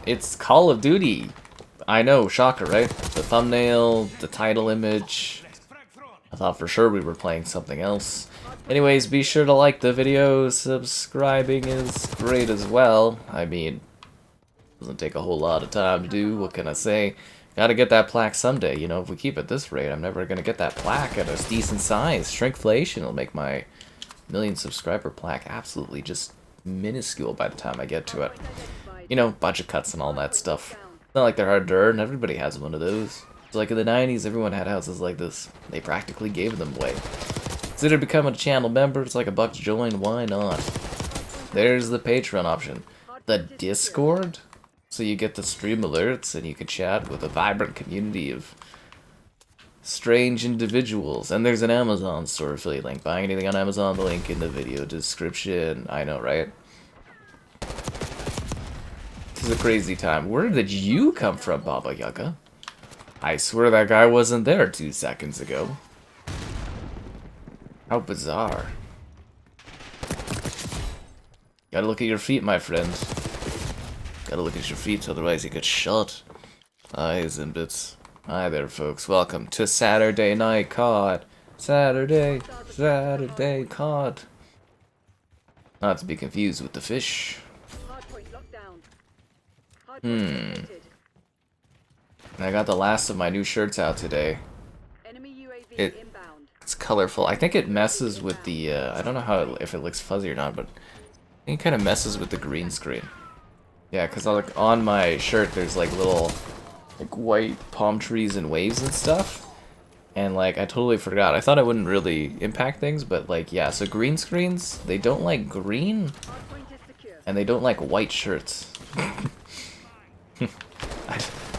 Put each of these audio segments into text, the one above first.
It's Call of Duty. I know, shocker, right? The thumbnail, the title image. I thought for sure we were playing something else. Anyways, be sure to like the video. Subscribing is great as well. I mean, doesn't take a whole lot of time to do. What can I say? Gotta get that plaque someday. You know, if we keep at this rate, I'm never gonna get that plaque at a decent size. Shrinkflation will make my 1,000,000 subscriber plaque absolutely just minuscule by the time I get to it. You know, budget cuts and all that stuff. It's not like they're hard to earn. Everybody has one of those. It's like in the 90s, everyone had houses like this. They practically gave them away. Consider becoming a channel member. It's like $1 to join. Why not? There's the Patreon option. The Discord? So you get the stream alerts and you can chat with a vibrant community of strange individuals. And there's an Amazon store affiliate link. Buying anything on Amazon, the link in the video description. I know, right? This is a crazy time. Where did you come from, Baba Yaga? I swear that guy wasn't there 2 seconds ago. How bizarre. Gotta look at your feet, my friend. Gotta look at your feet, otherwise you get shot. Eyes and bits. Hi there, folks. Welcome to Saturday Night COD. Saturday COD. Not to be confused with the fish. I got the last of my new shirts out today. It's colorful. I think it messes with the, I don't know how if it looks fuzzy or not, but I think it kind of messes with the green screen. Yeah, because like on my shirt there's like little like white palm trees and waves and stuff. And like I totally forgot. I thought it wouldn't really impact things, but like yeah, so green screens, they don't like green and they don't like white shirts.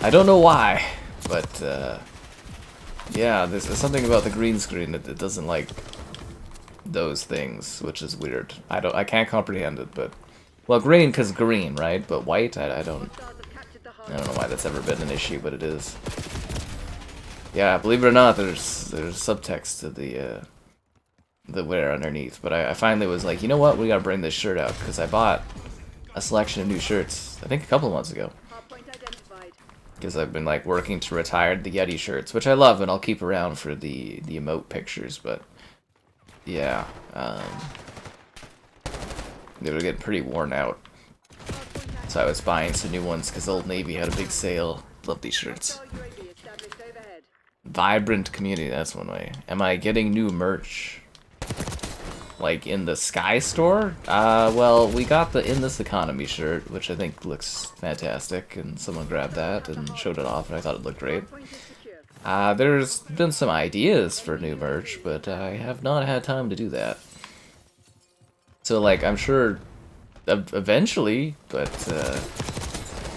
I don't know why, but yeah, there's something about the green screen that doesn't like those things, which is weird. I can't comprehend it, but well, green because green, right? But white, I don't know why that's ever been an issue, but it is. Yeah, believe it or not, there's subtext to the wear underneath. But I finally was like, you know what? We gotta bring this shirt out because I bought a selection of new shirts. I think a couple of months ago. Because I've been like working to retire the Yeti shirts, which I love and I'll keep around for the emote pictures, but yeah, they were getting pretty worn out. So I was buying some new ones because Old Navy had a big sale. Love these shirts. Vibrant community, that's one way. Am I getting new merch? Like in the Sky store? Well, we got the In This Economy shirt, which I think looks fantastic, and someone grabbed that and showed it off, and I thought it looked great. There's been some ideas for new merch, but I have not had time to do that. So, like, I'm sure eventually, but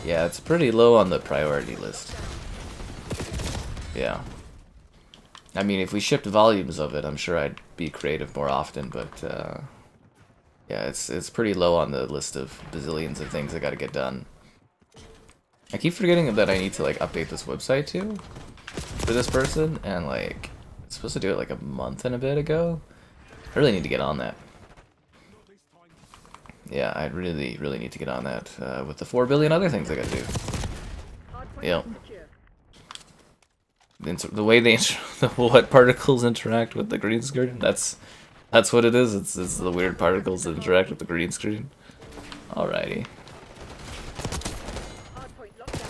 yeah, it's pretty low on the priority list. Yeah. I mean, if we shipped volumes of it, I'm sure I'd be creative more often, but yeah, it's pretty low on the list of bazillions of things I gotta get done. I keep forgetting that I need to like update this website too for this person, and like I'm supposed to do it like a month and a bit ago. I really need to get on that. Yeah, I really need to get on that with the 4 billion other things I gotta do. Yeah. The way they what particles interact with the green screen, that's what it is. It's the weird particles that interact with the green screen. Alrighty.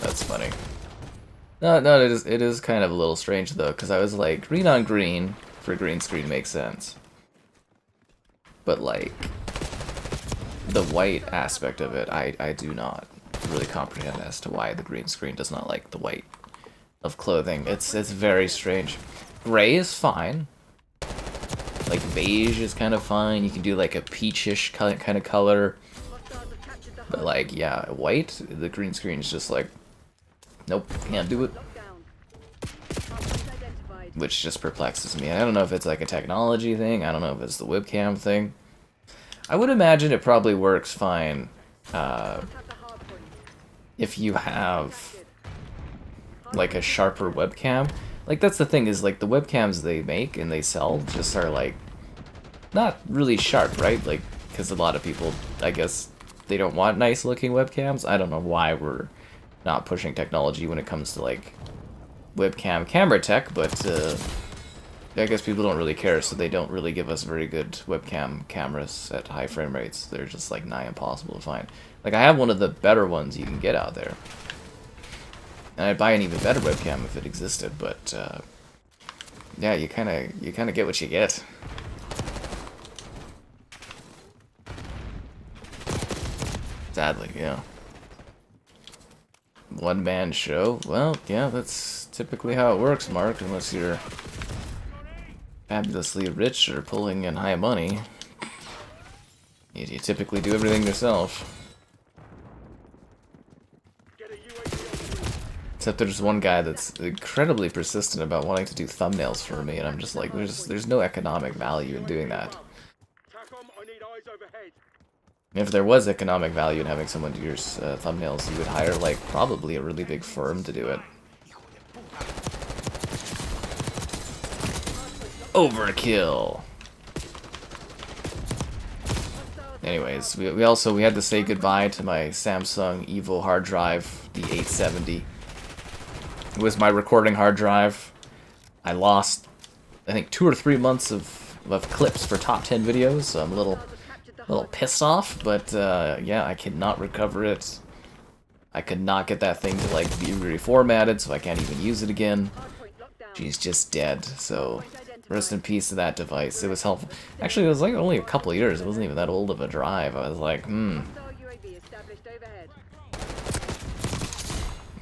That's funny. No, it is kind of a little strange though, because I was like, green on green for green screen makes sense. But like the white aspect of it, I do not really comprehend as to why the green screen does not like the white of clothing. It's very strange. Gray is fine. Like beige is kind of fine. You can do like a peachish kind of color. But like, yeah, white, the green screen is just like, nope, can't do it. Which just perplexes me. I don't know if it's like a technology thing. I don't know if it's the webcam thing. I would imagine it probably works fine if you have like a sharper webcam. Like that's the thing, is like the webcams they make and they sell just are like not really sharp, right? Like because a lot of people, I guess, they don't want nice looking webcams. I don't know why we're not pushing technology when it comes to like webcam camera tech, but I guess people don't really care, so they don't really give us very good webcam cameras at high frame rates. They're just like nigh impossible to find. Like I have one of the better ones you can get out there, and I'd buy an even better webcam if it existed. But yeah, you kind of get what you get. Sadly, yeah. One-man show? Well, yeah, that's typically how it works, Mark, unless you're fabulously rich or pulling in high money. You typically do everything yourself. Except there's one guy that's incredibly persistent about wanting to do thumbnails for me, and I'm just like, there's no economic value in doing that. If there was economic value in having someone do your thumbnails, you would hire, like, probably a really big firm to do it. Overkill! Anyways, we had to say goodbye to my Samsung Evo hard drive, the 870. It was my recording hard drive. I lost, I think, 2 or 3 months of clips for top 10 videos, so I'm a little pissed off, but yeah, I cannot recover it. I could not get that thing to like be reformatted, so I can't even use it again. She's just dead, so rest in peace to that device. It was helpful. Actually, it was like only a couple of years. It wasn't even that old of a drive. I was like,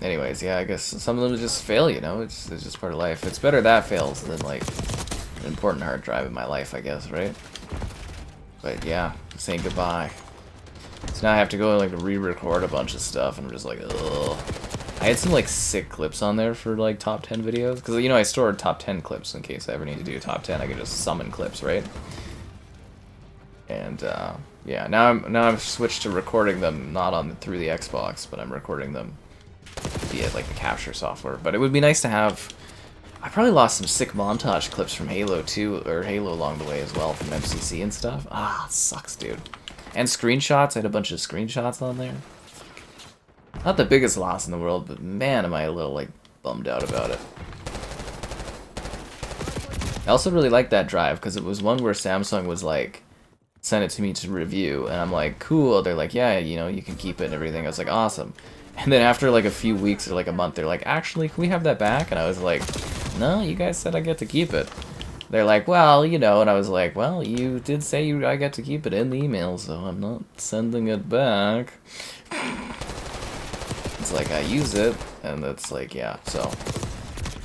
Anyways, yeah, I guess some of them just fail, you know? It's just part of life. It's better that fails than like an important hard drive in my life, I guess, right? But yeah, saying goodbye. So now I have to go and like re-record a bunch of stuff, and I'm just like, ugh. I had some like sick clips on there for like top 10 videos, because you know I stored top 10 clips in case I ever need to do a top 10. I can just summon clips, right? And yeah, now I've switched to recording them not through the Xbox, but I'm recording them via like the capture software. But it would be nice to have. I probably lost some sick montage clips from Halo 2, or Halo along the way as well, from MCC and stuff. Ah, it sucks, dude. And screenshots, I had a bunch of screenshots on there. Not the biggest loss in the world, but man, am I a little, like, bummed out about it. I also really liked that drive, because it was one where Samsung was like, sent it to me to review, and I'm like, cool. They're like, yeah, you know, you can keep it and everything. I was like, awesome. And then after like a few weeks or like a month, they're like, actually, can we have that back? And I was like, no, you guys said I get to keep it. They're like, well, you know, and I was like, well, you did say I get to keep it in the email, so I'm not sending it back. It's like, I use it, and it's like, yeah, so.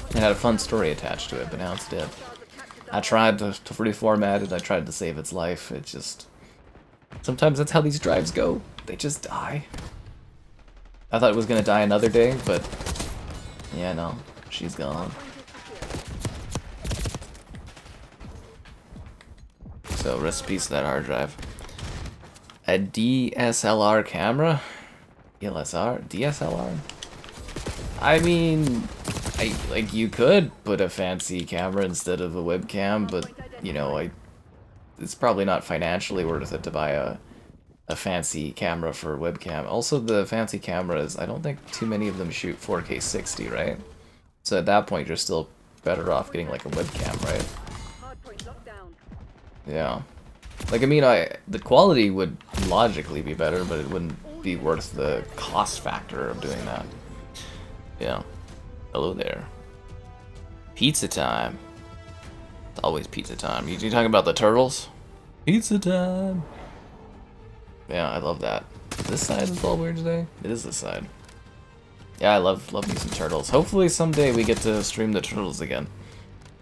It had a fun story attached to it, but now it's dead. I tried to reformat it, I tried to save its life, it just... Sometimes that's how these drives go. They just die. I thought it was gonna die another day, but... Yeah, no. She's gone. So, rest in peace to that hard drive. A DSLR camera? DSLR? DSLR? I mean... like, you could put a fancy camera instead of a webcam, but, you know, it's probably not financially worth it to buy a fancy camera for webcam. Also, the fancy cameras, I don't think too many of them shoot 4K 60, right? So at that point, you're still better off getting like a webcam, right? Yeah. Like, I mean, the quality would logically be better, but it wouldn't be worth the cost factor of doing that. Yeah. Hello there. Pizza time. It's always pizza time. You talking about the turtles? Pizza time. Yeah, I love that. This side is all weird today. It is this side. Yeah, I love me some turtles. Hopefully someday we get to stream the turtles again.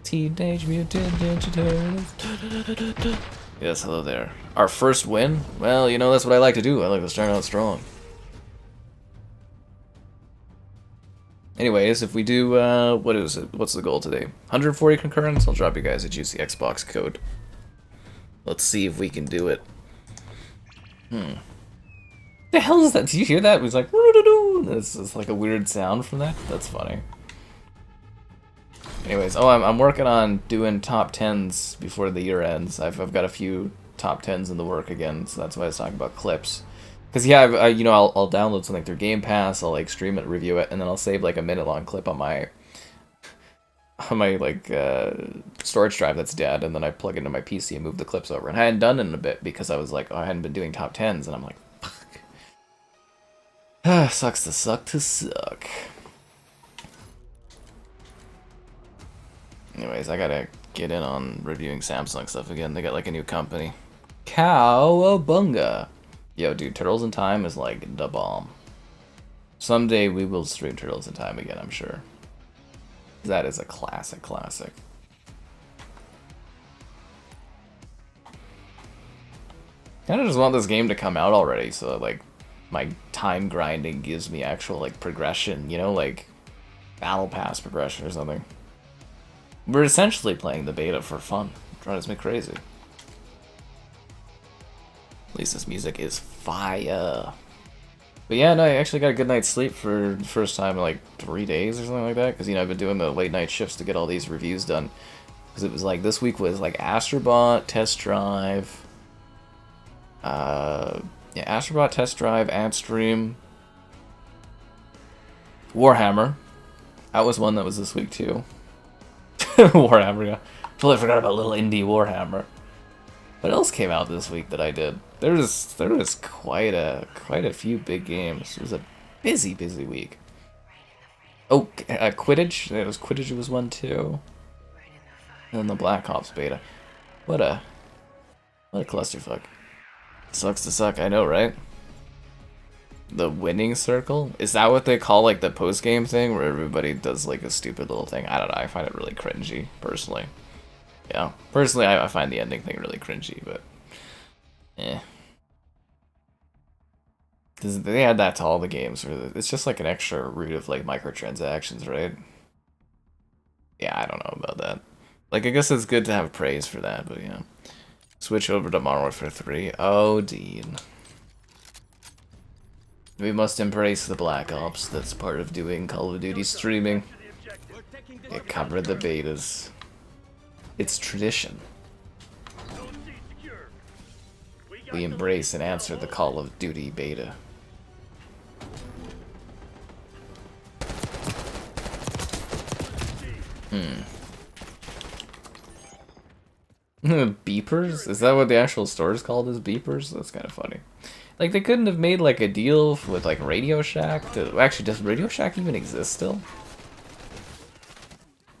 Teenage Mutant Ninja Turtles. Yes, hello there. Our first win? Well, you know, that's what I like to do. I like to start out strong. Anyways, if we do, what is it? What's the goal today? 140 concurrents? I'll drop you guys a juicy Xbox code. Let's see if we can do it. The hell is that? Did you hear that? It was like, it's like a weird sound from that. That's funny. Anyways, oh, I'm working on doing top 10s before the year ends. I've got a few top 10s in the work again, so that's why I was talking about clips. Cause yeah, you know, I'll download something through Game Pass, I'll like stream it, review it, and then I'll save like a minute-long clip on my like storage drive that's dead, and then I plug it into my PC and move the clips over. And I hadn't done it in a bit because I was like, oh, I hadn't been doing top 10s, and I'm like, fuck. Sucks to suck. Anyways, I gotta get in on reviewing Samsung stuff again. They got like a new company. Cowabunga! Yo, dude, Turtles in Time is like the bomb. Someday we will stream Turtles in Time again, I'm sure. That is a classic. Kinda just want this game to come out already, so that, like, my time grinding gives me actual, like, progression, you know, like, Battle Pass progression or something. We're essentially playing the beta for fun. It drives me crazy. At least this music is fire. But yeah, no, I actually got a good night's sleep for the first time in like 3 days or something like that. Because, you know, I've been doing the late night shifts to get all these reviews done. Because it was like, this week was like Astrobot, Test Drive. Yeah, Astrobot, Test Drive, Ad Stream. Warhammer. That was one that was this week too. Warhammer, yeah. Totally forgot about little indie Warhammer. What else came out this week that I did? There was quite a few big games. It was a busy week. Oh, Quidditch. It was Quidditch. Was one too. And then the Black Ops beta. What a clusterfuck. Sucks to suck. I know, right? The winning circle? Is that what they call like the post game thing where everybody does like a stupid little thing? I don't know. I find it really cringy personally. Yeah, personally, I find the ending thing really cringy, but because they add that to all the games, where it's just like an extra root of like microtransactions, right? Yeah, I don't know about that. Like, I guess it's good to have praise for that, but yeah. Switch over to Modern Warfare 3. Oh, Dean. We must embrace the Black Ops. That's part of doing Call of Duty streaming. You cover the betas. It's tradition. We embrace and answer the Call of Duty beta. Beepers? Is that what the actual store is called, is beepers? That's kind of funny. Like, they couldn't have made like a deal with like Radio Shack to... Actually, does Radio Shack even exist still?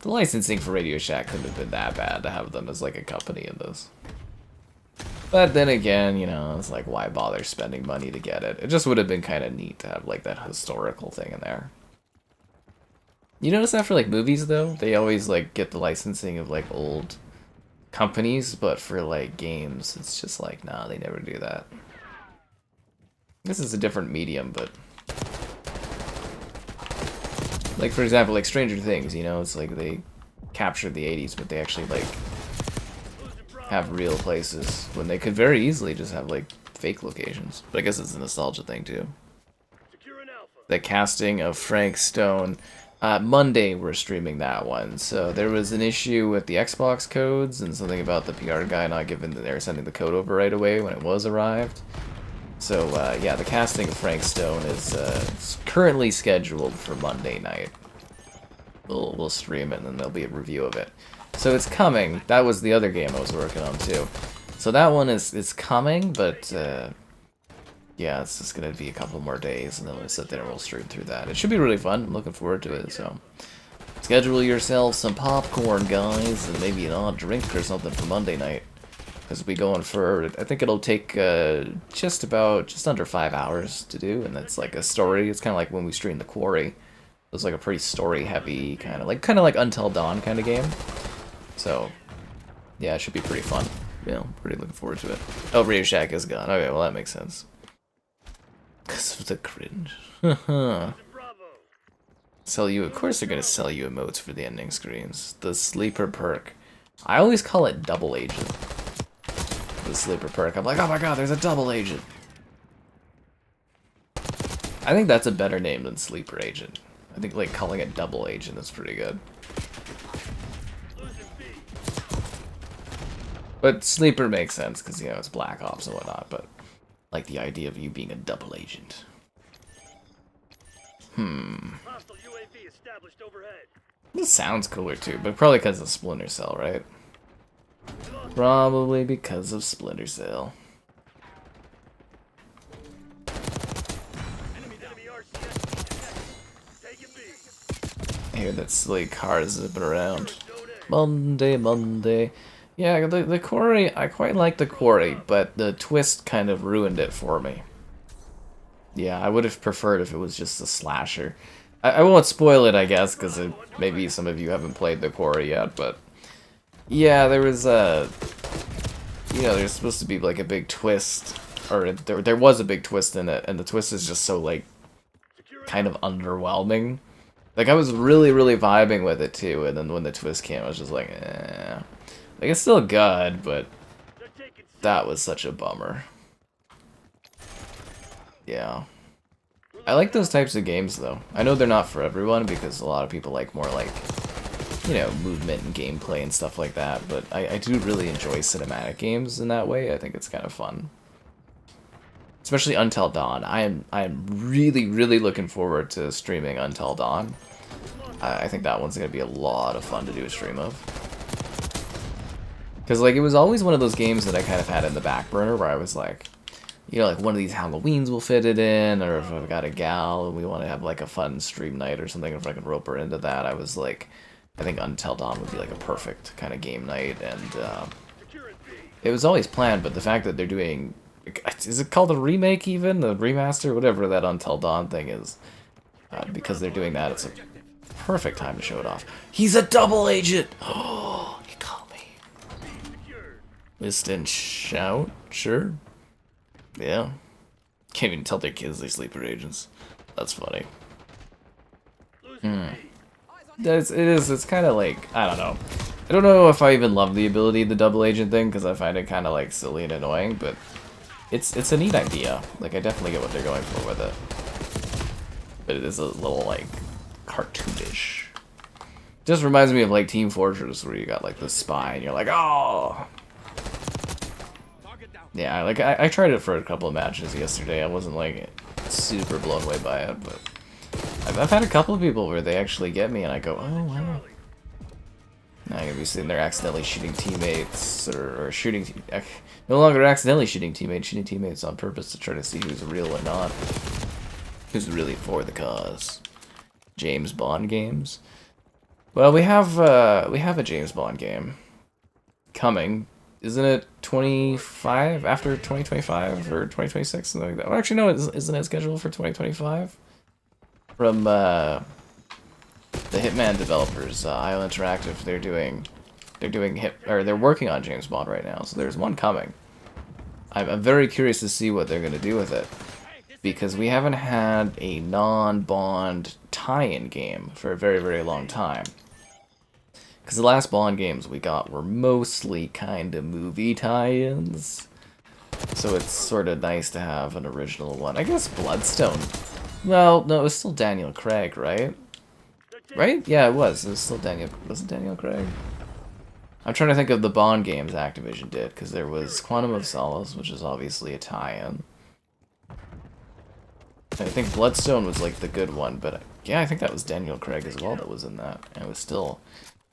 The licensing for Radio Shack couldn't have been that bad to have them as like a company in this. But then again, you know, it's like, why bother spending money to get it? It just would have been kind of neat to have like that historical thing in there. You notice that for like movies though? They always like get the licensing of like old companies, but for like games, it's just like, nah, they never do that. This is a different medium, but... Like, for example, like Stranger Things, you know, it's like they captured the 80s, but they actually, like, have real places when they could very easily just have, like, fake locations. But I guess it's a nostalgia thing, too. The casting of Frank Stone. Monday, we're streaming that one. So there was an issue with the Xbox codes and something about the PR guy not giving, they were sending the code over right away when it was arrived. So, yeah, the casting of Frank Stone is currently scheduled for Monday night. We'll stream it, and then there'll be a review of it. So it's coming. That was the other game I was working on, too. So that one is coming, but, yeah, it's just going to be a couple more days, and then we'll sit there and we'll stream through that. It should be really fun. I'm looking forward to it, so... Schedule yourself some popcorn, guys, and maybe an odd drink or something for Monday night. Because we'll be going for, I think it'll take just under 5 hours to do, and that's like a story. It's kind of like when we streamed The Quarry. It was like a pretty story-heavy kind of like Until Dawn kind of game. So, yeah, it should be pretty fun. You know, pretty looking forward to it. Oh, Radio Shack is gone. Okay, well that makes sense. Because of the cringe. Sell you, of course they're gonna sell you emotes for the ending screens. The sleeper perk. I always call it double agent. The sleeper perk. I'm like, oh my god, there's a double agent. I think that's a better name than sleeper agent. I think like calling it double agent is pretty good. But sleeper makes sense because, you know, it's Black Ops and whatnot, but like the idea of you being a double agent. Hostile UAV established overhead. This sounds cooler too, but probably because of Splinter Cell, right? Probably because of Splinter Cell. Enemy RCS. Taking B. I hear that silly car zipping around. Monday, Monday. Yeah, the quarry, I quite like the quarry, but the twist kind of ruined it for me. Yeah, I would have preferred if it was just a slasher. I won't spoil it, I guess, because maybe some of you haven't played the quarry yet, but... Yeah, there was a... You know, there's supposed to be, like, a big twist, or there was a big twist in it, and the twist is just so, like, kind of underwhelming. Like, I was really, really vibing with it, too, and then when the twist came, I was just like, eh. Like, it's still good, but that was such a bummer. Yeah. I like those types of games, though. I know they're not for everyone, because a lot of people like more, like, you know, movement and gameplay and stuff like that, but I do really enjoy cinematic games in that way. I think it's kind of fun. Especially Until Dawn. I am really, really looking forward to streaming Until Dawn. I think that one's going to be a lot of fun to do a stream of. Because, like, it was always one of those games that I kind of had in the back burner where I was like, you know, like, one of these Halloweens will fit it in, or if I've got a gal and we want to have, like, a fun stream night or something, if I can rope her into that, I was like, I think Until Dawn would be, like, a perfect kind of game night, and it was always planned, but the fact that they're doing, is it called a remake even? The remaster? Whatever that Until Dawn thing is. Because they're doing that, it's a perfect time to show it off. He's a double agent! Oh, he called me. Mist and shout? Sure. Yeah. Can't even tell their kids they're sleeper agents. That's funny. It's kind of like, I don't know. I don't know if I even love the ability of the double agent thing, because I find it kind of like silly and annoying, but it's a neat idea. Like, I definitely get what they're going for with it. But it is a little, like, cartoonish. Just reminds me of, like, Team Fortress, where you got, like, the spy, and you're like, oh! Yeah, like, I tried it for a couple of matches yesterday. I wasn't, like, super blown away by it, but I've had a couple of people where they actually get me, and I go, oh, wow. Now I'm gonna be sitting there accidentally shooting teammates, or shooting... No longer accidentally shooting teammates on purpose to try to see who's real or not. Who's really for the cause. James Bond games. Well, we have a James Bond game coming. Isn't it 25? After 2025 or 2026? Something like that. Well, actually, no, isn't it scheduled for 2025? From the Hitman developers, IO Interactive, they're working on James Bond right now. So there's one coming. I'm very curious to see what they're gonna do with it, because we haven't had a non-Bond tie-in game for a very, very long time. Because the last Bond games we got were mostly kind of movie tie-ins. So it's sort of nice to have an original one. I guess Bloodstone. Well, no, it was still Daniel Craig, right? Right? Yeah, it was. It was still Daniel... Was it Daniel Craig? I'm trying to think of the Bond games Activision did, because there was Quantum of Solace, which is obviously a tie-in. I think Bloodstone was, like, the good one, but yeah, I think that was Daniel Craig as well that was in that. And it was still...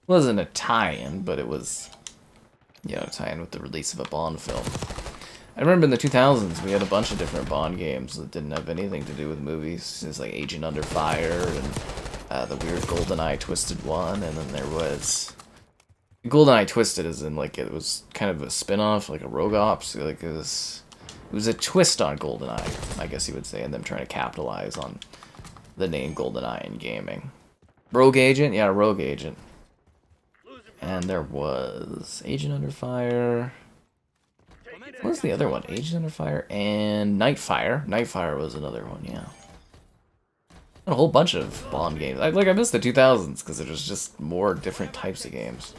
wasn't a tie-in, but it was, you know, a tie-in with the release of a Bond film. I remember in the 2000s we had a bunch of different Bond games that didn't have anything to do with movies. It was like Agent Under Fire and the weird GoldenEye Twisted one, and then there was... GoldenEye Twisted as in, like, it was kind of a spin-off, like a Rogue Ops, like it was a twist on GoldenEye, I guess you would say, and them trying to capitalize on the name GoldenEye in gaming. Rogue Agent? Yeah, Rogue Agent. And there was Agent Under Fire. What was the other one? Agent Under Fire and Nightfire. Nightfire was another one, yeah. And a whole bunch of Bond games. I missed the 2000s because there was just more different types of games.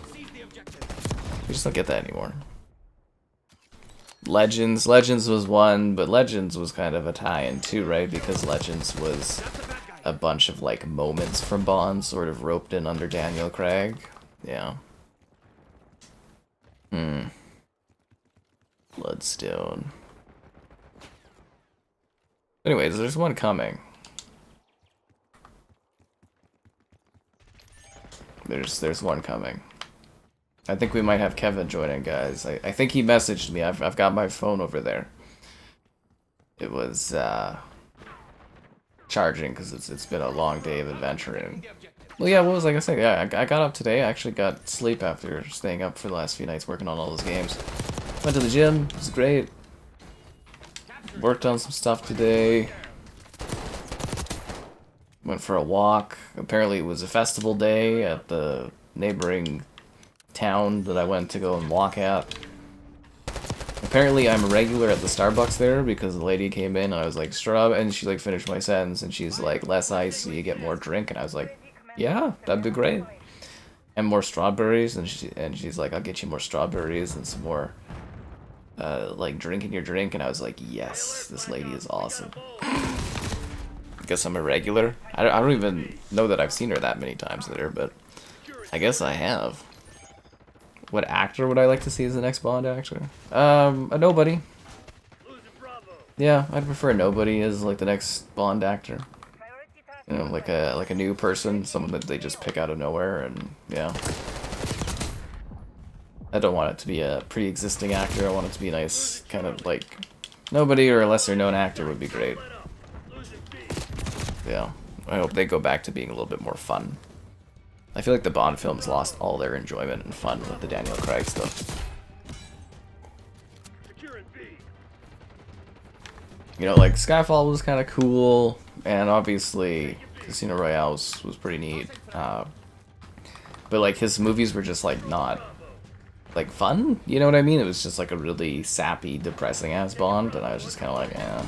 We just don't get that anymore. Legends was one, but Legends was kind of a tie-in too, right? Because Legends was a bunch of, like, moments from Bond sort of roped in under Daniel Craig. Yeah. Bloodstone. Anyways, there's one coming. There's one coming. I think we might have Kevin joining, guys. I think he messaged me. I've got my phone over there. It was charging because it's been a long day of adventuring. Well, yeah, what was I gonna say? Yeah, I got up today. I actually got sleep after staying up for the last few nights working on all those games. Went to the gym. It was great. Worked on some stuff today. Went for a walk. Apparently it was a festival day at the neighboring town that I went to go and walk at. Apparently I'm a regular at the Starbucks there because the lady came in and I was like, and she like finished my sentence and she's like, less ice so you get more drink, and I was like, yeah, that'd be great. And more strawberries, and she's like, I'll get you more strawberries and some more like drink in your drink, and I was like, yes, this lady is awesome. I guess I'm a regular. I don't even know that I've seen her that many times there, but I guess I have. What actor would I like to see as the next Bond actor? A nobody. Yeah, I'd prefer a nobody as like the next Bond actor. You know, like a new person, someone that they just pick out of nowhere, and yeah. I don't want it to be a pre-existing actor. I want it to be a nice kind of like nobody or a lesser known actor would be great. Yeah, I hope they go back to being a little bit more fun. I feel like the Bond films lost all their enjoyment and fun with the Daniel Craig stuff. You know, like Skyfall was kind of cool, and obviously Casino Royale was pretty neat. But like his movies were just like not like fun, you know what I mean? It was just like a really sappy, depressing ass Bond, and I was just kind of like, eh.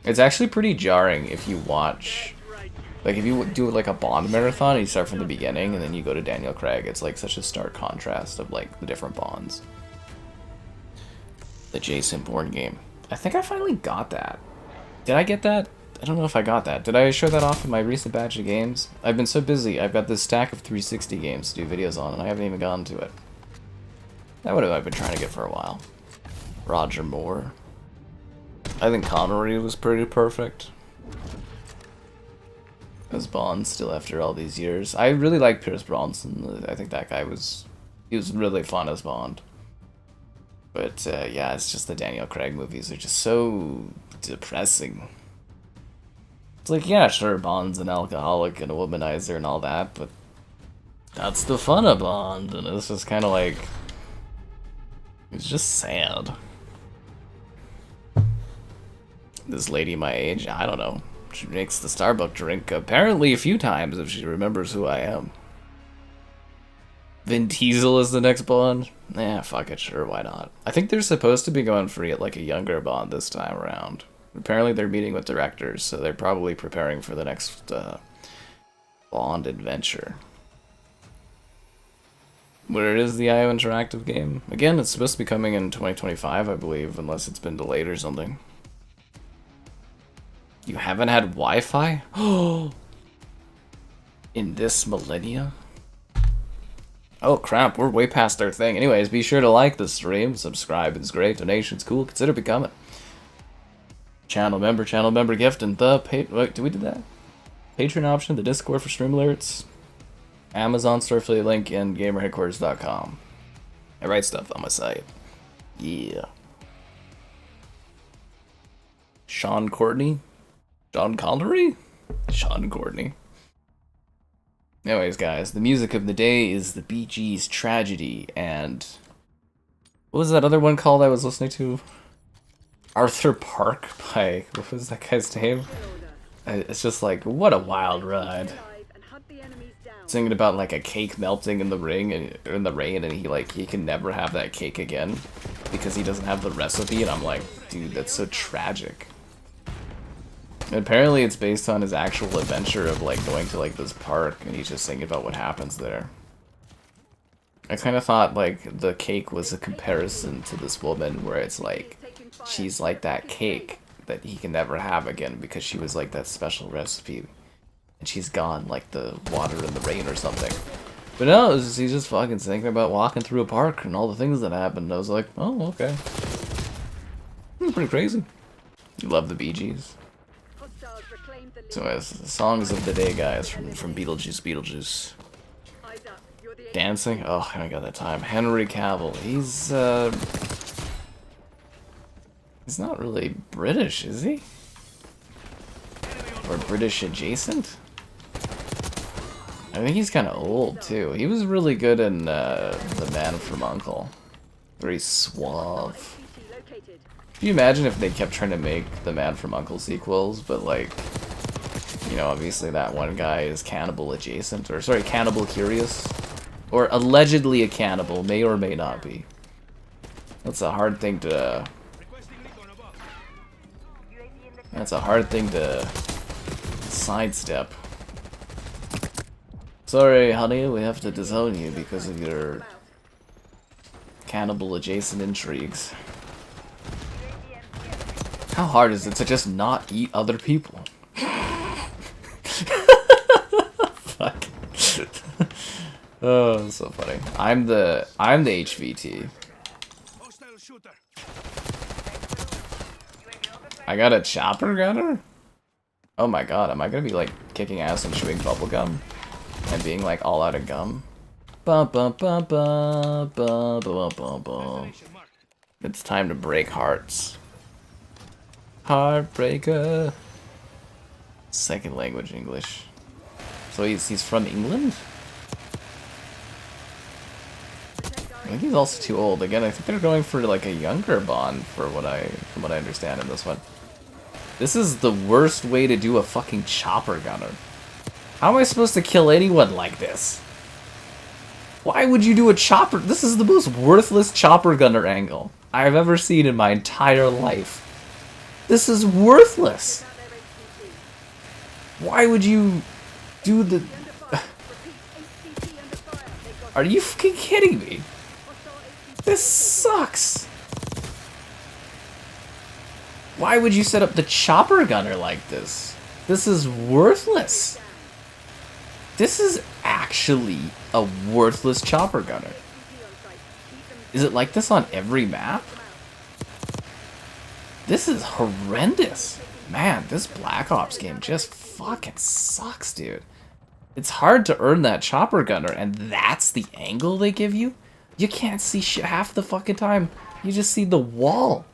It's actually pretty jarring if you watch, like if you do like a Bond marathon and you start from the beginning and then you go to Daniel Craig, it's like such a stark contrast of like the different Bonds. The Jason Bourne game. I think I finally got that. Did I get that? I don't know if I got that. Did I show that off in my recent batch of games? I've been so busy. I've got this stack of 360 games to do videos on, and I haven't even gotten to it. That would have I've been trying to get for a while. Roger Moore. I think Connery was pretty perfect as Bond still after all these years. I really like Pierce Brosnan. I think that guy was really fun as Bond. But yeah, it's just the Daniel Craig movies are just so depressing. It's like, yeah, sure, Bond's an alcoholic and a womanizer and all that, but that's the fun of Bond, and it's just kind of like, it's just sad. This lady my age, I don't know. She makes the Starbucks drink apparently a few times if she remembers who I am. Vin Diesel is the next Bond? Nah, fuck it, sure, why not? I think they're supposed to be going free at like a younger Bond this time around. Apparently they're meeting with directors, so they're probably preparing for the next Bond adventure. Where is the IO Interactive game? Again, it's supposed to be coming in 2025, I believe, unless it's been delayed or something. You haven't had Wi-Fi? Oh! In this millennia? Oh crap, we're way past our thing. Anyways, be sure to like the stream, subscribe, it's great, donations cool, consider becoming channel member gift, and the wait, did we do that? Patreon option, the Discord for stream alerts, Amazon store affiliate link, and gamerheadquarters.com. I write stuff on my site. Yeah. Sean Courtney? John Connery? Sean Courtney. Anyways, guys, the music of the day is the Bee Gees' Tragedy, and what was that other one called I was listening to? Arthur Park by, what was that guy's name? It's just like, what a wild ride. Singing about like a cake melting in the rain, and he can never have that cake again because he doesn't have the recipe, and I'm like, dude, that's so tragic. And apparently it's based on his actual adventure of like going to like this park, and he's just singing about what happens there. I kind of thought like the cake was a comparison to this woman where it's like she's like that cake that he can never have again because she was like that special recipe, and she's gone like the water in the rain or something. But no, he's just fucking thinking about walking through a park and all the things that happened. I was like, oh, okay. Pretty crazy. You love the Bee Gees. So as songs of the day, guys, from Beetlejuice. Dancing? Oh, I got that time. Henry Cavill. He's not really British, is he? Or British adjacent? I think he's kind of old too. He was really good in The Man from U.N.C.L.E. Very suave. Can you imagine if they kept trying to make The Man from U.N.C.L.E. sequels, but like, you know, obviously that one guy is cannibal adjacent, or sorry, cannibal curious, or allegedly a cannibal, may or may not be. That's a hard thing to. That's a hard thing to sidestep. Sorry, honey, we have to disown you because of your cannibal adjacent intrigues. How hard is it to just not eat other people? Fuck. Oh, that's so funny. I'm the HVT. I got a chopper gunner? Oh my god, am I gonna be like kicking ass and chewing bubblegum? And being like all out of gum? Bum, bum, bum, bum, bum, bum, bum, bum. It's time to break hearts. Heartbreaker. Second language English. So he's from England? I think he's also too old. Again, I think they're going for like a younger Bond from what I understand in this one. This is the worst way to do a fucking chopper gunner. How am I supposed to kill anyone like this? Why would you do a chopper? This is the most worthless chopper gunner angle I've ever seen in my entire life. This is worthless. Why would you do the... Are you fucking kidding me? This sucks. Why would you set up the chopper gunner like this? This is worthless. This is actually a worthless chopper gunner. Is it like this on every map? This is horrendous. Man, this Black Ops game just fucking sucks, dude. It's hard to earn that chopper gunner, and that's the angle they give you? You can't see shit half the fucking time. You just see the wall.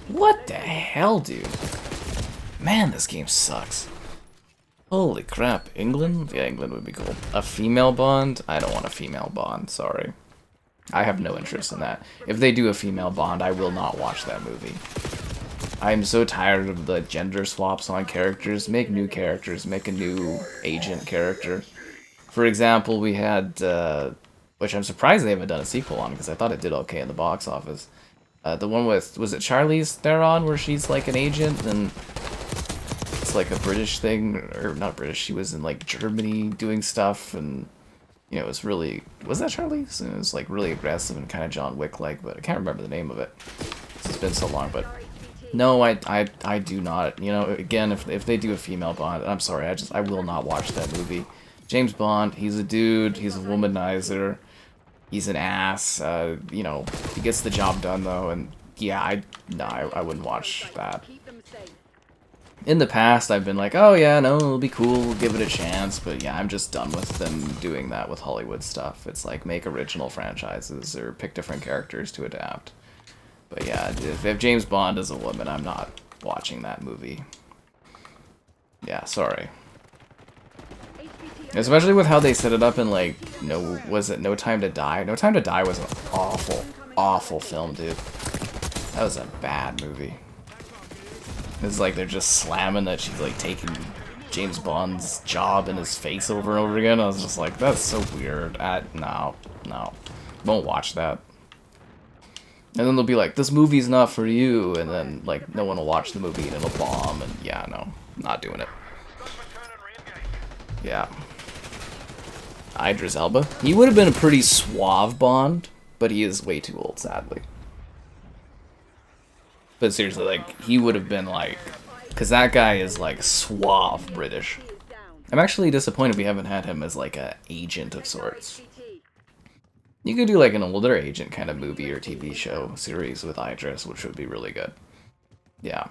What the hell, dude? Man, this game sucks. Holy crap, England? Yeah, England would be cool. A female Bond? I don't want a female Bond, sorry. I have no interest in that. If they do a female Bond, I will not watch that movie. I'm so tired of the gender swaps on characters. Make new characters, make a new agent character. For example, we had, which I'm surprised they haven't done a sequel on, because I thought it did okay in the box office. The one with, was it Charlize Theron, where she's like an agent, and it's like a British thing, or not British, she was in like Germany doing stuff, and you know, it was really, was that Charlize? And it was like really aggressive and kind of John Wick-like, but I can't remember the name of it. It's been so long, but no, I do not, you know, again, if they do a female Bond, I'm sorry, I will not watch that movie. James Bond, he's a dude, he's a womanizer, he's an ass, you know, he gets the job done though, and yeah, I wouldn't watch that. In the past, I've been like, oh yeah, no, it'll be cool, we'll give it a chance, but yeah, I'm just done with them doing that with Hollywood stuff. It's like, make original franchises, or pick different characters to adapt. But yeah, if James Bond is a woman, I'm not watching that movie. Yeah, sorry. Especially with how they set it up in, like, was it No Time to Die? No Time to Die was an awful, awful film, dude. That was a bad movie. It's like they're just slamming that she's, like, taking James Bond's job in his face over and over again. I was just like, that's so weird. No. Won't watch that. And then they'll be like, this movie's not for you, and then, like, no one will watch the movie and it'll bomb, and yeah, no, not doing it. Yeah. Idris Elba. He would have been a pretty suave Bond, but he is way too old, sadly. But seriously, like, he would have been like, because that guy is like suave British. I'm actually disappointed we haven't had him as like a agent of sorts. You could do like an older agent kind of movie or TV show series with Idris, which would be really good. Yeah.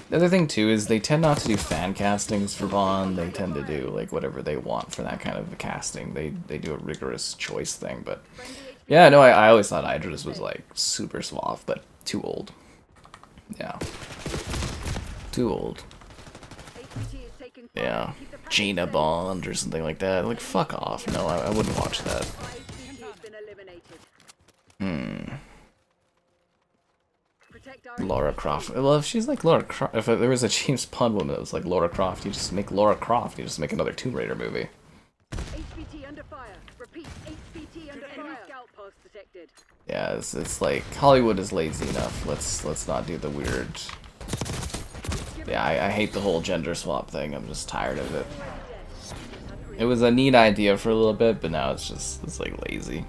The other thing too is they tend not to do fan castings for Bond. They tend to do like whatever they want for that kind of a casting. They do a rigorous choice thing, but yeah, no, I always thought Idris was like super suave, but too old. Yeah. Too old. Yeah. Gina Bond or something like that. Like, fuck off. No, I wouldn't watch that. Laura Croft. Well, if she's like Laura Croft, if there was a James Bond woman that was like Laura Croft, you just make Laura Croft. You just make another Tomb Raider movie. HVT under fire. Repeat, HVT under fire. Scout post detected. Yeah, it's like Hollywood is lazy enough. Let's not do the weird. Yeah, I hate the whole gender swap thing. I'm just tired of it. It was a neat idea for a little bit, but now it's like lazy.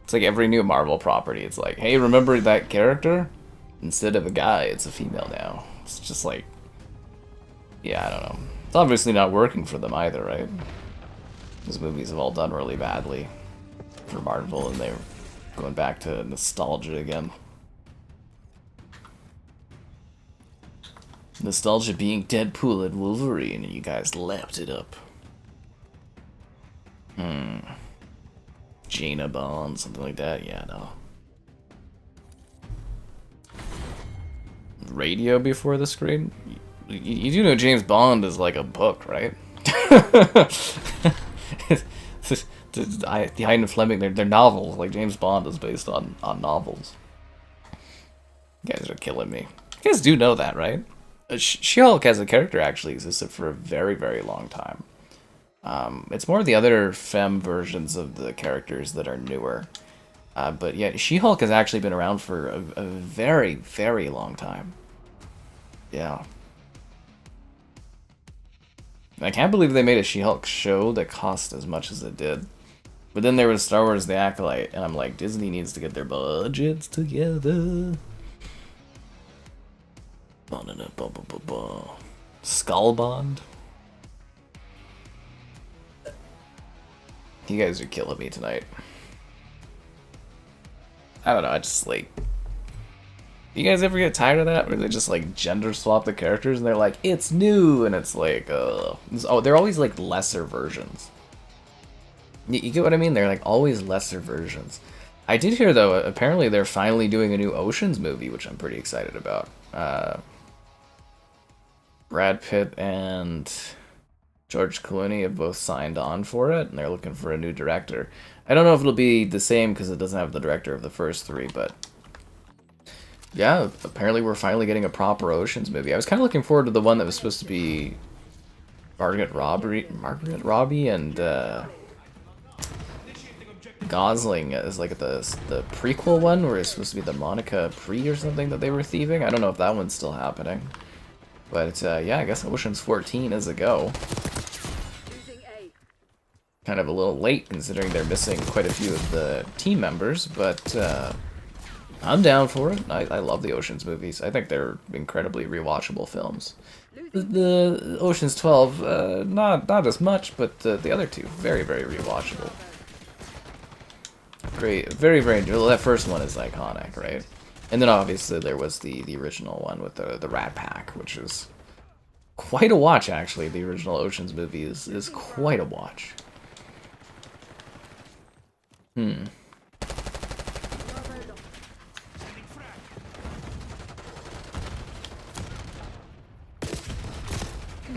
It's like every new Marvel property. It's like, hey, remember that character? Instead of a guy, it's a female now. It's just like, yeah, I don't know. It's obviously not working for them either, right? These movies have all done really badly for Marvel, and they're going back to nostalgia again. Nostalgia being Deadpool and Wolverine, and you guys lapped it up. Jaina Bond, something like that. Yeah, no. Radio before the screen? You do know James Bond is like a book, right? The Hyde and Fleming, they're novels. Like, James Bond is based on novels. You guys are killing me. You guys do know that, right? She-Hulk as a character actually existed for a very, very long time. It's more of the other femme versions of the characters that are newer. But yeah, She-Hulk has actually been around for a very, very long time. Yeah. I can't believe they made a She-Hulk show that cost as much as it did. But then there was Star Wars The Acolyte, and I'm like, Disney needs to get their budgets together. Skull Bond? You guys are killing me tonight. I don't know, I just like... You guys ever get tired of that? Where they just like gender swap the characters and they're like, it's new! And it's like, oh, they're always like lesser versions. You get what I mean? They're like always lesser versions. I did hear though, apparently they're finally doing a new Oceans movie, which I'm pretty excited about. Brad Pitt and George Clooney have both signed on for it, and they're looking for a new director. I don't know if it'll be the same because it doesn't have the director of the first three, but yeah, apparently we're finally getting a proper Oceans movie. I was kind of looking forward to the one that was supposed to be Margaret Robbie and Gosling as like the prequel one, where it's supposed to be the Monica Pre or something that they were thieving. I don't know if that one's still happening. But yeah, I guess Ocean's 14 is a go. Kind of a little late considering they're missing quite a few of the team members, but I'm down for it. I love the Ocean's movies. I think they're incredibly rewatchable films. The Ocean's 12, not as much, but the other two, very, very rewatchable. Great, very, very. Well, that first one is iconic, right? And then obviously there was the original one with the Rat Pack, which is quite a watch actually. The original Ocean's movie is quite a watch. I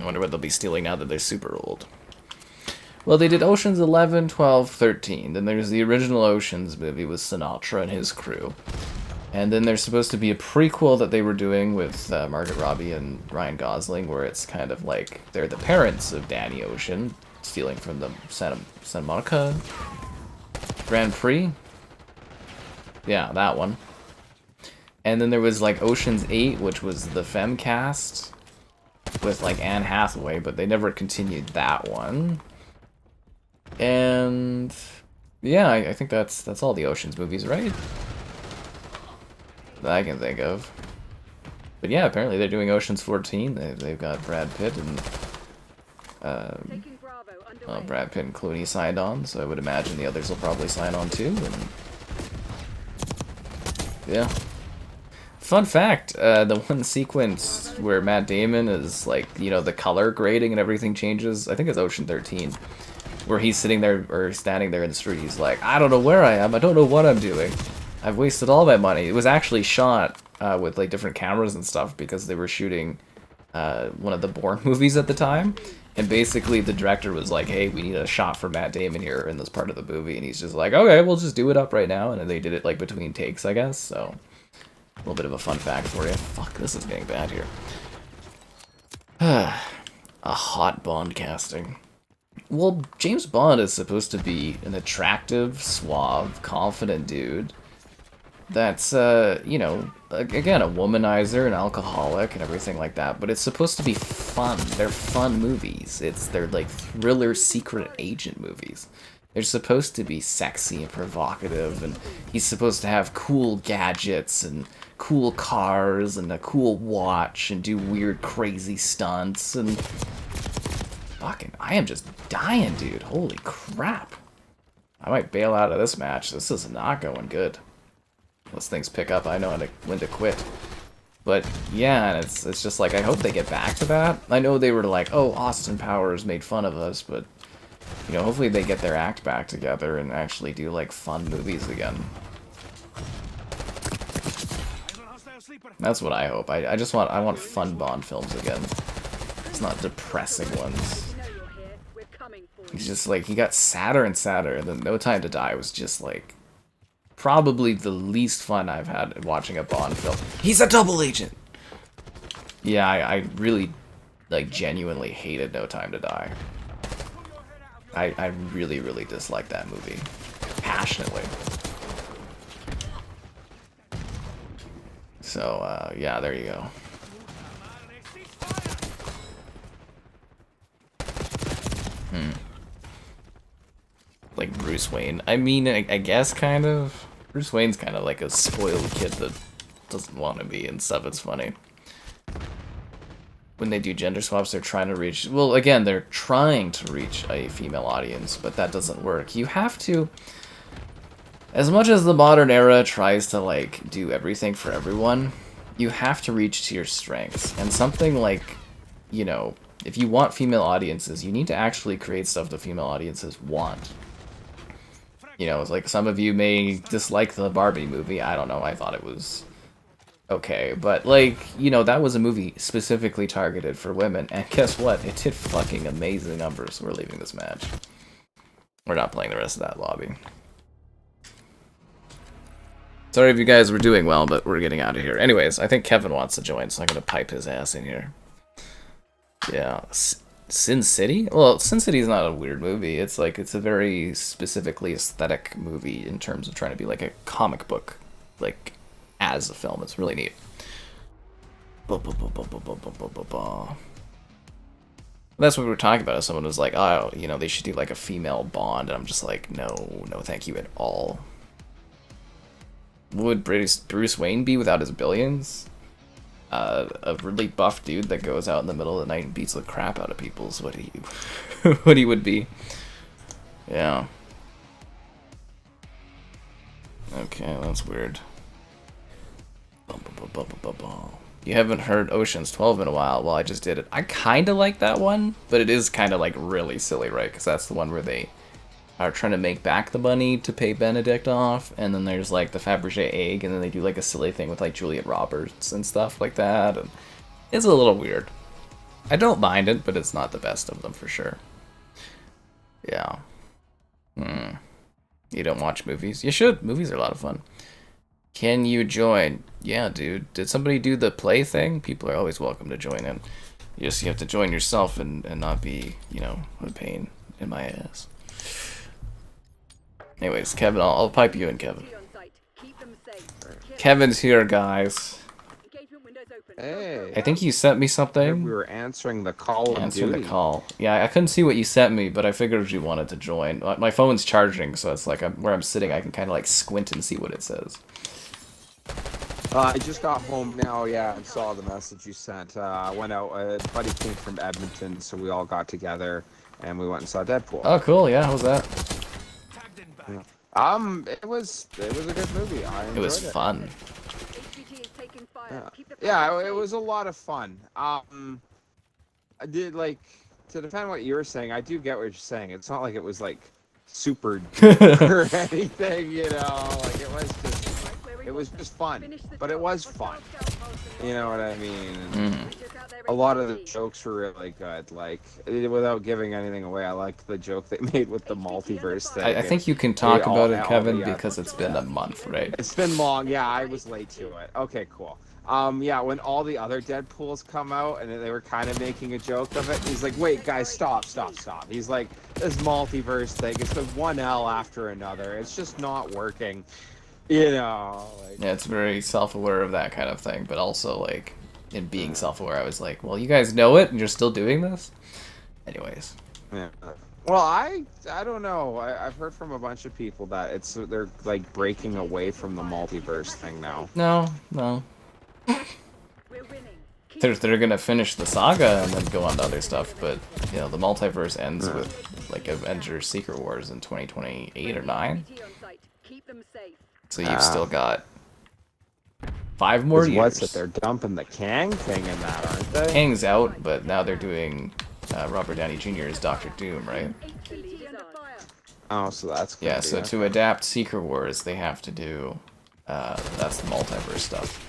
wonder what they'll be stealing now that they're super old. Well, they did Oceans 11, 12, 13. Then there's the original Oceans movie with Sinatra and his crew. And then there's supposed to be a prequel that they were doing with Margaret Robbie and Ryan Gosling, where it's kind of like they're the parents of Danny Ocean, stealing from the Santa Monica Grand Prix. Yeah, that one. And then there was like Ocean's 8, which was the Femcast with like Anne Hathaway, but they never continued that one. And yeah, I think that's all the Ocean's movies, right? That I can think of. But yeah, apparently they're doing Ocean's 14. They've got Brad Pitt and Brad Pitt and Clooney signed on, so I would imagine the others will probably sign on too. And yeah, Fun fact, the one sequence where Matt Damon is like, you know, the color grading and everything changes, I think it's Ocean 13, where he's sitting there, or standing there in the street, he's like, I don't know where I am, I don't know what I'm doing. I've wasted all my money. It was actually shot with like different cameras and stuff because they were shooting one of the Bourne movies at the time. And basically the director was like, hey, we need a shot for Matt Damon here in this part of the movie. And he's just like, okay, we'll just do it up right now. And then they did it like between takes, I guess. So a little bit of a fun fact for you. Fuck, this is getting bad here. A hot Bond casting. Well, James Bond is supposed to be an attractive, suave, confident dude that's, you know, again, a womanizer, an alcoholic, and everything like that, but it's supposed to be fun. They're fun movies. They're like thriller secret agent movies. They're supposed to be sexy and provocative, and he's supposed to have cool gadgets and cool cars and a cool watch and do weird, crazy stunts, and fucking, I am just dying, dude. Holy crap. I might bail out of this match. This is not going good. Once things pick up, I know when to quit. But yeah, it's just like, I hope they get back to that. I know they were like, oh, Austin Powers made fun of us, but you know, hopefully they get their act back together and actually do like fun movies again. That's what I hope. I want fun Bond films again. It's not depressing ones. He's just like, he got sadder and sadder, and then No Time to Die was just like probably the least fun I've had watching a Bond film. He's a double agent! Yeah, I really, like, genuinely hated No Time to Die. I really, really dislike that movie. Passionately. So, yeah, there you go. Like Bruce Wayne. I mean, I guess kind of. Bruce Wayne's kind of like a spoiled kid that doesn't want to be and stuff. It's funny. When they do gender swaps, they're trying to reach... Well, again, they're trying to reach a female audience, but that doesn't work. You have to... As much as the modern era tries to, like, do everything for everyone, you have to reach to your strengths. And something like, you know, if you want female audiences, you need to actually create stuff that female audiences want. You know, it's like some of you may dislike the Barbie movie. I don't know. I thought it was okay. But, like, you know, that was a movie specifically targeted for women. And guess what? It did fucking amazing numbers. We're leaving this match. We're not playing the rest of that lobby. Sorry if you guys were doing well, but we're getting out of here. Anyways, I think Kevin wants to join, so I'm going to pipe his ass in here. Yeah. Sin City? Well, Sin City is not a weird movie. It's like, it's a very specifically aesthetic movie in terms of trying to be like a comic book, like, as a film. It's really neat. That's what we were talking about. Someone was like, oh, you know, they should do like a female Bond, and I'm just like, no, no thank you at all. What would Bruce Wayne be without his billions? A really buff dude that goes out in the middle of the night and beats the crap out of people is what he what he would be. Yeah. Okay, that's weird. You haven't heard Ocean's 12 in a while. Well, I just did it. I kind of like that one, but it is kind of like really silly, right? Because that's the one where they are trying to make back the money to pay Benedict off, and then there's like the Fabergé egg, and then they do like a silly thing with like Juliet Roberts and stuff like that, and it's a little weird. I don't mind it, but it's not the best of them for sure. Yeah. You don't watch movies? You should. Movies are a lot of fun. Can you join? Yeah, dude. Did somebody do the play thing? People are always welcome to join in. You have to join yourself and not be, you know, a pain in my ass. Anyways, Kevin, I'll pipe you in, Kevin. Kevin's here, guys. Hey. I think you sent me something. We were answering the call. Answering the call. Yeah, I couldn't see what you sent me, but I figured you wanted to join. My phone's charging, so it's like where I'm sitting, I can kind of like squint and see what it says. I just got home now, yeah, and saw the message you sent. I went out, a buddy came from Edmonton, so we all got together, and we went and saw Deadpool. Oh, cool, yeah, how was that? Yeah. It was a good movie. I enjoyed it. It was fun. Keep the Yeah, fire it safe. was a lot of fun. I did like to defend what you were saying. I do get what you're saying. It's not like it was like super deep or anything, you know. Like it was just fun, Finish the but it job. was Hostile fun. scout post and You know lost what I that. mean? Mm. We took out their A lot of the HVT. jokes were really good. Like without giving anything away, I liked the joke they made with the multiverse thing. I think you can They talk about it, all Kevin, the, because it's been a month, right? It's been long. Yeah, I was late to it. Okay, cool. Yeah, when all the other Deadpools come out and they were kind of making a joke of it, he's like, "Wait, guys, stop." He's like, "This multiverse thing, it's the one L after another. It's just not working." You know. Like, Yeah, it's very self-aware of that kind of thing, but also, like, in being self-aware, I was like, well, you guys know it, and you're still doing this? Anyways. yeah. Well, I don't know. I've heard from a bunch of people that they're like breaking away from the multiverse thing now. No. We're winning. Keep They're gonna finish the saga and then go on to other stuff, but, you know, the multiverse ends with, like, Avengers Secret Wars in 2028 or 9, HVT on site. Keep them safe. so you've still got 5 more years. What's it? They're dumping the Kang thing in that, aren't they? Kang's out, but now they're doing Robert Downey Jr. as Doctor Doom, right? HVT under fire. Oh, so that's gonna Yeah, be so it. to adapt Secret Wars, they have to do, that's the multiverse stuff.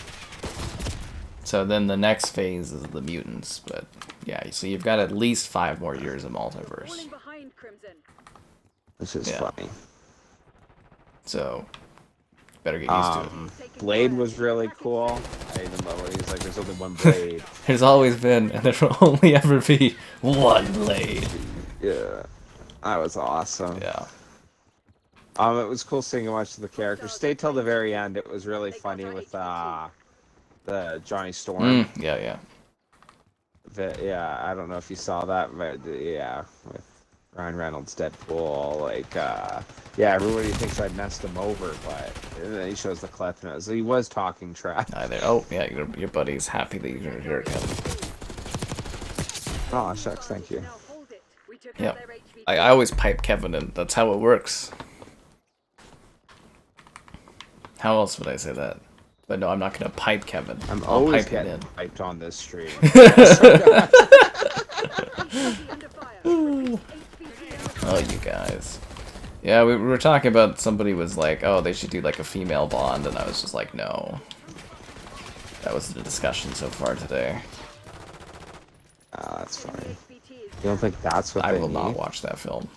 So then the next phase is the mutants, but yeah, so you've got at least 5 more years of multiverse. Falling behind, Crimson. This is Yeah. funny. So, better get used to it. Blade was really cool. I even love when he's like, "There's only one blade." There's always been, and there will only ever be, one blade. Yeah, that was awesome. Yeah. It was cool seeing a bunch of the characters. Stay till the very end. It was really funny with the Johnny Storm. Yeah. Yeah, I don't know if you saw that, but yeah, with Ryan Reynolds, Deadpool, like, yeah, everybody thinks I messed him over, but then he shows the clip and he was talking trash. Hi there. Oh, yeah, your buddy's happy that you're here, Kevin. Oh, shucks, thank you. Now hold it. We took Yeah. out their HVT. I always pipe Kevin in. That's how it works. How else would I say that? But no, I'm not gonna pipe Kevin. I'm I'll always pipe him getting in. hyped on this stream. HVT under fire. HVT under Oh, you guys. Yeah, we were talking about somebody was like, oh, they should do like a female Bond, and I was just like, no. That was the discussion so far today. Oh, that's funny. HVT is You don't think that's what I they will not need? watch that film.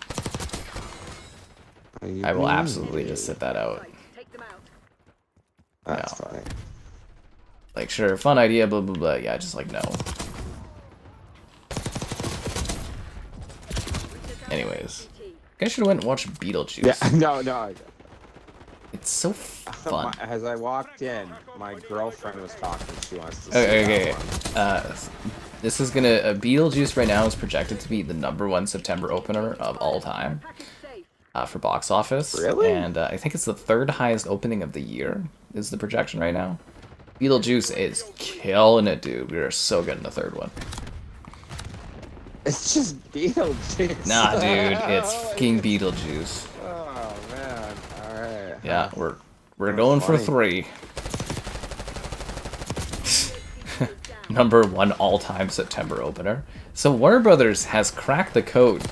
What do you I will mean? absolutely just sit that out. site. Take them out. That's No. funny. Like, sure, fun idea, blah, blah, blah. Yeah, just like, no. Anyways. You guys should have went and watched Beetlejuice. Yeah, no. It's so fun. As I walked in, my girlfriend was talking. She wants to see Okay. that one. This is gonna... Beetlejuice right now is projected to be the #1 September opener of all time. Package safe. For box office. Really? And I think it's the 3rd highest opening of the year, is the projection right now. Beetlejuice is killing it, dude. We are so good in the 3rd one. It's just Beetlejuice. Nah, dude, it's fucking Beetlejuice. Oh man! All right. Yeah, we're going for funny. 3. #1 all-time September opener. So Warner Brothers has cracked the code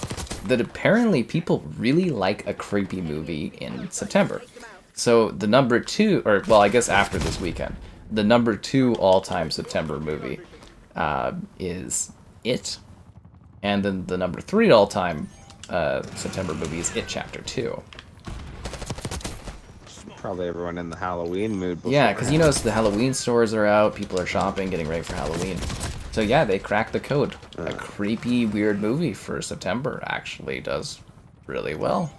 that apparently people really like a creepy movie in September. So the #2, or well, I guess after this weekend, the #2 all-time September movie is It, and then the #3 all-time September movie is It Chapter 2. Probably everyone in the Halloween mood. Yeah, because you beforehand. know, the Halloween stores are out, people are shopping, getting ready for Halloween. So yeah, they cracked the code. A creepy, weird movie for September actually does really well.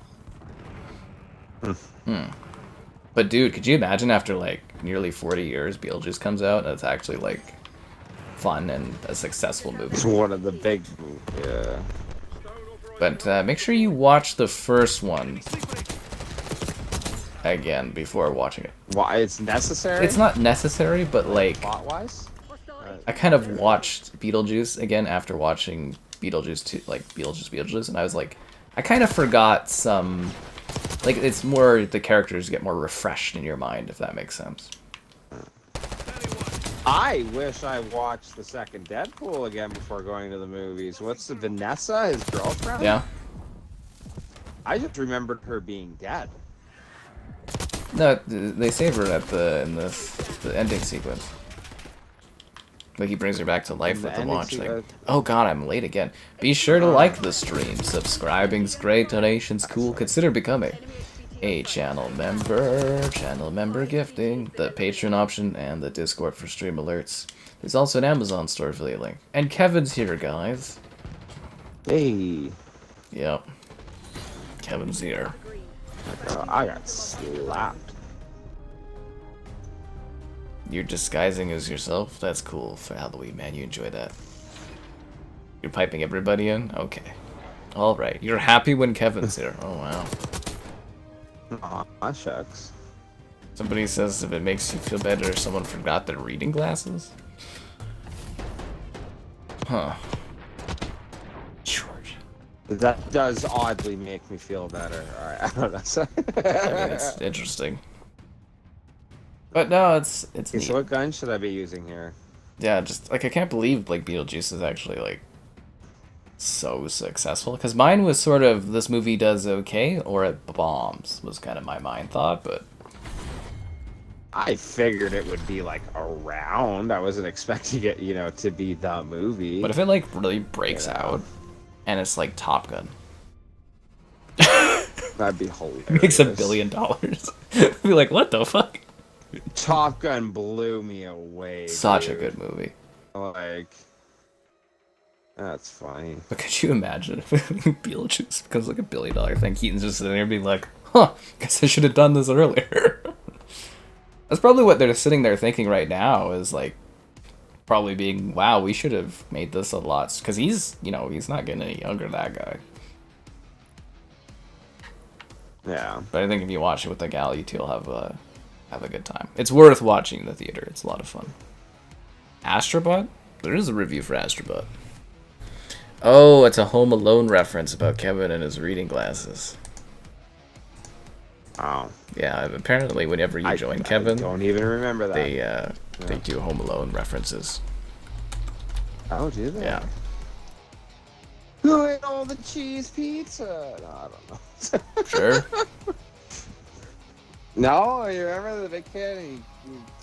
But dude, could you imagine after like nearly 40 years, Beetlejuice comes out and it's actually like fun and a successful movie? It's one of the big. Yeah. But make sure you watch the first one again before watching it. Why? It's necessary. It's not necessary, but like plot-wise. Hostile I kind of watched Beetlejuice again after watching Beetlejuice 2, like Beetlejuice, and I was like, I kind of forgot some, like, it's more, the characters get more refreshed in your mind, if that makes sense. I wish I watched the second Deadpool again before going to the movies. What's the Vanessa, his girlfriend? Yeah. I just remembered her being dead. No, they save her at the ending sequence. Like he brings her back to life with the launch thing. Oh god, I'm late again. Be sure to like the stream. Subscribing's great, donations cool. Consider becoming a channel member gifting, the Patreon option, and the Discord for stream alerts. There's also an Amazon store affiliate link. And Kevin's here, guys. Hey. Yep. Kevin's here. I got slapped. You're disguising as yourself? That's cool for Halloween, man. You enjoy that. You're piping everybody in? Okay. Alright. You're happy when Kevin's here. Oh, wow. Aw, shucks. Somebody says if it makes you feel better, someone forgot their reading glasses? Huh. George. That does oddly make me feel better. Alright, I don't know. I mean, it's interesting. But no, it's Okay, neat. so what gun should I be using here? Yeah, just, like, I can't believe, like, Beetlejuice is actually, like, so successful. Because mine was sort of, this movie does okay, or it bombs, was kind of my mind thought, but... I figured it would be, like, around. I wasn't expecting it, you know, to be the movie. But if it, like, really breaks out, and it's, like, Top Gun... That'd be hilarious. Makes $1 billion. I'd be like, what the fuck? Top Gun blew me away. Such dude. a good movie. Like, that's funny. But could you imagine if Beetlejuice becomes like $1 billion thing? Keaton's just sitting there being like, huh, guess I should have done this earlier. That's probably what they're sitting there thinking right now, is like, probably being, wow, we should have made this a lot. Because he's, you know, he's not getting any younger, that guy. Yeah. But I think if you watch it with the gal, you two will have a good time. It's worth watching in the theater. It's a lot of fun. Astrobot? There is a review for Astrobot. Oh, it's a Home Alone reference about Kevin and his reading glasses. Oh. Yeah, apparently whenever you join Kevin, I don't even remember that. they do Home Alone references. Oh, do they? Yeah. Who ate all the cheese pizza? No, I don't know. Sure. No, you remember the big kid? He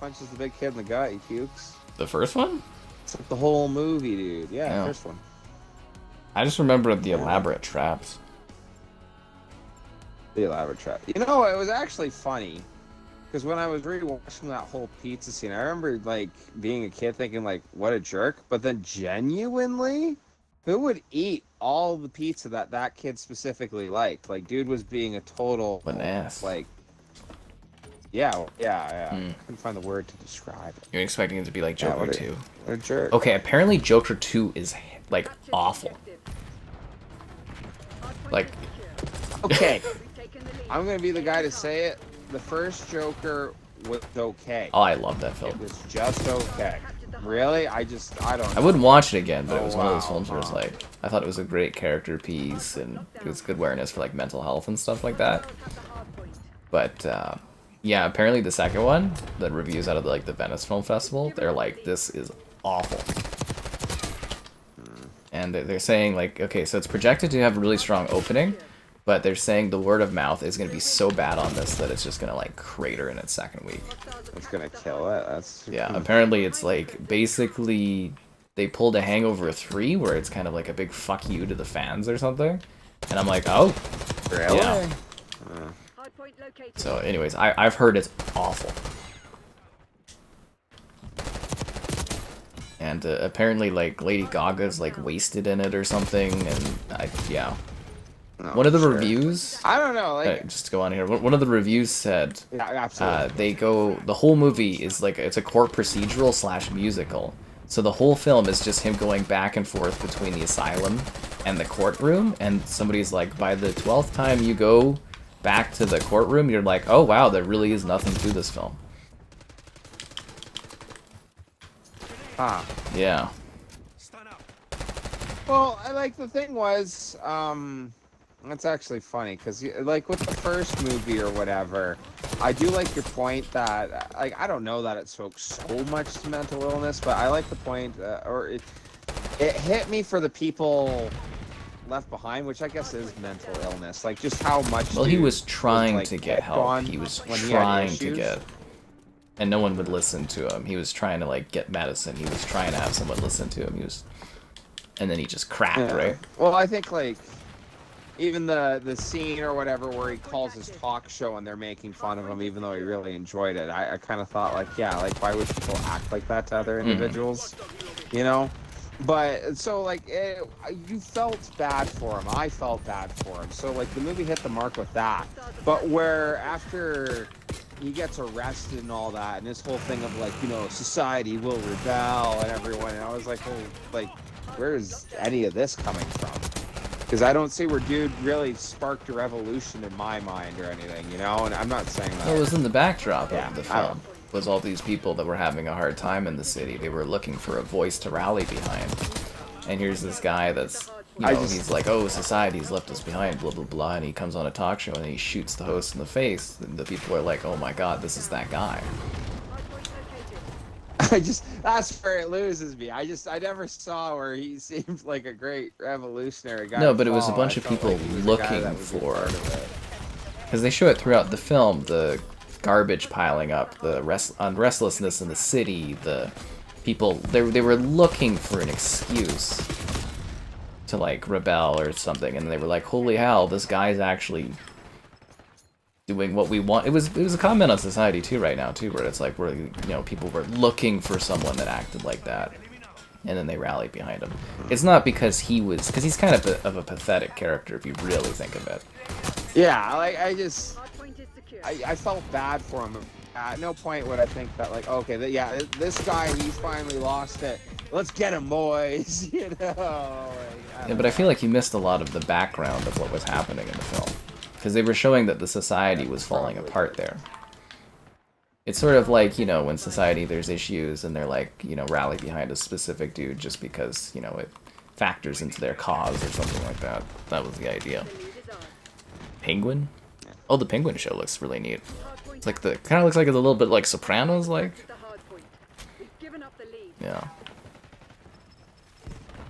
punches the big kid in the gut. He pukes. The first one? It's like the whole movie, dude. Yeah, Yeah. the first one. I just remember the elaborate traps. The elaborate trap. You know, it was actually funny because when I was rewatching that whole pizza scene, I remember like being a kid thinking like, "What a jerk!" But then genuinely, who would eat all the pizza that kid specifically liked? Like, dude was being a total Bananas. like. Yeah. I couldn't find the word to describe it. You're expecting it to be like Yeah, Joker 2. What a jerk. Okay, apparently Joker 2 is like awful. Like, Okay. I'm gonna be the guy to say it. The first Joker was okay. oh, I love that It film. was just okay. Really? I don't I wouldn't watch it again, but it was one of those wow. films where it's like, I thought it was a great character piece, and it was good awareness for like mental health and stuff like that. But, yeah, apparently the second one, the reviews out of like the Venice Film Festival, they're like, this is awful. And they're saying like, okay, so it's projected to have a really strong opening, but they're saying the word of mouth is going to be so bad on this that it's just going to like crater in its second week. It's gonna kill it. That's Yeah, apparently it's like, basically, they pulled a Hangover 3 where it's kind of like a big fuck you to the fans or something. And I'm like, oh, really. yeah. So anyways, I've heard it's awful. And apparently like Lady Gaga's like wasted in it or something, and yeah. No, One of the sure. reviews, I don't know. Like, just to go on here, one of the reviews said, yeah, absolutely. the whole movie is like, it's a court procedural / musical. So the whole film is just him going back and forth between the asylum and the courtroom, and somebody's like, by the 12th time you go back to the courtroom, you're like, oh wow, there really is nothing to this film. Huh. Yeah. Well, I like the thing was, that's actually funny because like with the first movie or whatever, I do like your point that, like, I don't know that it spoke so much to mental illness, but I like the point, or it hit me for the people left behind, which I guess is mental illness. Like, just how much. Well, he was trying like, to get help. He was trying to get, and no one would listen to him. He was trying to like get medicine. He was trying to have someone listen to him. He was, and then he just cracked, right? Well, I think like even the scene or whatever where he calls his talk show and they're making fun of him, even though he really enjoyed it. I kind of thought like, yeah, like why would people act like that to other individuals, you know? But so like you felt bad for him. I felt bad for him. So like the movie hit the mark with that. But where after he gets arrested and all that, and this whole thing of like, you know, society will rebel and everyone, and I was like, well, like, where is any of this coming from? Because I don't see where dude really sparked a revolution in my mind or anything, you know. And I'm not saying that. Well, it was in the backdrop of the film. Was all these people that were having a hard time in the city. They were looking for a voice to rally behind. And here's this guy that's, you know, he's like, oh, society's left us behind, blah, blah, blah. And he comes on a talk show and he shoots the host in the face. And the people are like, oh my god, this is that guy. That's where it loses me. I never saw where he seemed like a great revolutionary guy. No, but it was a bunch of people like looking for, because they show it throughout the film, the garbage piling up, the restlessness in the city, the people, they were looking for an excuse to like rebel or something, and they were like, holy hell, this guy's actually doing what we want. It was a comment on society too right now too, where it's like, we're, you know, people were looking for someone that acted like that, and then they rallied behind him. It's not because because he's kind of a pathetic character if you really think of it. Yeah, like I felt bad for him. At no point would I think that like, okay, this guy, he's finally lost it. Let's get him, boys. You know. Yeah, but I feel like you missed a lot of the background of what was happening in the film, because they were showing that the society was falling apart there. It's sort of like, you know, when society, there's issues and they're like, you know, rally behind a specific dude just because, you know, it factors into their cause or something like that. That was the idea. Penguin? Oh, the Penguin show looks really neat. It's like kind of looks like it's a little bit like Sopranos, like. Yeah.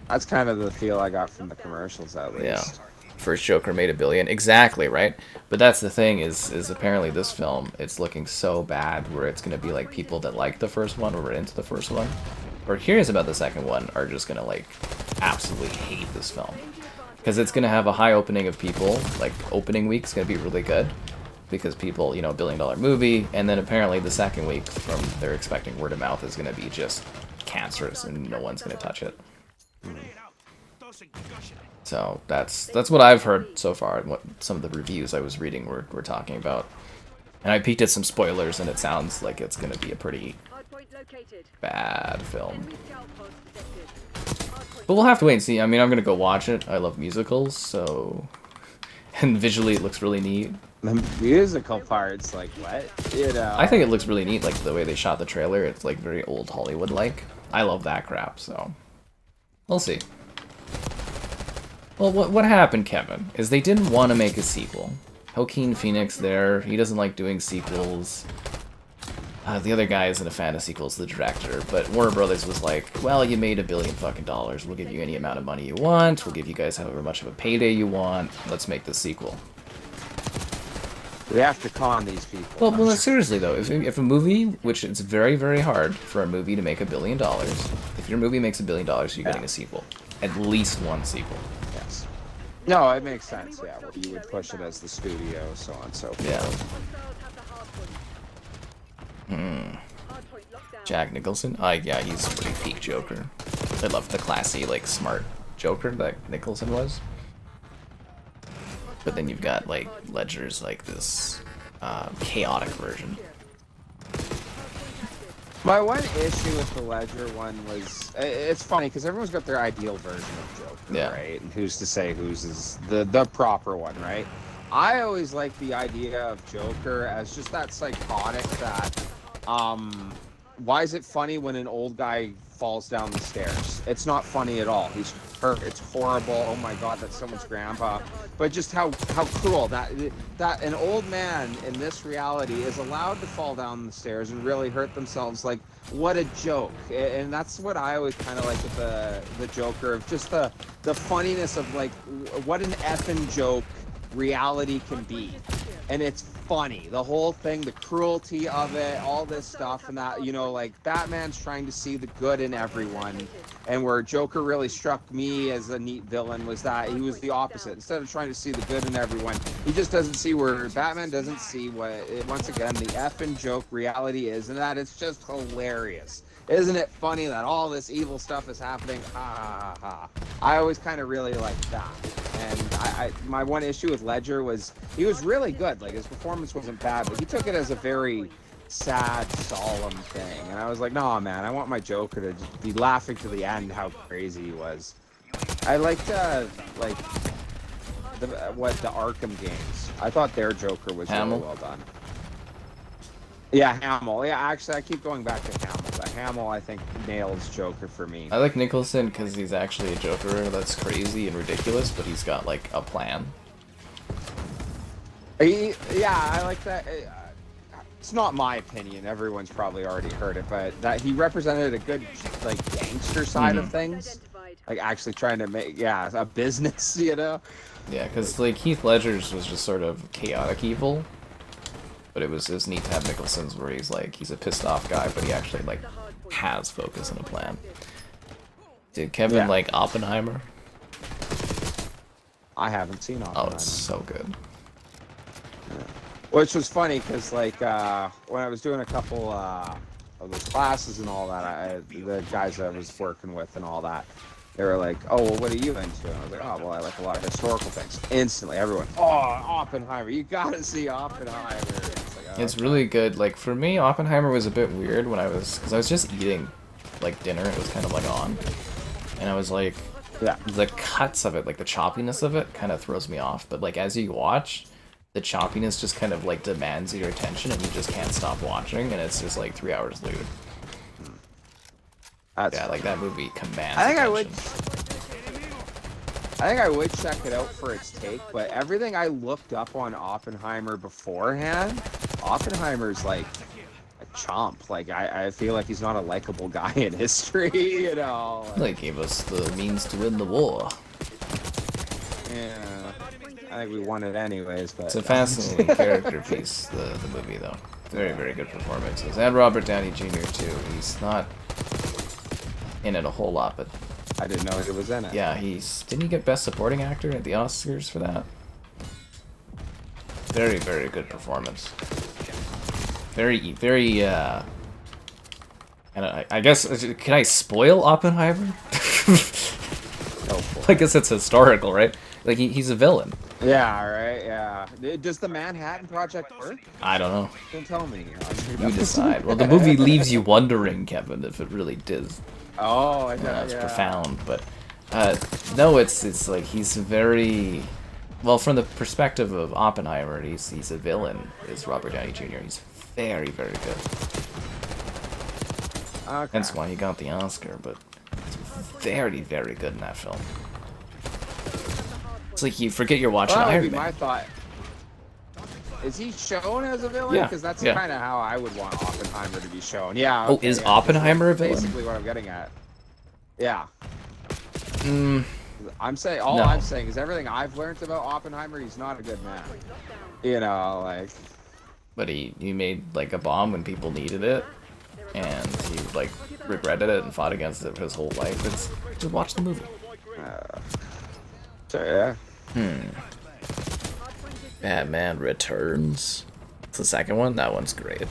That's kind of the feel I got from the commercials, at least. Yeah. First Joker made $1 billion. Exactly, right? But that's the thing is apparently this film, it's looking so bad where it's going to be like people that like the first one or were into the first one or curious about the second one are just going to like absolutely hate this film. Because it's going to have a high opening of people, like opening week's going to be really good because people, you know, $1 billion movie, and then apparently the second week they're expecting word of mouth is going to be just cancerous and no one's going to touch it. So that's what I've heard so far, and what some of the reviews I was reading were talking about. And I peeked at some spoilers, and it sounds like it's going to be a pretty bad film. But we'll have to wait and see. I mean, I'm going to go watch it. I love musicals, so... And visually it looks really neat. The musical part's like, what? You know? I think it looks really neat, like the way they shot the trailer. It's like very old Hollywood-like. I love that crap, so... We'll see. Well, what happened, Kevin, is they didn't want to make a sequel. Joaquin Phoenix there, he doesn't like doing sequels. The other guy isn't a fan of sequels, the director, but Warner Brothers was like, well, you made $1 billion fucking dollars. We'll give you any amount of money you want. We'll give you guys however much of a payday you want. Let's make the sequel. We have to con these people. Well, seriously though, if a movie, which it's very, very hard for a movie to make $1 billion, if your movie makes $1 billion, you're getting a sequel. At least one sequel. Yes. No, it makes sense, yeah. Where you would push it as the studio, so on and so forth. Yeah. Jack Nicholson? Yeah, he's pretty peak Joker. I love the classy, like, smart Joker that Nicholson was. But then you've got, like, Ledger's, like, this chaotic version. My one issue with the Ledger one was, it's funny, because everyone's got their ideal version of Joker, right? And who's to say whose is the proper one, right? I always like the idea of Joker as just that psychotic that, why is it funny when an old guy falls down the stairs. It's not funny at all. He's hurt. It's horrible. Oh my god, that's someone's grandpa. But just how cruel that an old man in this reality is allowed to fall down the stairs and really hurt themselves. Like, what a joke. And that's what I always kind of like with the Joker, of just the funniness of like what an effing joke reality can be. And it's funny, the whole thing, the cruelty of it, all this stuff, and that, you know, like Batman's trying to see the good in everyone, and where Joker really struck me as a neat villain was that he was the opposite. Instead of trying to see the good in everyone, he just doesn't see where Batman doesn't see what, once again, the effing joke reality is, and that it's just hilarious. Isn't it funny that all this evil stuff is happening? Ha ha ha. I always kind of really liked that. And my one issue with Ledger was he was really good. Like, his performance wasn't bad, but he took it as a very sad, solemn thing. And I was like, no, man, I want my Joker to just be laughing to the end how crazy he was. I liked, the Arkham games. I thought their Joker was really well done. Yeah, Hamill. Yeah, actually, I keep going back to Hamill. But Hamill, I think, nails Joker for me. I like Nicholson because he's actually a Joker that's crazy and ridiculous, but he's got, like, a plan. Yeah, I like that. It's not my opinion. Everyone's probably already heard it, but that he represented a good, like, gangster side of things. Like, actually trying to make, a business, you know? Yeah, because, like, Heath Ledger's was just sort of chaotic evil. But it was neat to have Nicholson's where he's like, he's a pissed off guy, but he actually like has focus and a plan. Did Kevin like Oppenheimer? I haven't seen Oppenheimer. Oh, it's so good. Yeah. Which was funny because like when I was doing a couple of those classes and all that, the guys I was working with and all that, they were like, oh, well, what are you into? And I was like, oh, well, I like a lot of historical things. Instantly, everyone, oh, Oppenheimer, you gotta see Oppenheimer. It's, like, it's really good. Like, for me, Oppenheimer was a bit weird when because I was just eating, like, dinner. It was kind of, like, on. And I was like, the cuts of it, like, the choppiness of it kind of throws me off. But, like, as you watch, the choppiness just kind of, like, demands your attention, and you just can't stop watching, and it's just, like, 3 hours later. Yeah, like that movie commands attention. I think I would check it out for its take, but everything I looked up on Oppenheimer beforehand, Oppenheimer's like a chump. Like I feel like he's not a likable guy in history, you know. Like gave us the means to win the war. Yeah, I think we won it anyways. But it's a fascinating character piece, the movie though. Very, very good performances, and Robert Downey Jr. too. He's not in it a whole lot, but I didn't know he was in it. Yeah, didn't he get Best Supporting Actor at the Oscars for that? Very, very good performance. Very, very, and I guess, can I spoil Oppenheimer? I guess it's historical, right? Like, he's a villain. Yeah, right, yeah. Does the Manhattan Project work? I don't know. Don't tell me. You decide. Well, the movie leaves you wondering, Kevin, if it really did. Oh, I know. It's profound, but no, it's like he's very well from the perspective of Oppenheimer. He's a villain. Is Robert Downey Jr. He's very, very good. Okay. That's why he got the Oscar, but it's very, very good in that film. It's like you forget you're watching Iron Man. My thought. Is he shown as a villain? Yeah, Because that's kind of how I would want Oppenheimer to be shown. Yeah. Okay, is Oppenheimer a villain? Basically what I'm getting at. Yeah. I'm saying No. I'm saying is everything I've learned about Oppenheimer. He's not a good man. You know, like. But he made like a bomb when people needed it, and he like regretted it and fought against it his whole life. Just watch the movie. So yeah. Batman Returns. It's the second one. That one's great.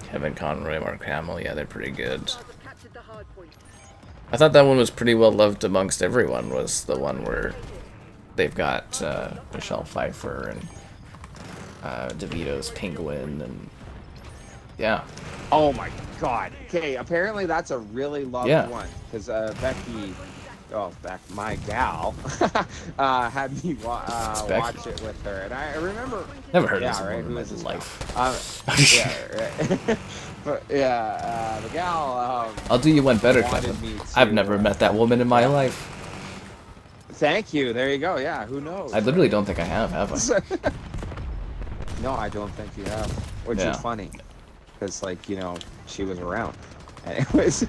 Kevin Conroy, Mark Hamill. Yeah, they're pretty good. I thought that one was pretty well loved amongst everyone. Was the one where they've got Michelle Pfeiffer and DeVito's Penguin and yeah. Oh my God. Okay, apparently that's a really loved one because Becky my gal had me watch it with her, and I remember. Never heard of Yeah, this right. in Who my is this life. Yeah, right. But yeah, the gal. I'll do you one better, wanted Kevin. me I've to, never met that woman in my life. Thank you. There you go. Yeah, who knows? I literally don't think I have I? No, I don't think you have. Which Yeah. is funny, because like she was around. Anyways,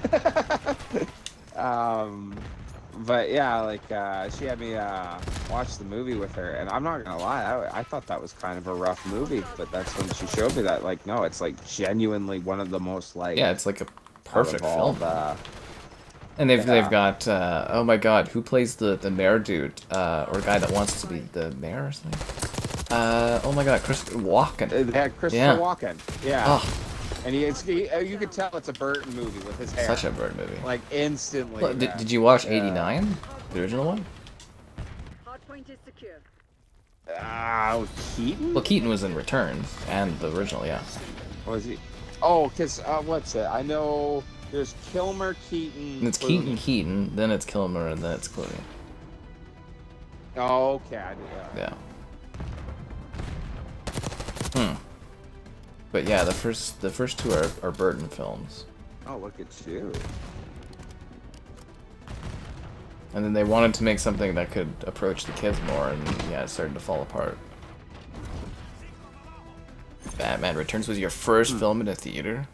but yeah, like she had me watch the movie with her, and I'm not gonna lie, I thought that was kind of a rough movie, but that's when she showed me that like no, it's like genuinely one of the most like Yeah, it's like a perfect film. And they've Yeah. got oh my god, who plays the mayor dude or guy that wants to be the mayor or something? Oh my god, Chris Walken. They had Christopher Yeah. Walken. Yeah. Oh, And you could tell it's a Burton movie with his hair. such a bird movie. Like instantly. Look, yeah. did you watch Yeah. 89? The original one? Hardpoint is secure. Keaton? Well, Keaton was in Returns and the original, yeah. Was he? Oh, because what's it? I know there's Kilmer, Keaton. And it's Clooney. Keaton, then it's Kilmer, and then it's Clooney. Oh, okay. Yeah. But yeah, the first two are Burton films. Oh, look at you. And then they wanted to make something that could approach the kids more, and yeah, it started to fall apart. Batman Returns was your first film in a theater?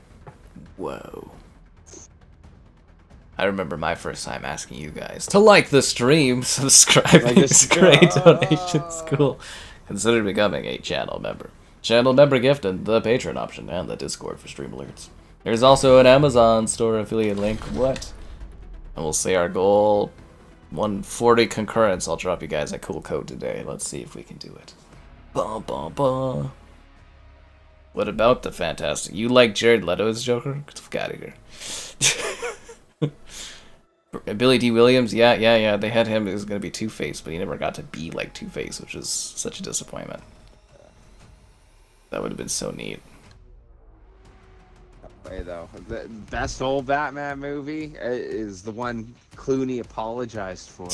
Whoa. I remember my first time asking you guys to like the stream, subscribing, it's great, donations, cool. Consider becoming a channel member. Channel member gift and the Patreon option, and the Discord for stream alerts. There's also an Amazon store affiliate link, what? And we'll say our goal, 140 concurrence. I'll drop you guys a cool code today. Let's see if we can do it. Ba ba ba. What about the Fantastic? You like Jared Leto's Joker? Get the fuck out of here. Billy D. Williams, yeah. They had him. It was gonna be Two-Face, but he never got to be like Two-Face, which is such a disappointment. That would have been so neat. Way though, the best old Batman movie is the one Clooney apologized for.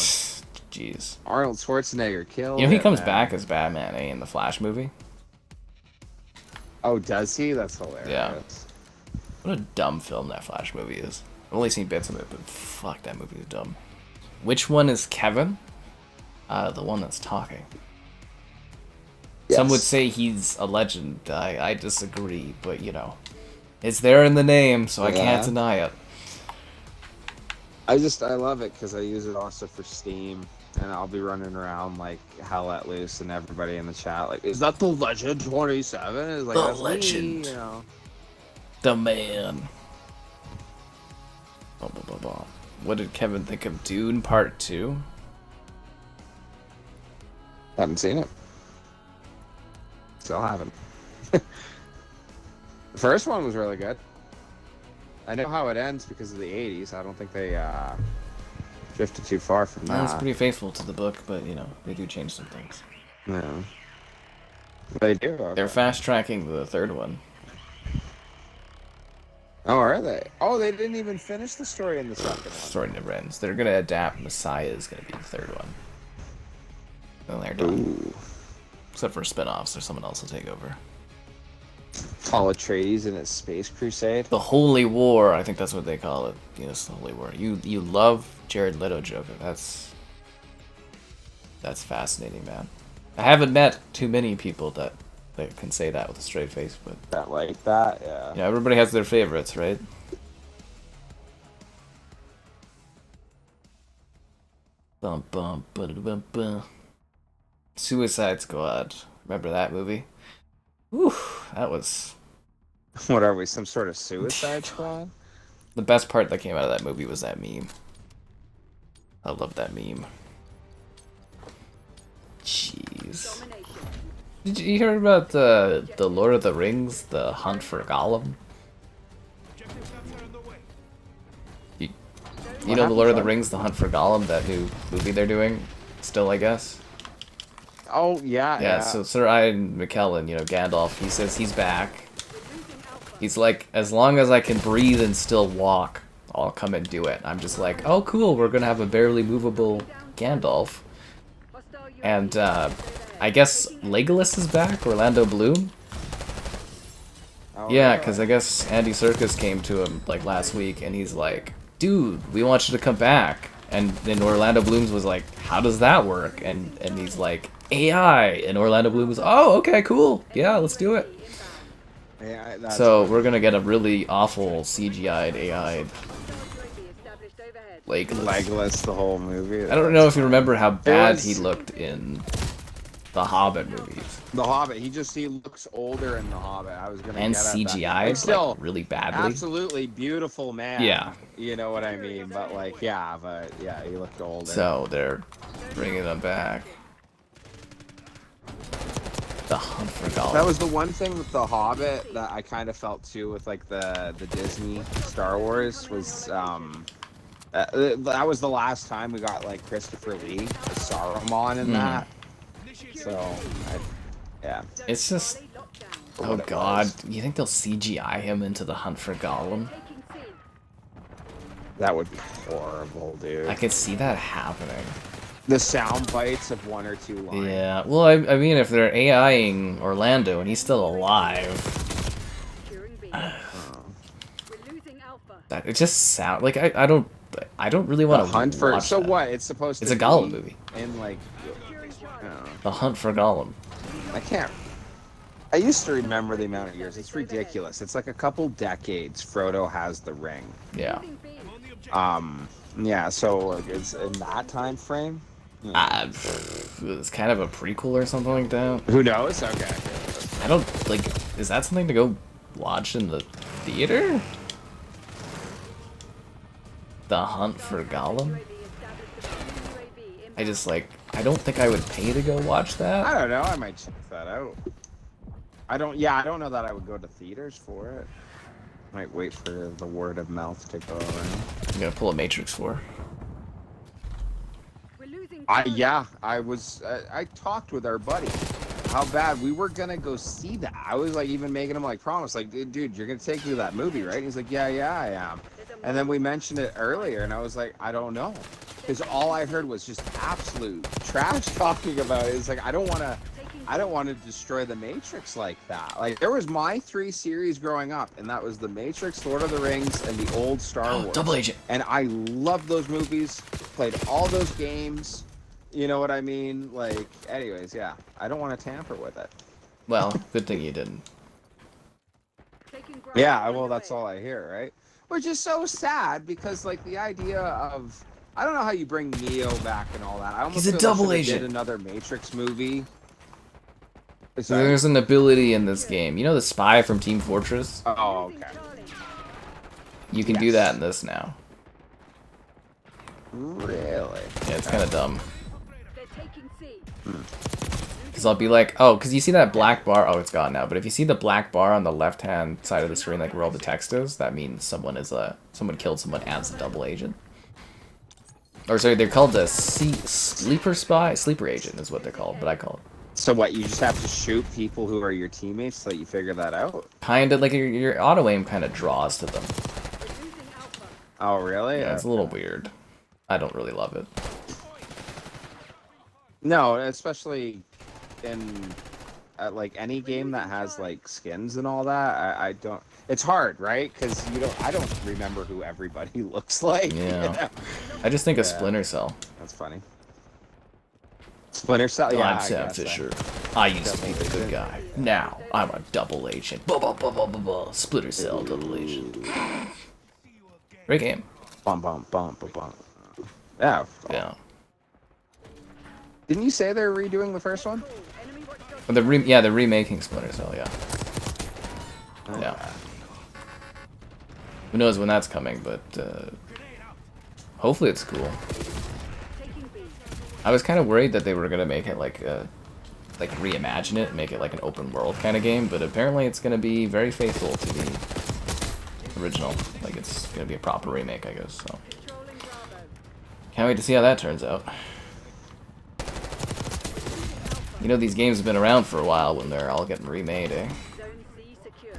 Jeez. Arnold Schwarzenegger killed. You know he it, comes man. back as Batman, in the Flash movie. Oh, does he? That's hilarious. Yeah. What a dumb film that Flash movie is. I've only seen bits of it, but fuck, that movie is dumb. Which one is Kevin? The one that's talking. Yes. Some would say he's a legend. I disagree, but it's there in the name, so I can't deny it. I love it because I use it also for Steam, and I'll be running around like hell let loose, and everybody in the chat like, is that the Legend 27? It's like, The that's Legend. Me, The man. What did Kevin think of Dune Part 2? Haven't seen it. Still haven't. The first one was really good. I know how it ends because of the 80s. I don't think they drifted too far from that. It's pretty faithful to the book, but they do change some things. Yeah. They do. Okay. They're fast tracking the third one. Oh, are they? Oh, they didn't even finish the story in the second one. Story never ends. They're gonna adapt. Messiah is gonna be the third one. Then they're done. Ooh. Except for spin-offs, or someone else will take over. Paul Atreides in his space crusade. The Holy War, I think that's what they call it. Yes, the Holy War. You love Jared Leto Joker. That's fascinating, man. I haven't met too many people that can say that with a straight face, but That like that, yeah. yeah, everybody has their favorites, right? Bum bum bum bum. Suicide Squad. Remember that movie? Whew, that was What are we, some sort of Suicide Squad? the best part that came out of that movie was that meme. I love that meme. Jeez. Domination. Did you hear about the Lord of the Rings, the Hunt for Gollum? You know the Lord of the Rings, the Hunt for Gollum, that new movie they're doing? Still, I guess. Oh, yeah, Yeah, so Sir Ian McKellen, Gandalf, he says he's back. He's like, as long as I can breathe and still walk, all come and do it. I'm just like, oh cool, we're gonna have a barely movable Gandalf. Hostile UAV And I guess Legolas is back, Orlando Bloom. Oh, Yeah, really? because I guess Andy Serkis came to him like last week, and he's like, "Dude, we want you to come back." And then Orlando Bloom's was like, "How does that work?" And he's like, "AI." And Orlando Bloom was, "Oh, okay, cool. Yeah, let's do it." Yeah, that's So we're gonna get a really awful CGI'd AI'd UAV established overhead. Legolas. Legolas the whole movie. I don't know if you remember how bad was- he looked in the Hobbit movies. The Hobbit. He looks older in The Hobbit. I was gonna And get at that. CGI'd Like, still, like really badly. absolutely beautiful man. Yeah. You know what I mean? But like, yeah, he looked older. So they're bringing them back. The Hunt for Gollum. That was the one thing with The Hobbit that I kind of felt too with like the Disney Star Wars was that was the last time we got like Christopher Lee as Saruman in that. So, yeah. It's just, Lockdown. oh what it god, was. you think they'll CGI him into the Hunt for Gollum? Taking C. That would be horrible, dude. I could see that happening. The sound bites of one or two lines. Yeah, well, I mean, if they're AIing Orlando and he's still alive, Securing B. Oh. We're losing Alpha. that it just sound like I don't really want The to Hunt for watch so that. what? It's supposed It's to a Gollum be movie. in like Securing Charlie. The Hunt for Gollum. I can't. I used to remember the amount of years. It's ridiculous. It's like a couple decades. Frodo has the ring. Yeah. Losing B. Yeah. So like, it's in that time frame. It's kind of a prequel or something like that. Who knows? Okay. I don't like. Is that something to go watch in the theater? The Hunt for Gollum. UAV established above UAV. I just like. I don't think I would pay to go watch that. I don't know. I might check that out. I don't know that I would go to theaters for it. Might wait for the word of mouth to go around. I'm gonna pull a Matrix 4. We're losing I talked with our buddy how bad we were gonna go see that. I was like even making him like promise, like, dude, you're gonna take me to that movie, right? And he's like, yeah, I am. And then we mentioned it earlier, and I was like, I don't know, because all I heard was just absolute trash talking about it. It's like I don't want to destroy the Matrix like that. Like there was my 3 series growing up, and that was the Matrix, Lord of the Rings, and the old Star Wars. Double Agent. And I loved those movies, played all those games. You know what I mean? Like, anyways, yeah. I don't want to tamper with it. Well, good thing you didn't. Taking ground Yeah, well, underway. that's all I hear, right? Which is so sad because, like, the idea of I don't know how you bring Neo back and all that. I almost He's a feel they double should've agent. Did another Matrix movie. So there's an ability in this game. You know the spy from Team Fortress? Oh, Losing okay. Charlie. You can do Yes. that in this now. Really? Yeah, it's kind of dumb. They're taking C. Because I'll be like, oh, because you see that black bar? Oh, it's gone now. But if you see the black bar on the left-hand side of the screen, like where all the text is, that means someone killed someone as a double agent. Or sorry, they're called the sleeper agent is what they're called, but I call it. So what? You just have to shoot people who are your teammates so that you figure that out? Kind of like your auto aim kind of draws to them. We're losing Alpha. Oh, really? Yeah, it's a little weird. I don't really love it. No, especially in like any game that has like skins and all that. I don't. It's hard, right? Because I don't remember who everybody looks like. Yeah. You know? I just think of Yeah. Splinter Cell. That's funny. Splinter Cell. Yeah, I'm I Sam guess Fisher. I used to be the good guy. Now I'm a double agent. Splinter Cell double agent. Great game. Bum bum bum bum bum. Yeah. Yeah. Didn't you say they're redoing the first one? Enemy watchdog. But they're remaking Splinter Cell. Yeah. Yeah. Who knows when that's coming? But hopefully it's cool. Taking B. I was kind of worried that they were gonna make it like reimagine it, and make it like an open world kind of game. But apparently it's gonna be very faithful to the original. Like it's gonna be a proper remake, I guess. So Controlling Bravo. can't wait to see how that turns out. You know, these games have been around for a while when they're all getting remade, eh? Zone C secure.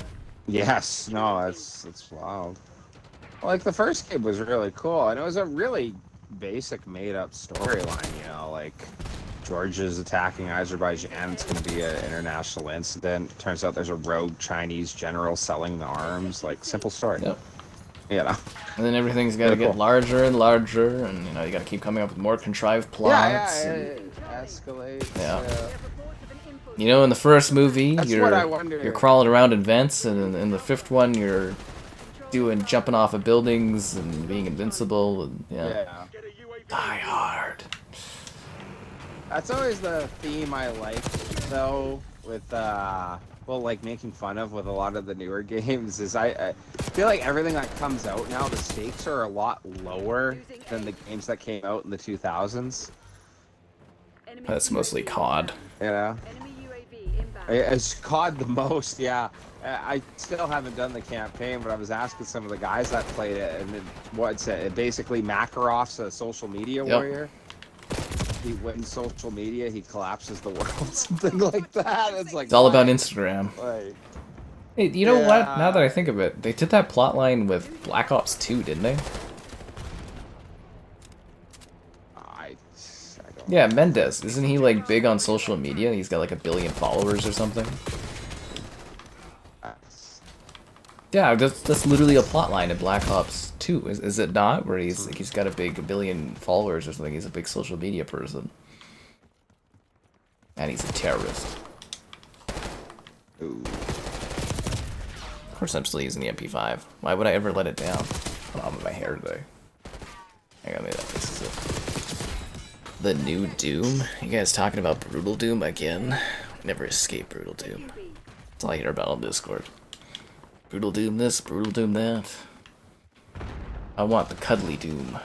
Yes. No, that's wild. Like the first game was really cool, and it was a really basic made-up storyline. You know, like Georgia's attacking Azerbaijan. It's going to be an international incident. Turns out there's a rogue Chinese general selling the arms. Like simple story. Yep. You know. And then everything's got to Really get cool. larger and larger, and you know you got to keep coming up with more contrived plots. Yeah, and- it escalates. Yeah. We have reports of an infiltrated. You know, in the first movie, That's you're what I wonder. you're crawling around in vents, and in the fifth one, you're doing jumping off of buildings and being invincible. And, yeah. Yeah. Get a UAV. Die hard. That's always the theme I like, though, with, well, like, making fun of with a lot of the newer games, is I feel like everything that comes out now, the stakes are a lot lower than the games that came out in the 2000s, Enemy That's mostly UAV COD. you know? Enemy UAV inbound. It's COD the most, yeah. I still haven't done the campaign, but I was asking some of the guys that played it, and what's it? It basically Makarov's a social media Yep. warrior. He wins social media, he collapses the world, something like that. It's like It's all about what? Instagram. Like, Hey, you know what? Yeah. Now that I think of it, they did that plotline with Black Ops 2, didn't they? I don't. Yeah, Mendez. Isn't he like big on social media? He's got like 1 billion followers or something. Yeah, that's literally a plotline in Black Ops 2, is it not? Where he's got a big 1 billion followers or something. He's a big social media person, and he's a terrorist. Ooh. Of course, I'm still using the MP5. Why would I ever let it down? What's on with my hair today? Hang on, maybe that fixes it. The new Doom? You guys talking about Brutal Doom again? Never escape Brutal Doom. That's all I hear about on Discord. Brutal Doom this, Brutal Doom that. I want the cuddly Doom.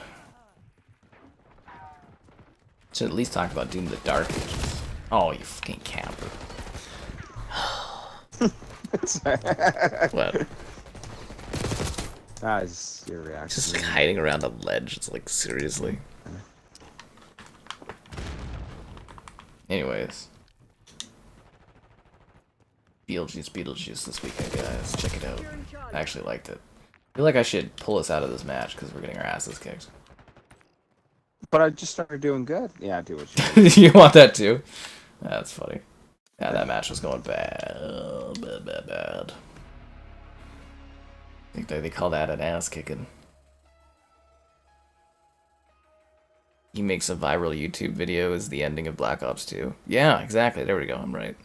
Should at least talk about Doom the Dark Ages. Oh, you fucking camper. What? That is your reaction. Just hiding around a ledge. It's like, seriously. Anyways. Beetlejuice this weekend, guys. Check it out. I actually liked it. I feel like I should pull us out of this match because we're getting our asses kicked. But I just started doing good. Yeah, do what you do. You want that too? That's funny. Yeah, that match was going bad. Bad. I think they call that an ass kicking. He makes a viral YouTube video as the ending of Black Ops 2. Yeah, exactly. There we go. I'm right.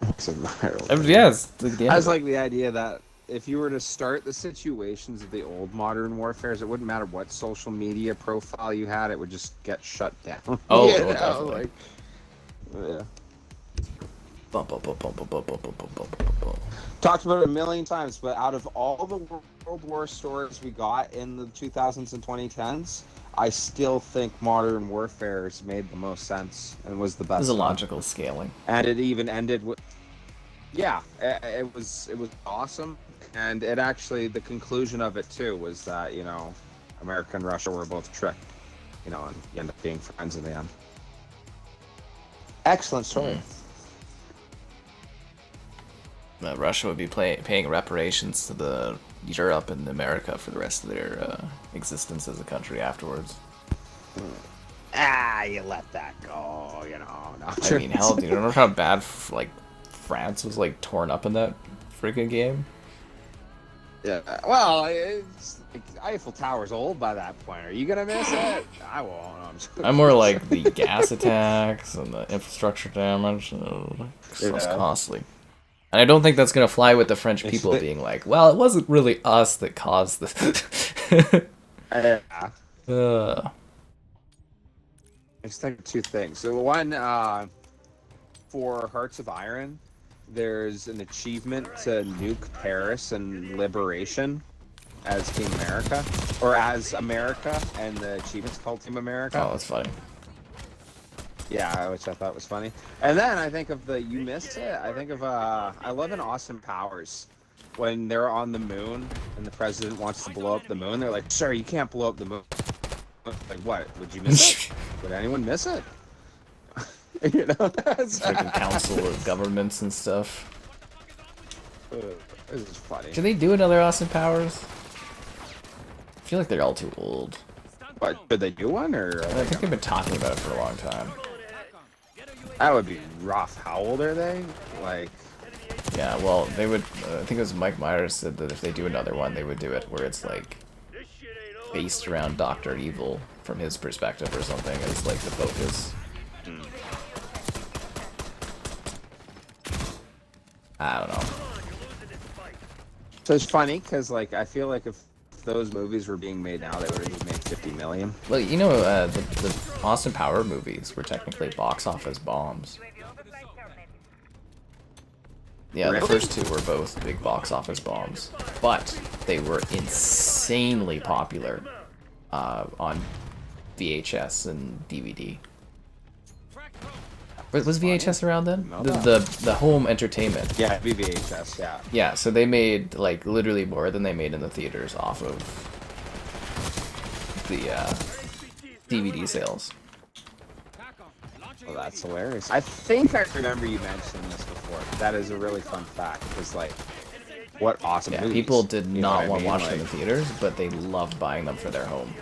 It's a viral. Yeah, it's the end. I just like the idea that if you were to start the situations of the old Modern Warfares, it wouldn't matter what social media profile you had, it would just get shut down. Oh, You no, know, definitely. like, yeah. Bum, bum, bum, bum, bum, bum, bum, bum, bum, bum, bum. Talked about it a million times, but out of all the World War stories we got in the 2000s and 2010s, I still think Modern Warfare's made the most sense and was the It best. was a one. logical scaling. And it even ended with, yeah, it was awesome. And it actually, the conclusion of it too was that, you know, America and Russia were both tricked, you know, and you end up being friends in the end. Excellent story. Russia would be paying reparations to the Europe and America for the rest of their existence as a country afterwards. You let that go, you know. No, I mean, hell, do you remember how bad like France was like torn up in that freaking game? Yeah, well, it's like Eiffel Tower's old by that point. Are you gonna miss it? I won't. I'm more like the gas attacks and the infrastructure damage. It's costly. And I don't think that's going to fly with the French people being like, well, it wasn't really us that caused this. Yeah. uh, I just think of two things. So one, for Hearts of Iron, there's an achievement to nuke Paris and liberation as Team America, or as America, and the achievement's called Team America. oh, that's funny. Yeah, which I thought was funny. And then I think of you missed it. I think of I love in Austin Powers when they're on the moon and the president wants to blow up the moon. They're like, "Sir, you can't blow up the moon." Like, what? Would you miss it? Would anyone miss it? You know, Freaking council of governments and stuff. This is funny. Should they do another Austin Powers? I feel like they're all too old. But did they do one or? I think they've been talking about it for a long time. That would be rough. How old are they? Like. Yeah, well, they would. I think it was Mike Myers said that if they do another one, they would do it where it's like based around Doctor Evil from his perspective or something as like the focus. I don't know. So it's funny because like I feel like if those movies were being made now, they would have made 50 million. Well, you know, the Austin Power movies were technically box office bombs. Yeah, Really? the first two were both big box office bombs, but they were insanely popular on VHS and DVD. Was VHS around then? The home entertainment. Yeah, VHS, yeah. Yeah, so they made like literally more than they made in the theaters off of the DVD sales. Well, that's hilarious. I think I remember you mentioning this before. That is a really fun fact. Because like, what awesome Yeah, movies. people did You know not what I want to mean? watch them in Like, theaters, but they loved buying them for their home.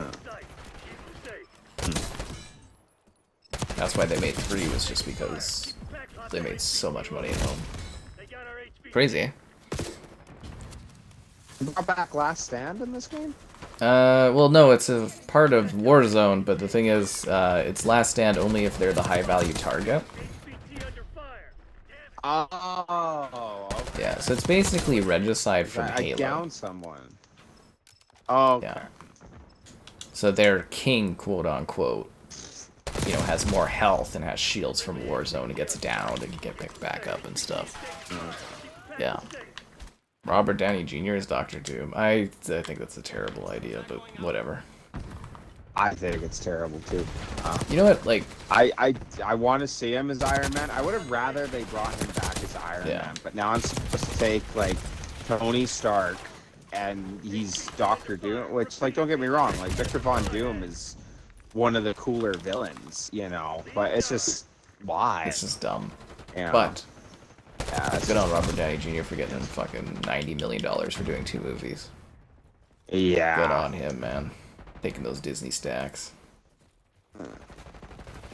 That's why they made 3, was just because they made so much money at home. Crazy. You brought back Last Stand in this game? Well, no, it's a part of Warzone, but the thing is, it's Last Stand only if they're the high-value target. Oh, okay. Yeah, so it's basically Regicide from I Halo. downed someone. Oh, okay. Yeah. So their king, quote-unquote, you know, has more health and has shields from Warzone and gets downed and can get picked back up and stuff. Yeah. Robert Downey Jr. is Doctor Doom. I think that's a terrible idea, but whatever. I think it's terrible too. You know what? Like, I want to see him as Iron Man. I would have rather they brought him back as Iron Man, but now I'm supposed to take like Tony Stark and he's Doctor Doom, which, like, don't get me wrong, like Victor Von Doom is one of the cooler villains, you know, but it's just why it's just dumb. you know? But yeah, good on Robert Downey Jr. for getting fucking $90 million for doing 2 movies. yeah, Good on him, man. Taking those Disney stacks.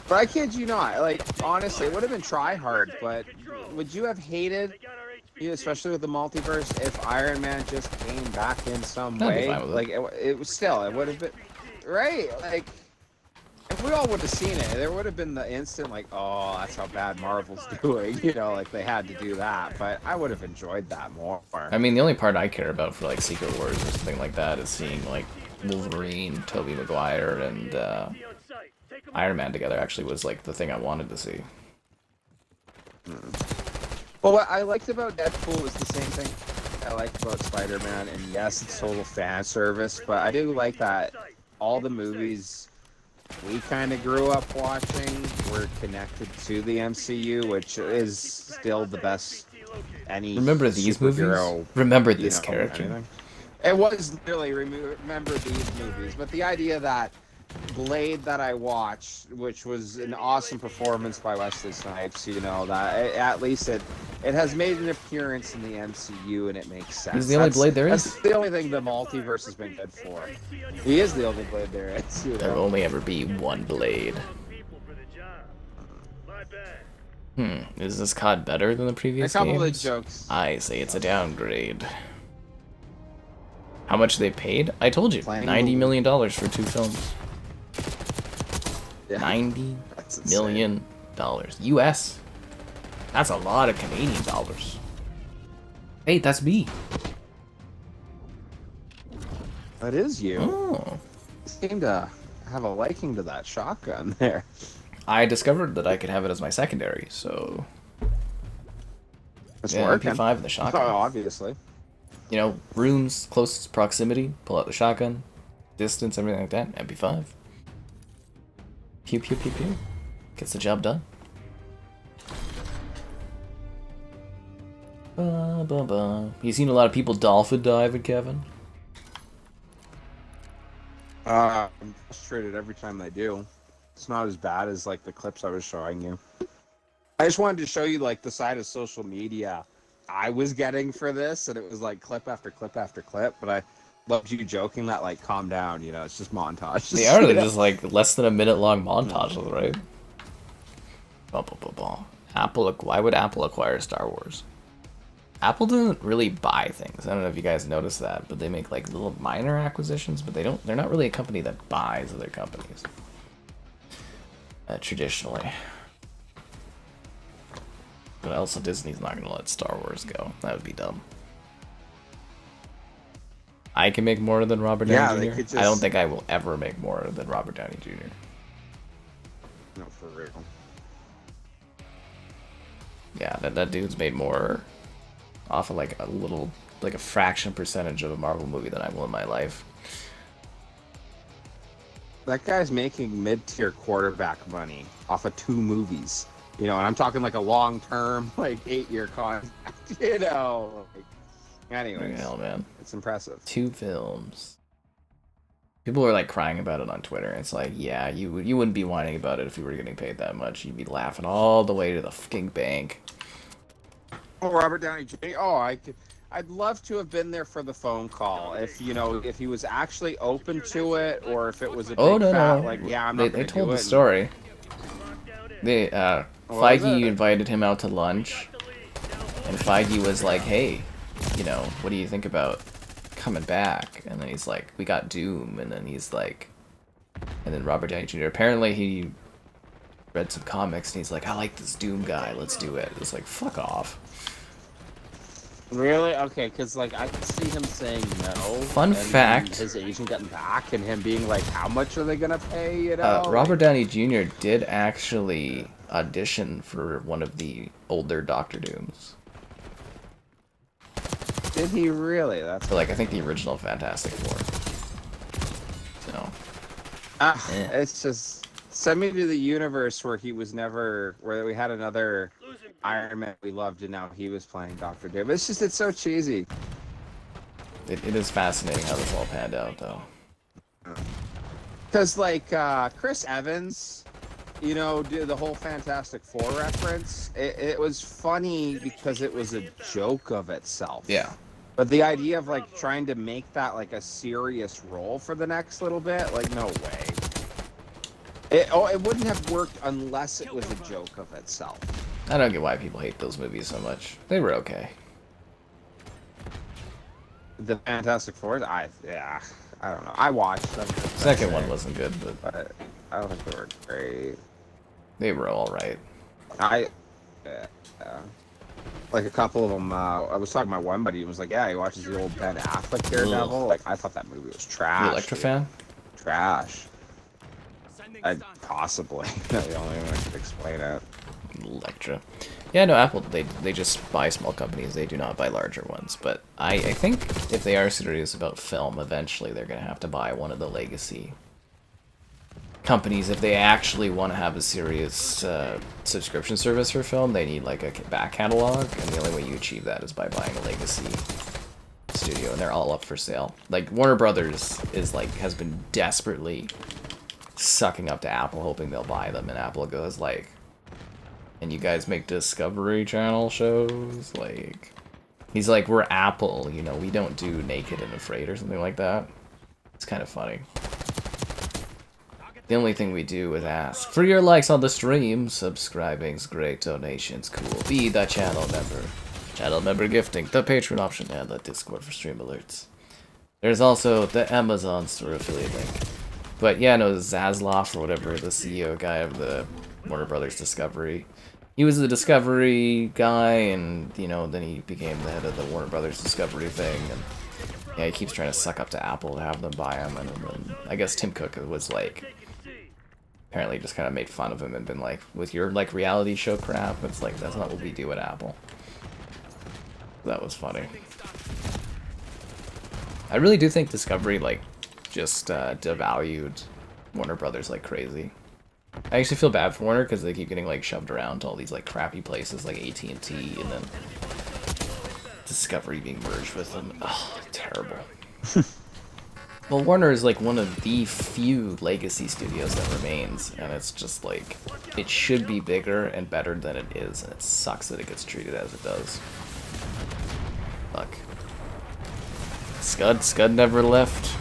But I kid you not, like, honestly, it would have been try hard, but would you have hated, especially with the multiverse, if Iron Man just came back in some I'd be way? fine with Like, it was still, it would have been, right? Like, if we all would have seen it, there would have been the instant, like, oh, that's how bad Marvel's doing, you know, like, they had to do that, but I would have enjoyed that more. I mean, the only part I care about for, like, Secret Wars or something like that is seeing, like, Wolverine, Tobey Maguire, and Iron Man together actually was, like, the thing I wanted to see. Well, what I liked about Deadpool was the same thing I liked about Spider-Man, and yes, it's total fan service, but I do like that all the movies we kind of grew up watching were connected to the MCU, which is still the best any Remember these movies? superhero, Remember you this know, character? anything. It was literally remember these movies, but the idea that Blade that I watched, which was an awesome performance by Wesley Snipes, you know, that at least it has made an appearance in the MCU and it makes sense. He's the only Blade there is? That's the only thing the multiverse has been good for. He is the only Blade there is. You There will know? only ever be one Blade. Is this COD better than the previous A couple games? of jokes. I say it's a downgrade. How much they paid? I told you, $90 million for 2 films. Yeah, $90 that's insane. million US. That's a lot of Canadian dollars. Hey, that's me. That is you. Oh. You seem to have a liking to that shotgun there. I discovered that I could have it as my secondary, so It's yeah, working. MP5 and the shotgun. Oh, obviously. You know, rooms, close proximity, pull out the shotgun, distance, everything like that, MP5. Pew pew pew pew. Gets the job done. Ba, ba, ba. You seen a lot of people dolphin diving, Kevin? I'm frustrated every time they do. It's not as bad as like the clips I was showing you. I just wanted to show you like the side of social media I was getting for this, and it was like clip after clip after clip. But I loved you joking that like, calm down, you know, it's just montage. They are. They're just like less than a minute long montages, right? Bum, bum, bum, bum. Apple. Why would Apple acquire Star Wars? Apple doesn't really buy things. I don't know if you guys noticed that, but they make like little minor acquisitions, but they don't. They're not really a company that buys other companies. Traditionally. But also Disney's not gonna let Star Wars go. That would be dumb. I can make more than Robert Downey Jr. I don't think I will ever make more than Robert Downey Jr. No, for real. Yeah, that dude's made more off of like a little, like a fraction percentage of a Marvel movie than I will in my life. That guy's making mid-tier quarterback money off of 2 movies. You know, and I'm talking like a long-term, like 8-year contract. You know. Like, anyways, Hell, man, it's impressive. 2 films. People are like crying about it on Twitter. And it's like, yeah, you wouldn't be whining about it if you were getting paid that much. You'd be laughing all the way to the fucking bank. Oh, Robert Downey Jr. Oh, I'd love to have been there for the phone call if, you know, if he was actually open to it, or if it was a big fat, like, yeah, I'm not They gonna told do the it. story. They was Feige it? invited him out to lunch, and Feige was like, "Hey, you know, what do you think about coming back?" And then he's like, "We got Doom," and then he's like, and then Robert Downey Jr. apparently he read some comics and he's like, "I like this Doom guy, let's do it." It's like, fuck off. Really? Okay, because like I could see him saying no. Fun fact: his agent getting back and him being like, "How much are they gonna pay?" You know. Robert Downey Jr. did actually audition for one of the older Doctor Dooms. Did he really? That's So, like, I think the original Fantastic Four. So. It's just send me to the universe where he was never, where we had another Iron Man we loved, and now he was playing Doctor Doom. It's just, it's so cheesy. It is fascinating how this all panned out, though. Because, like, Chris Evans, you know, did the whole Fantastic Four reference. It was funny because it was a joke of itself. Yeah. But the idea of, like, trying to make that, like, a serious role for the next little bit, like, no way. It wouldn't have worked unless it was a joke of itself. I don't get why people hate those movies so much. They were okay. The Fantastic Four, I don't know. I watched them. Second one wasn't good, But I don't think they were great. they were alright. Like a couple of them, I was talking to my one buddy, he was like, yeah, he watches the old Ben Affleck Daredevil. Like, I thought that movie was trash. You Electra fan? Trash. Possibly. The only way I could explain it. Electra. Yeah, no, Apple, they just buy small companies, they do not buy larger ones. But I think if they are serious about film, eventually they're going to have to buy one of the legacy companies. If they actually want to have a serious subscription service for film, they need like a back catalog, and the only way you achieve that is by buying a legacy studio, and they're all up for sale. Like, Warner Brothers is like, has been desperately sucking up to Apple, hoping they'll buy them, and Apple goes like, and you guys make Discovery Channel shows? Like, he's like, we're Apple, you know, we don't do Naked and Afraid or something like that. It's kind of funny. The only thing we do is ask for your likes on the stream. Subscribing's great, donations cool. Be the channel member. Channel member gifting, the Patreon option, and the Discord for stream alerts. There's also the Amazon store affiliate link. But yeah, no, Zaslav or whatever, the CEO guy of the Warner Brothers Discovery. He was the Discovery guy, and, you know, then he became the head of the Warner Brothers Discovery thing, and yeah, he keeps trying to suck up to Apple to have them buy him, and then I guess Tim Cook was like, apparently just kind of made fun of him and been like, with your, like, reality show crap, it's like, that's not what we do at Apple. That was funny. I really do think Discovery, like, just devalued Warner Brothers like crazy. I actually feel bad for Warner because they keep getting like shoved around to all these like crappy places like AT&T, and then Discovery being merged with them. Oh, terrible. Well, Warner is like one of the few legacy studios that remains, and it's just like, it should be bigger and better than it is, and it sucks that it gets treated as it does. fuck. Scud never left.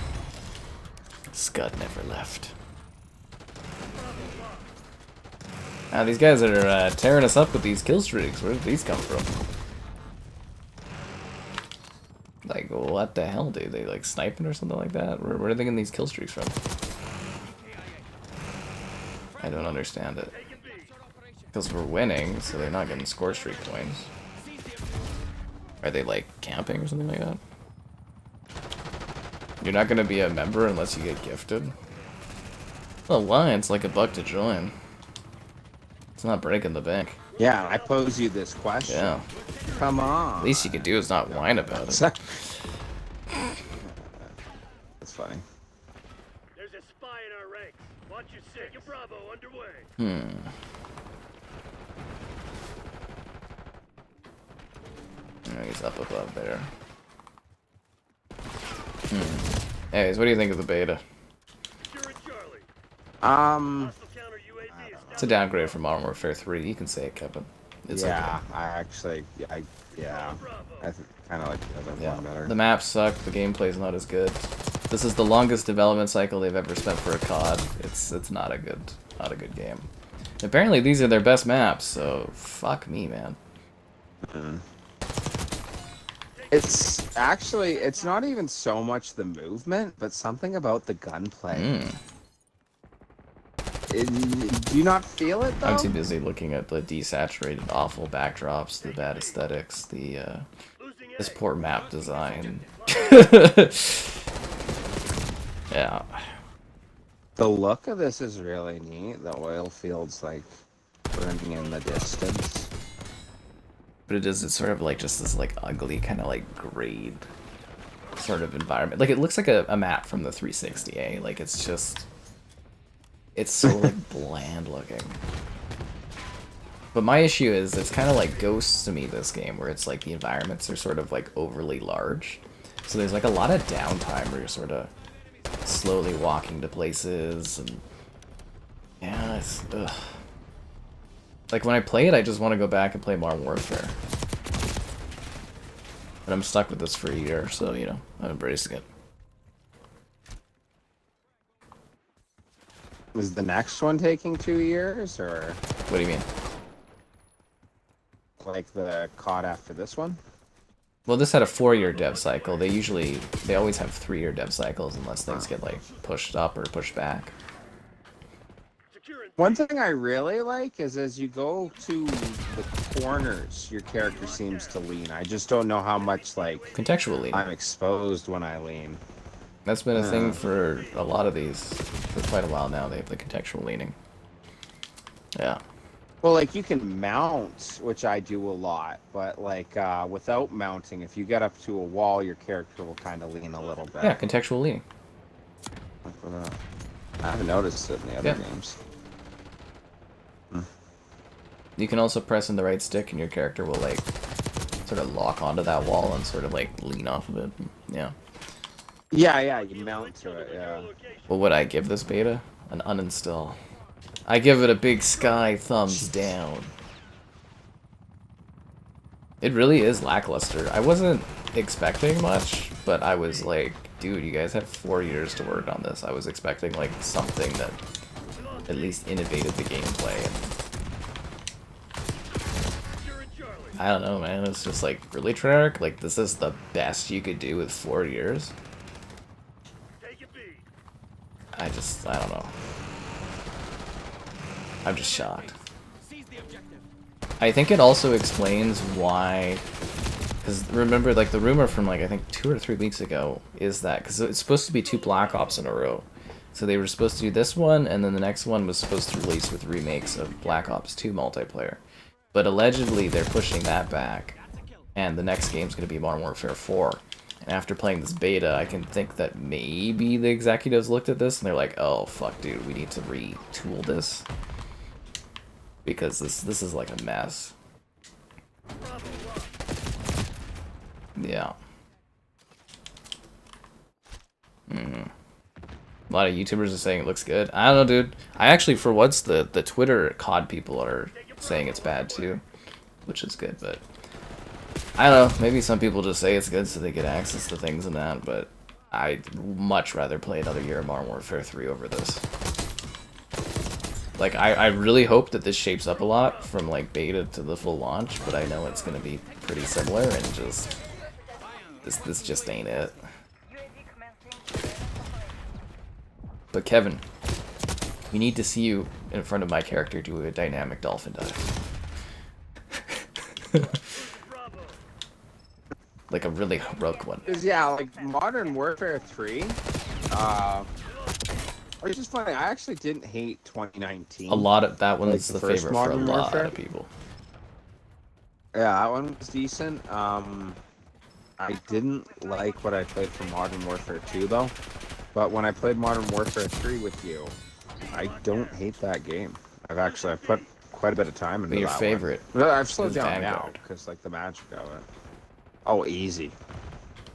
Scud never left. Ah, these guys are tearing us up with these kill streaks. Where did these come from? Like, what the hell, dude? They like sniping or something like that? Where are they getting these kill streaks from? I don't understand it. Because we're winning, so they're not getting score streak points. Are they like camping or something like that? You're not gonna be a member unless you get gifted? Well, why? It's like $1 to join. It's not breaking the bank. Yeah, I pose you this question. Yeah. Come on. At least you could do is not whine about it. That's funny. There's a spy in our ranks. Watch your six. Your Bravo underway. Oh, he's up above there. Anyways, what do you think of the beta? Securing Charlie. Um, Hostile counter UAV It's a downgrade from Modern Warfare 3. You can say it, Kevin. It's yeah, okay. I actually, I kind of like the other one better. The maps suck. The gameplay's not as good. This is the longest development cycle they've ever spent for a COD. It's not a good game. Apparently, these are their best maps. So fuck me, man. It's actually, it's not even so much the movement, but something about the gunplay. Do you not feel it though? I'm too busy looking at the desaturated, awful backdrops, the bad aesthetics, this poor map design. Yeah. The look of this is really neat. The oil fields like burning in the distance. But it's sort of like just this like ugly kind of like grayed sort of environment. Like it looks like a map from the 360, like it's just, it's so like bland looking. But my issue is it's kind of like Ghosts to me, this game, where it's like the environments are sort of like overly large. So there's like a lot of downtime where you're sort of slowly walking to places and yeah, it's ugh. Like when I play it, I just want to go back and play Modern Warfare. But I'm stuck with this for a year, so you know, I'm embracing it. Is the next one taking 2 years, or What do you mean? like the COD after this one? Well, this had a 4-year dev cycle. They always have 3-year dev cycles unless things get like pushed up or pushed back. Securing One thing I really like is as you go to the corners, your character seems to lean. I just don't know how much like Contextual leaning. I'm exposed when I lean. That's been a thing for a lot of these for quite a while now. They have the contextual leaning. Yeah. Well, like you can mount, which I do a lot, but like without mounting, if you get up to a wall, your character will kind of lean a little bit. Yeah, contextual leaning. I haven't noticed it in the other games. You can also press in the right stick and your character will like sort of lock onto that wall and sort of like lean off of it. Yeah. Yeah, you mount to it, yeah. What would I give this beta? An uninstall. I give it a big sky thumbs down. It really is lackluster. I wasn't expecting much, but I was like, dude, you guys had 4 years to work on this. I was expecting like something that at least innovated the gameplay. And I don't know, man. It's just like, really, Treyarch? Like, this is the best you could do with 4 years? I don't know. I'm just shocked. I think it also explains why, because remember, like, the rumor from, like, I think 2 or 3 weeks ago is that, because it's supposed to be 2 Black Ops in a row. So they were supposed to do this one, and then the next one was supposed to release with remakes of Black Ops 2 multiplayer. But allegedly, they're pushing that back, and the next game's going to be Modern Warfare 4. And after playing this beta, I can think that maybe the executives looked at this and they're like, oh, fuck, dude, we need to retool this. Because this is like a mess. Yeah. A lot of YouTubers are saying it looks good. I don't know, dude. I actually, for once, the Twitter COD people are saying it's bad too, which is good, but I don't know, maybe some people just say it's good so they get access to things and that, but I'd much rather play another year of Modern Warfare 3 over this. Like, I really hope that this shapes up a lot from, like, beta to the full launch, but I know it's gonna be pretty similar, and just... This just ain't it. But Kevin, we need to see you in front of my character do a dynamic dolphin dive. Like a really heroic one. Yeah, like Modern Warfare 3. It's just funny. I actually didn't hate 2019. A lot of that one's like the favorite for a lot of people. Yeah, that one was decent. I didn't like what I played from Modern Warfare 2 though. But when I played Modern Warfare 3 with you, I don't hate that game. I've put quite a bit of time into that. Your favorite? Well, I've slowed down Vanguard. now because like the magic of it. Oh, easy.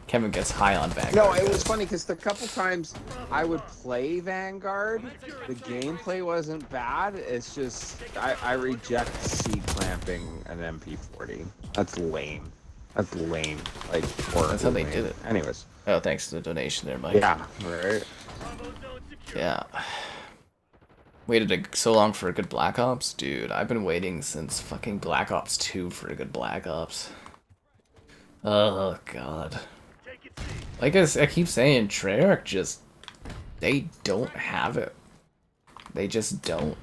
Kevin gets high on Vanguard. No, it was funny because the couple times I would play Vanguard, the gameplay wasn't bad. It's just I reject C clamping an MP40. That's lame. That's lame. Like, that's how they did it. Anyways. Oh, thanks to the donation there, Mike. Yeah. Right. Yeah. Waited so long for a good Black Ops? Dude, I've been waiting since fucking Black Ops 2 for a good Black Ops. Oh, God. Like I keep saying, Treyarch just... They don't have it. They just don't.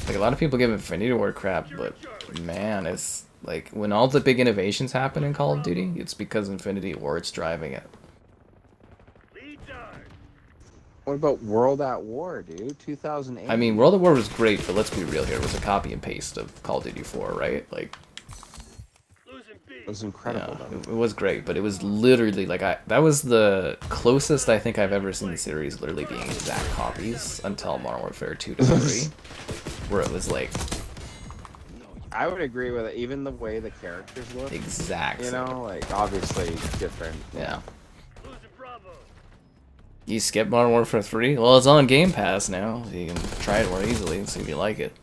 Like, a lot of people give Infinity Ward crap, but man, it's... Like, when all the big innovations happen in Call of Duty, it's because Infinity Ward's driving it. What about World at War, dude? 2008? I mean, World at War was great, but let's be real here. It was a copy and paste of Call of Duty 4, right? Like... It was incredible. Yeah, it was great, but it was literally, like, that was the closest I think I've ever seen the series literally being exact copies until Modern Warfare 2 to 3, where it was like... I would agree with it. Even the way the characters look. Exactly. You know, like, obviously different. Yeah. You skip Modern Warfare 3? Well, it's on Game Pass now. You can try it more easily and see if you like it.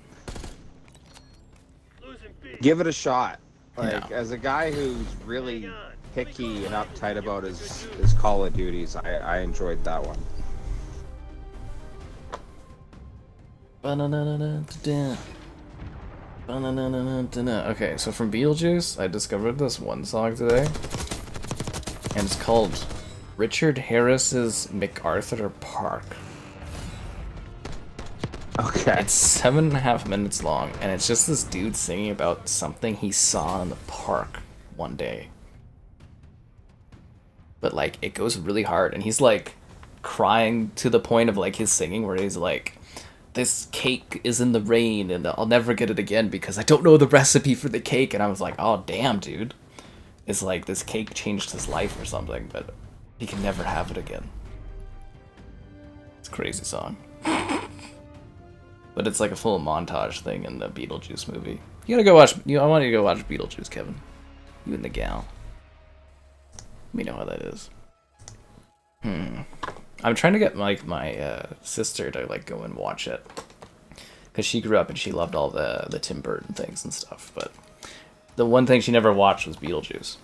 Give it a shot. Like, Yeah. as a guy who's really picky and uptight about his Call of Duties, I enjoyed that one. Okay, so from Beetlejuice, I discovered this one song today, and it's called Richard Harris's MacArthur Park. Okay. It's 7.5 minutes long, and it's just this dude singing about something he saw in the park one day. But, like, it goes really hard, and he's, like, crying to the point of, like, his singing where he's like, this cake is in the rain, and I'll never get it again because I don't know the recipe for the cake. And I was like, oh, damn, dude. It's like this cake changed his life or something, but he can never have it again. It's a crazy song. But it's like a full montage thing in the Beetlejuice movie. You gotta go watch... I want you to go watch Beetlejuice, Kevin. You and the gal. Let me know how that is. I'm trying to get like my sister to like go and watch it, because she grew up and she loved all the Tim Burton things and stuff. But the one thing she never watched was Beetlejuice.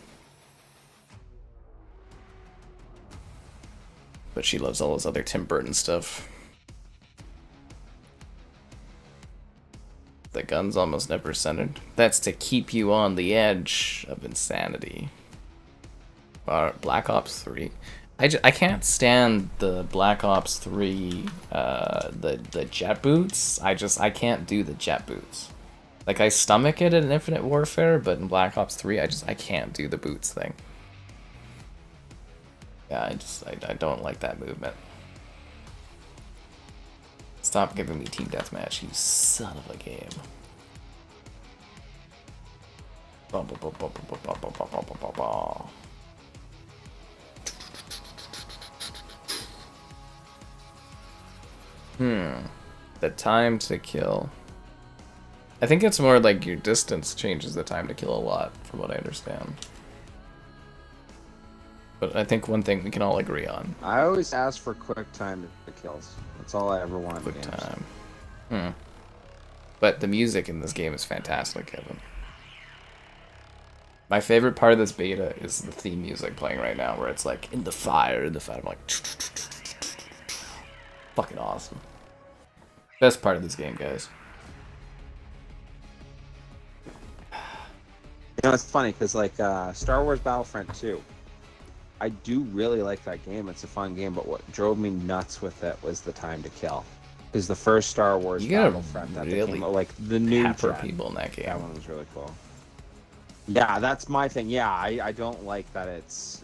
But she loves all this other Tim Burton stuff. The gun's almost never centered. That's to keep you on the edge of insanity. Black Ops 3. I can't stand the Black Ops 3, the jet boots. I can't do the jet boots. Like, I stomach it in Infinite Warfare, but in Black Ops 3, I can't do the boots thing. Yeah, I don't like that movement. Stop giving me Team Deathmatch, you son of a game. The time to kill. I think it's more like your distance changes the time to kill a lot, from what I understand. But I think one thing we can all agree on. I always ask for quick time to kills. That's all I ever want in Quick games. time. But the music in this game is fantastic, Kevin. My favorite part of this beta is the theme music playing right now, where it's like, in the fire, in the fire. I'm like, fucking awesome. Best part of this game, guys. You know, it's funny because like Star Wars Battlefront 2, I do really like that game. It's a fun game, but what drove me nuts with it was the time to kill. Because the first Star Wars Battlefront that really came out, like the new pepper gen, people in that game. that one was really cool. Yeah, that's my thing. Yeah, I don't like that it's...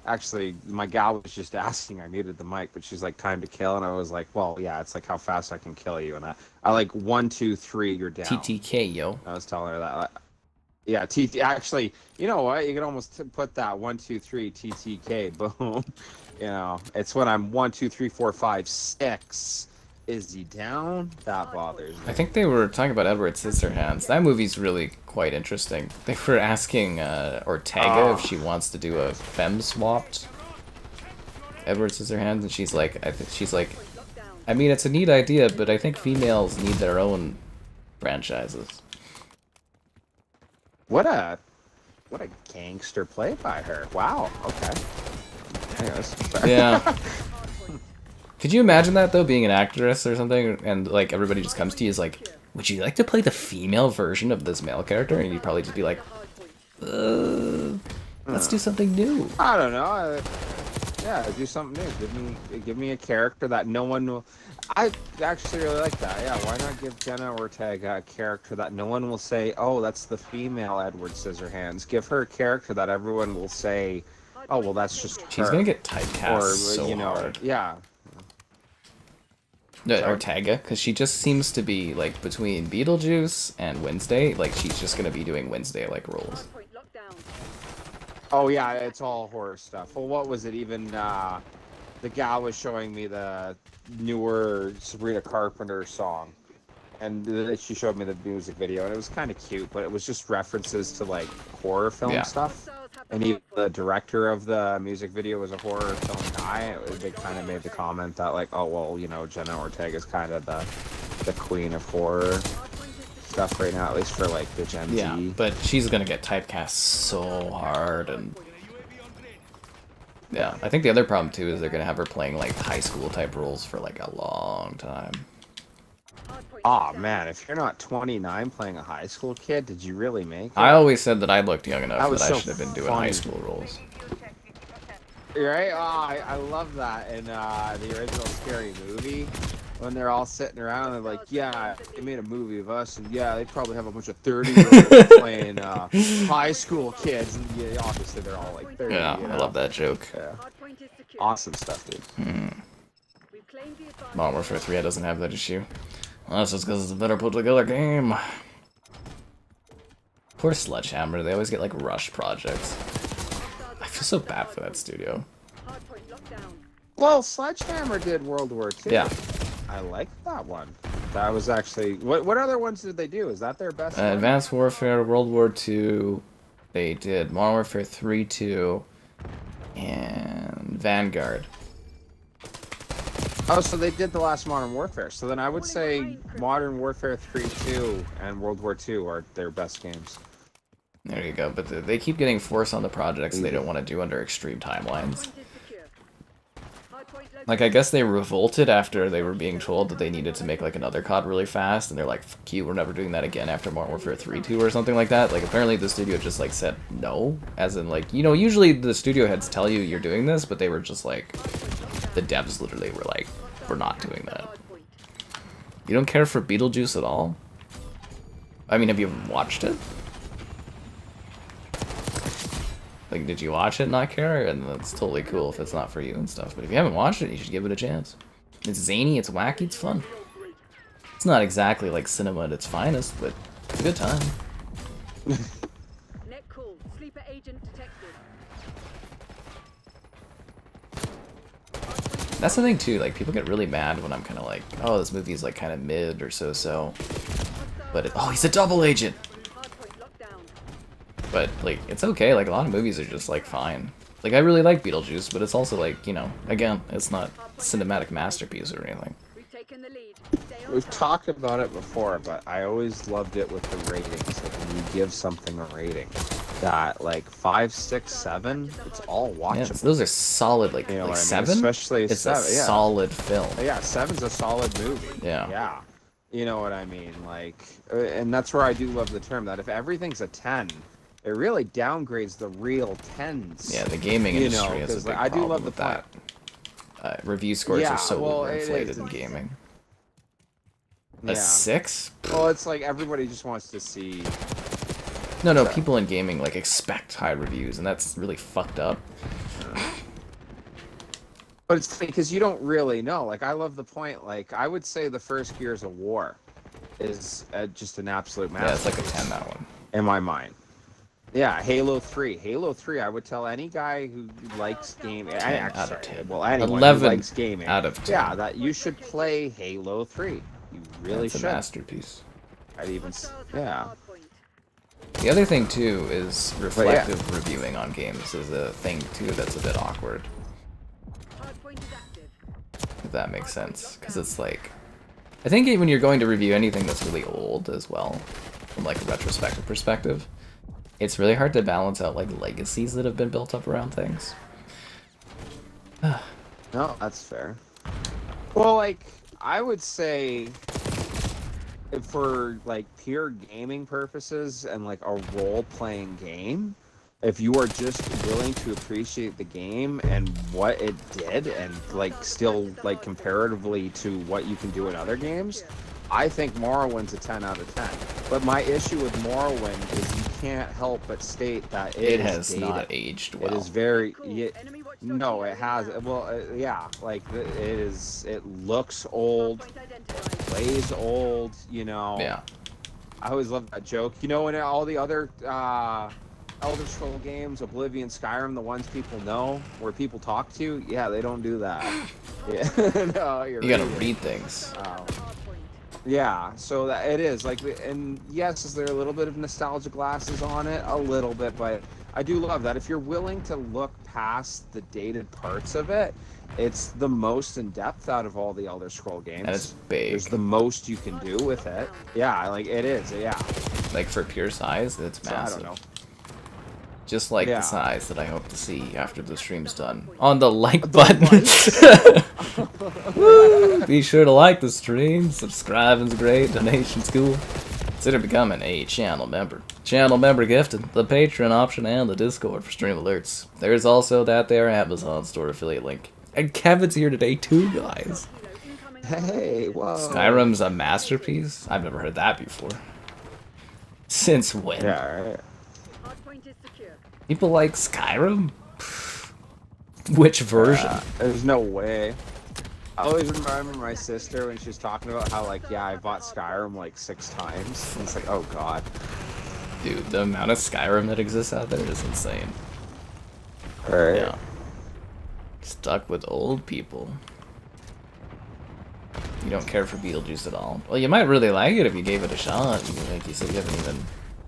actually, my gal was just asking, I muted the mic, but she's like, time to kill, and I was like, well, yeah, it's like how fast I can kill you, and I like 1, 2, 3, you're down. TTK, yo. I was telling her that. Yeah, actually, you know what? You can almost put that 1, 2, 3 TTK. Boom. You know, it's when I'm 1, 2, 3, 4, 5, 6. Is he down? That bothers me. I think they were talking about Edward Scissorhands. That movie's really quite interesting. They were asking Ortega if she wants to do a femme swapped Edward Scissorhands, and she's like, I mean, it's a neat idea, but I think females need their own franchises. What a gangster play by her. Wow. Okay. Anyways, yeah. Could you imagine that though, being an actress or something, and like everybody just comes to you is like, would you like to play the female version of this male character? And you'd probably just be like, let's do something new. I don't know. Yeah, do something new. Give me a character that no one will. I actually really like that. Yeah, why not give Jenna Ortega a character that no one will say, oh, that's the female Edward Scissorhands. Give her a character that everyone will say, oh, well, that's just her. She's gonna get typecast or, so you know, hard. Yeah. Ortega, because she just seems to be like between Beetlejuice and Wednesday. Like she's just gonna be doing Wednesday-like roles. Oh yeah, it's all horror stuff. Well, what was it even? The gal was showing me the newer Sabrina Carpenter song, and she showed me the music video, and it was kind of cute, but it was just references to like horror film stuff. And even the director of the music video was a horror film guy. They kind of made the comment that like, oh well, you know, Jenna Ortega is kind of the queen of horror stuff right now, at least for like the Gen Z. Yeah, but she's gonna get typecast so hard, and yeah, I think the other problem too is they're gonna have her playing like high school type roles for like a long time. Oh man, if you're not 29 playing a high school kid, did you really make it? I always said that I looked young enough that I so should have been doing high school roles. Right? Oh, I love that in the original Scary Movie. When they're all sitting around and they're like, yeah, they made a movie of us, and yeah, they probably have a bunch of 30-year-olds playing high school kids, and yeah, obviously they're all like 30. Yeah, you know? I love that joke. Yeah. Awesome stuff, dude. Modern Warfare 3 doesn't have that issue. Well, that's just because it's a better put together game. Poor Sledgehammer, they always get like rush projects. I feel so bad for that studio. Well, Sledgehammer did World War II. Yeah. I like that one. That was actually... What other ones did they do? Is that their best one? Advanced Warfare, World War II, they did Modern Warfare 3, 2, and Vanguard. Oh, so they did the last Modern Warfare. So then I would say Modern Warfare 3, 2, and World War II are their best games. There you go, but they keep getting forced on the projects they don't want to do under extreme timelines. Like, I guess they revolted after they were being told that they needed to make, like, another COD really fast, and they're like, fuck you, we're never doing that again after Modern Warfare 3, 2 or something like that. Like, apparently the studio just, like, said no, as in, like, you know, usually the studio heads tell you you're doing this, but they were just, like, the devs literally were like, we're not doing that. You don't care for Beetlejuice at all? I mean, have you watched it? Like, did you watch it and not care? And that's totally cool if it's not for you and stuff. But if you haven't watched it, you should give it a chance. It's zany, it's wacky, it's fun. It's not exactly like cinema at its finest, but it's a good time. Net call. Sleeper agent detected. That's the thing too, like, people get really mad when I'm kind of like, oh, this movie's like kind of mid or so-so. But oh, he's a double agent! But, like, it's okay, like, a lot of movies are just, like, fine. Like, I really like Beetlejuice, but it's also, like, you know, again, it's not a cinematic masterpiece or anything. We've talked about it before, but I always loved it with the ratings, like when you give something a rating. that like 5, 6, 7, it's all Yeah, watchable. those are solid, like, You know like what I mean? 7? Especially it's 7, a yeah. solid film. Yeah, 7's a solid movie. Yeah. Yeah. You know what I mean? Like, and that's where I do love the term that if everything's a 10, it really downgrades the real 10s. Yeah, the gaming You industry know, has a 'cause, big like, I do problem love the with that. Review scores Yeah, are so well, it overinflated is. in gaming. Yeah. A 6? Well, it's like everybody just wants to see. No, people in gaming like expect high reviews, and that's really fucked up. But it's because you don't really know. Like, I love the point. Like, I would say the first Gears of War is just an absolute Yeah, it's masterpiece. like a 10, that one. In my mind. Yeah, Halo 3. Halo 3, I would tell any guy who likes gaming. 10 out of 10. Well, anyone 11 who likes gaming. out of 10. Yeah, that you should play Halo 3. You really It's a should. masterpiece. I'd even. Yeah. The other thing too is reflective reviewing on games is a thing too that's a bit awkward. If that makes sense, because it's like, I think when you're going to review anything that's really old as well, from like a retrospective perspective, it's really hard to balance out like legacies that have been built up around things. No, that's fair. Well, like, I would say for like pure gaming purposes and like a role-playing game, if you are just willing to appreciate the game and what it did and like still like comparatively to what you can do in other games, I think Morrowind's a 10 out of 10. But my issue with Morrowind is you can't help but state that It is has dated. not aged well. It is very no, it has. Well, yeah, like it is. It looks old, plays old. You know. Yeah. I always love that joke. You know, in all the other Elder Scroll games, Oblivion, Skyrim, the ones people know, where people talk to, yeah, they don't do that. Yeah. No, You gotta read things. Yeah, so that it is like, and yes, is there a little bit of nostalgia glasses on it? A little bit, but I do love that. If you're willing to look past the dated parts of it, it's the most in depth out of all the Elder Scroll games. And it's big. There's the most you can do with it. Yeah, like it is. Yeah. Like for pure size, it's So, I massive. don't know. Just like Yeah. the size that I hope to see after the stream's done. On the like button. Woo! Be sure to like the stream. Subscribing's great. Donation's cool. Consider becoming a channel member. Channel member gifted, the Patreon option, and the Discord for stream alerts. There's also that there Amazon store affiliate link. And Kevin's here today too, guys. Hey, whoa. Skyrim's a masterpiece? I've never heard that before. Since when? Yeah, right. People like Skyrim? Which version? There's no way. I always remember my sister when she was talking about how, like, yeah, I bought Skyrim like 6 times. And it's like, oh god. Dude, the amount of Skyrim that exists out there is insane. Alright. Yeah. Stuck with old people. You don't care for Beetlejuice at all. Well, you might really like it if you gave it a shot. Like you said,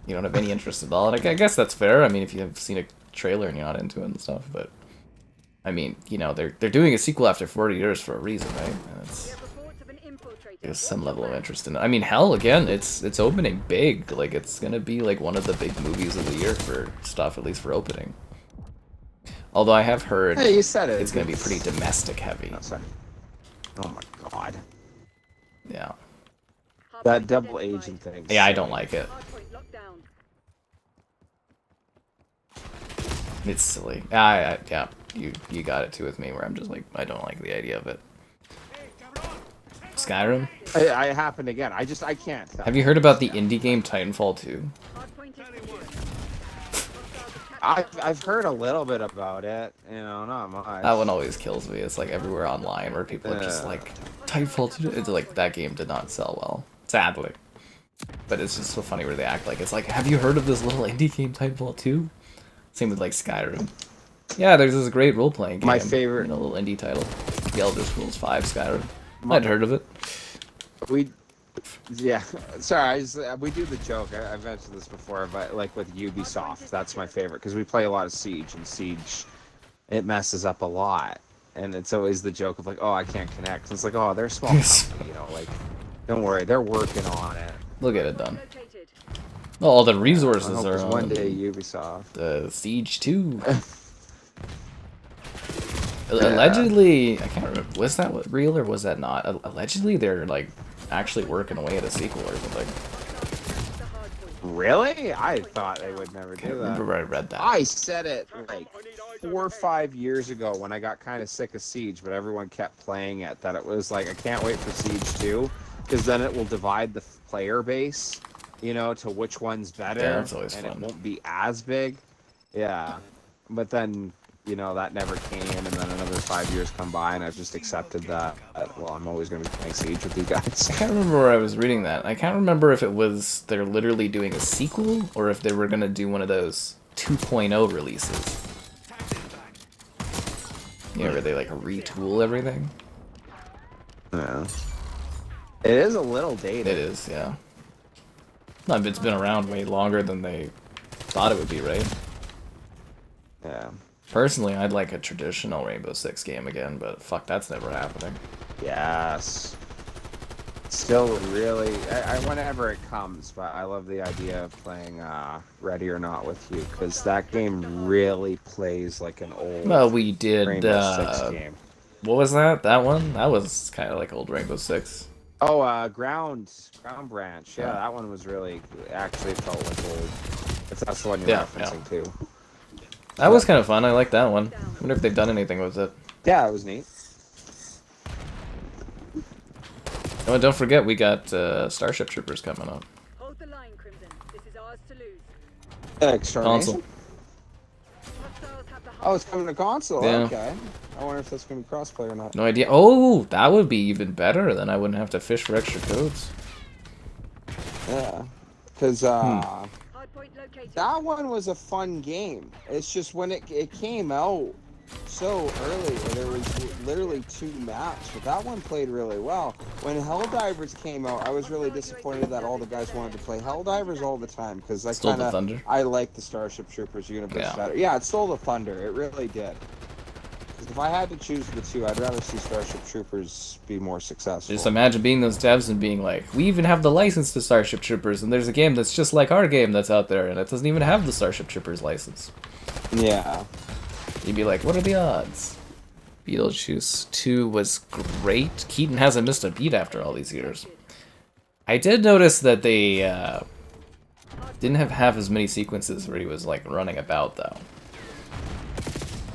you don't have any interest at all. And I guess that's fair. I mean, if you have seen a trailer and you're not into it and stuff, but I mean, you know, they're doing a sequel after 40 years for a reason, right? And there's some level of interest in it. I mean, hell, again, it's opening big. Like, it's gonna be like one of the big movies of the year for stuff, at least for opening. Although I have heard Hey, you said it. it's gonna be pretty domestic heavy. Oh, sorry. Oh my god. Yeah. That double agent thing. Yeah, I don't like it. It's silly. Yeah, you got it too with me, where I'm just like, I don't like the idea of it. Skyrim? I happened again. I can't. Have you heard about the indie game Titanfall 2? I've heard a little bit about it. You know, not much. That one always kills me. It's like everywhere online where people are just like, Titanfall 2? It's like, that game did not sell well. Sadly. But it's just so funny where they act like, it's like, have you heard of this little indie game Titanfall 2? Same with like Skyrim. Yeah, there's this great role-playing game. My favorite, you know, little indie title, The Elder Scrolls 5 Skyrim. I'd heard of it. Yeah. Sorry, we do the joke. I've mentioned this before, but like with Ubisoft, that's my favorite because we play a lot of Siege, and Siege, it messes up a lot, and it's always the joke of like, oh, I can't connect. And it's like, oh, they're a small company, you know, like, don't worry, they're working on it. They'll get it done. Well, all the resources I hope are it's on one day Ubisoft. the Siege 2. Allegedly, I can't remember, was that real or was that not? Allegedly, they're like actually working away at a sequel or something. Really? I thought they would never I can't do that. remember where I read that. I said it like 4 or 5 years ago when I got kind of sick of Siege, but everyone kept playing it. That it was like, I can't wait for Siege 2, because then it will divide the player base, you know, to which one's better, Yeah, that's always and fun. it won't be as big. Yeah, but then, you know, that never came, and then another 5 years come by, and I've just accepted that. Well, I'm always going to be playing Siege with you guys. I can't remember where I was reading that. I can't remember if it was they're literally doing a sequel or if they were going to do one of those 2.0 releases. You know, where they like retool everything. Yeah. It is a little dated. It is, yeah. No, it's been around way longer than they thought it would be, right? Yeah. Personally, I'd like a traditional Rainbow Six game again, but fuck, that's never happening. Yes. Still really, whenever it comes, but I love the idea of playing Ready or Not with you, because that game really plays like an old Well, we did, Rainbow Six game. What was that? That one? That was kind of like old Rainbow Six. Oh, Ground Branch. Yeah, that one was really, actually felt like old. If that's the one you're referencing too. That was kind of fun. I like that one. I wonder if they've done anything with it. Yeah, it was neat. Oh, and don't forget, we got Starship Troopers coming up. Hold the line, Crimson. This is ours to lose. Console. Hostiles have the Oh, it's coming to console. Yeah. Okay. I wonder if that's going to be crossplay or not. No idea. Oh, that would be even better. Then I wouldn't have to fish for extra codes. Yeah. Because, hardpoint located. that one was a fun game. It's just when it came out so early, there was literally 2 maps, but that one played really well. When Helldivers came out, I was really disappointed that all the guys wanted to play Helldivers all the time, because I like the Starship Troopers universe better. Yeah, it stole the thunder. It really did. Because if I had to choose the two, I'd rather see Starship Troopers be more successful. Just imagine being those devs and being like, we even have the license to Starship Troopers, and there's a game that's just like our game that's out there, and it doesn't even have the Starship Troopers license. Yeah. You'd be like, what are the odds? Beetlejuice 2 was great. Keaton hasn't missed a beat after all these years. I did notice that they didn't have half as many sequences where he was like running about, though.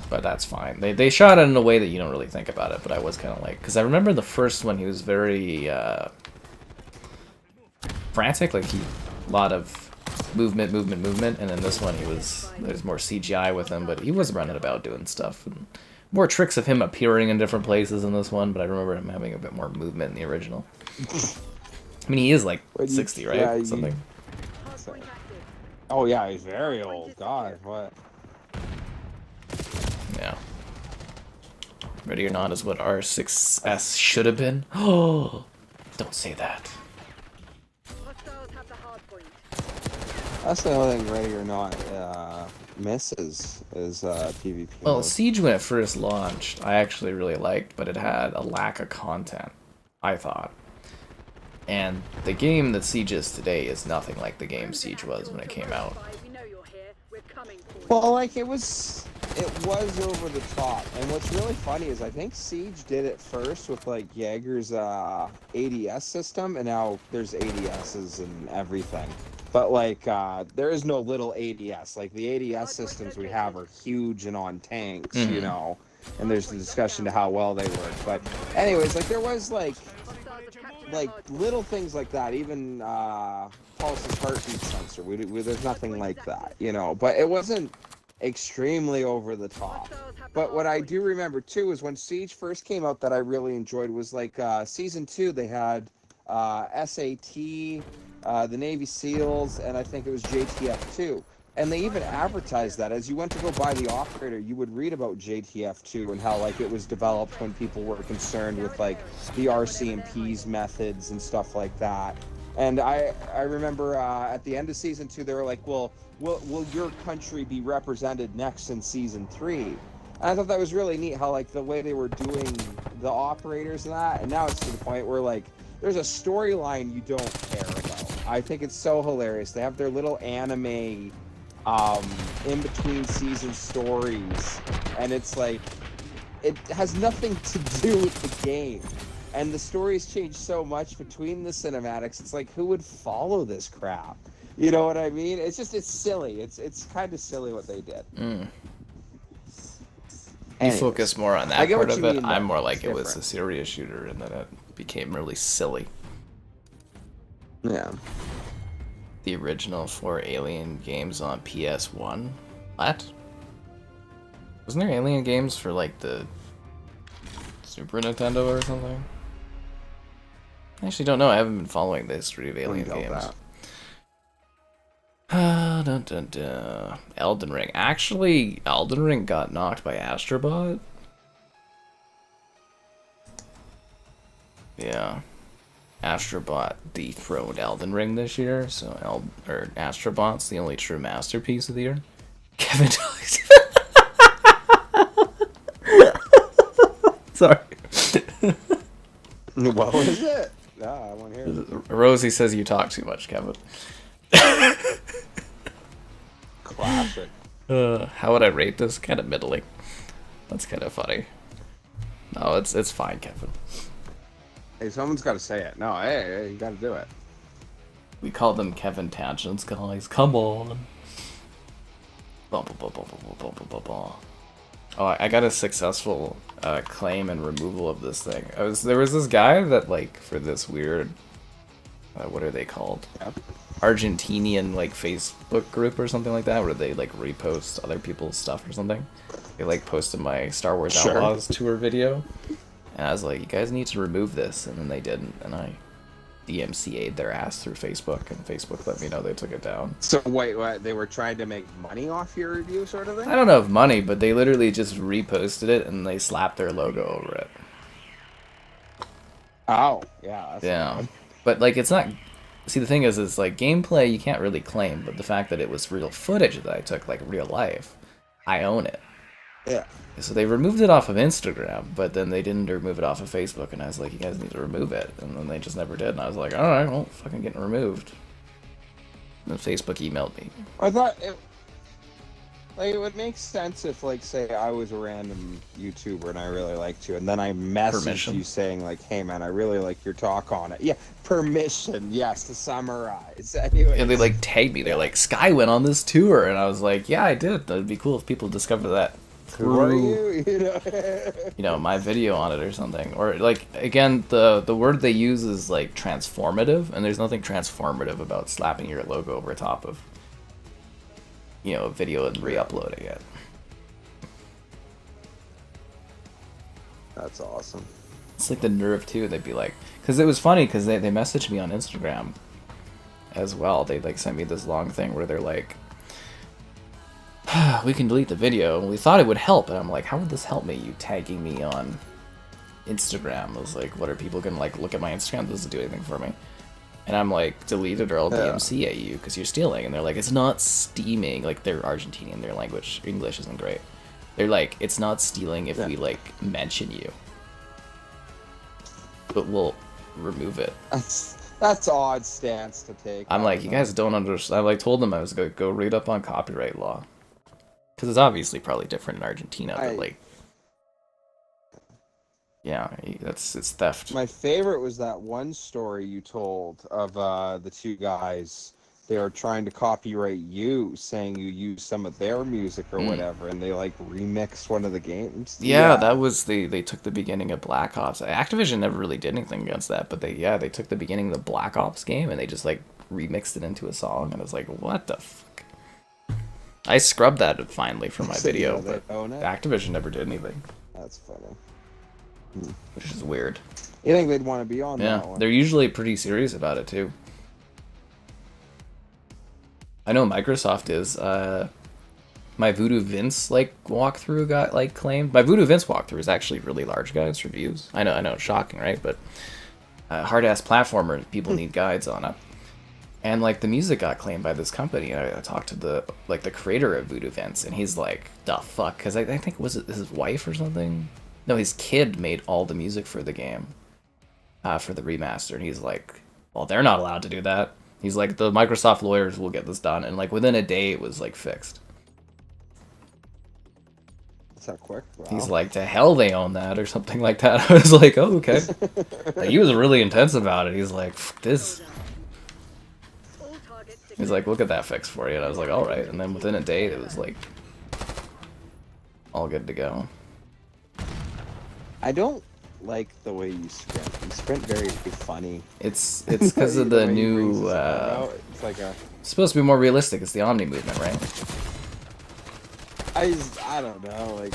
But that's fine. They shot it in a way that you don't really think about it, but I was kind of like... Because I remember the first one, he was very frantic, like a lot of movement, and then this one there's more CGI with him, but he was running about doing stuff. And more tricks of him appearing in different places in this one, but I remember him having a bit more movement in the original. I mean, he is like 60, right? Yeah, Something. Oh yeah, he's very old. God, what? Yeah. Ready or Not is what R6S should have been. Oh, don't say that. Hostiles have the hardpoint. That's the only thing Ready or Not misses is PvP. Well, mode. Siege when it first launched, I actually really liked, but it had a lack of content, I thought. And the game that Siege is today is nothing like the game Siege was when it came out. We know you're here. We're coming for you. Well, like it was over the top, and what's really funny is I think Siege did it first with like Jaeger's ADS system, and now there's ADSs and everything. But like there is no little ADS. Like the ADS systems we have are huge and on tanks, you know. And there's the discussion to how well they work. But anyways, like there was like little things like that. Even Pulse's heartbeat sensor. There's nothing like that, you know. But it wasn't extremely over the top. But what I do remember too is when Siege first came out that I really enjoyed was like season 2 they had SAT, the Navy SEALs, and I think it was JTF2. And they even advertised that as you went to go buy the operator, you would read about JTF2 and how like it was developed when people were concerned with like the RCMP's methods and stuff like that. And I remember at the end of season 2 they were like, well, will your country be represented next in season 3? And I thought that was really neat how like the way they were doing the operators and that, and now it's to the point where like there's a storyline you don't care about. I think it's so hilarious. They have their little anime in between season stories, and it's like it has nothing to do with the game. And the stories change so much between the cinematics. It's like, who would follow this crap? You know what I mean? It's silly. It's kind of silly what they did. You Anyways, focus more on I that get part what of you it. mean, I'm though. more like It's it was a different. serious shooter, and then it became really silly. Yeah. The original 4 Alien games on PS1? What? Wasn't there Alien games for like the Super Nintendo or something? I actually don't know. I haven't been following the history of Alien Wouldn't doubt games. that. Dun, dun, dun. Elden Ring. Actually, Elden Ring got knocked by Astrobot. Yeah. Astrobot dethroned Elden Ring this year, so Astrobot's the only true masterpiece of the year. Kevin dies. Sorry. What was it? No, I want to hear it. Rosie says you talk too much, Kevin. Classic. How would I rate this? Kind of middling. That's kind of funny. No, it's fine, Kevin. Hey, someone's got to say it. No, hey, you got to do it. We call them Kevin Tangents, guys. Come on. Oh, I got a successful claim and removal of this thing. There was this guy that, like, for this weird, what are they called? Yep. Argentinian, like, Facebook group or something like that, where they, like, repost other people's stuff or something. They, like, posted my Star Wars Sure. Outlaws tour video. And I was like, you guys need to remove this, and then they didn't, and I DMCA'd their ass through Facebook, and Facebook let me know they took it down. So wait, what? They were trying to make money off your review, sort of thing? I don't know if money, but they literally just reposted it, and they slapped their logo over it. Oh, yeah. That's Yeah. good. But, like, it's not... See, the thing is like, gameplay you can't really claim, but the fact that it was real footage that I took, like, real life, I own it. Yeah. So they removed it off of Instagram, but then they didn't remove it off of Facebook, and I was like, you guys need to remove it. And then they just never did, and I was like, alright, well, fucking getting removed. And then Facebook emailed me. I thought it would make sense if, like, say I was a random YouTuber and I really liked you, and then I messaged Permission. you saying, like, hey man, I really like your talk on it. Yeah, permission, yes, to summarize. Anyways. And they, like, tagged me. They're like, Sky went on this tour, and I was like, yeah, I did. That'd be cool if people discover that Who are through, you? my video on it or something. Or, like, again, the word they use is, like, transformative, and there's nothing transformative about slapping your logo over top of, a video and re-uploading it. That's awesome. It's like the nerve, too. They'd be like... Because it was funny, because they messaged me on Instagram as well. They, like, sent me this long thing where they're like, we can delete the video, and we thought it would help. And I'm like, how would this help me? You tagging me on Instagram. I was like, what are people gonna, like, look at my Instagram? It doesn't do anything for me. And I'm like, delete it or I'll DMC at you because you're stealing. And they're like, it's not steaming. Like, they're Argentinian, their language, English isn't great. They're like, it's not stealing if we, like, mention you. But we'll remove it. That's odd stance to take. I'm like, you guys don't understand. I, like, told them I was going to go read up on copyright law. Because it's obviously probably different in Argentina, but, like, yeah, it's theft. My favorite was that one story you told of the two guys. They were trying to copyright you, saying you used some of their music or whatever, and they, like, remixed one of the games. Yeah, that was they took the beginning of Black Ops. Activision never really did anything against that, but they took the beginning of the Black Ops game and they just, like, remixed it into a song, and I was like, what the fuck? I scrubbed that finally from my video, they but own it? Activision never did anything, That's funny. which is weird. You think they'd want to be on that Yeah, one? they're usually pretty serious about it too. I know Microsoft is. My Voodoo Vince, like, walkthrough got, like, claimed. My Voodoo Vince walkthrough is actually really large, guys, reviews. I know, it's shocking, right? But hard-ass platformer, people need guides on it. And, like, the music got claimed by this company. And I talked to the creator of Voodoo Vince, and he's like, the fuck? Because I think, was it his wife or something? No, his kid made all the music for the game, for the remaster. And he's like, well, they're not allowed to do that. He's like, the Microsoft lawyers will get this done, and like within a day it was like fixed. That's not quick. Wow. He's like, to hell they own that or something like that. I was like, oh, okay. Like, he was really intense about it. He's like, this. He's like, we'll get that fixed for you. And I was like, all right. And then within a day, it was like all good to go. I don't like the way you sprint. You sprint very funny. It's because of the new. It's like a. It's supposed to be more realistic. It's the Omni movement, right? I don't know, like,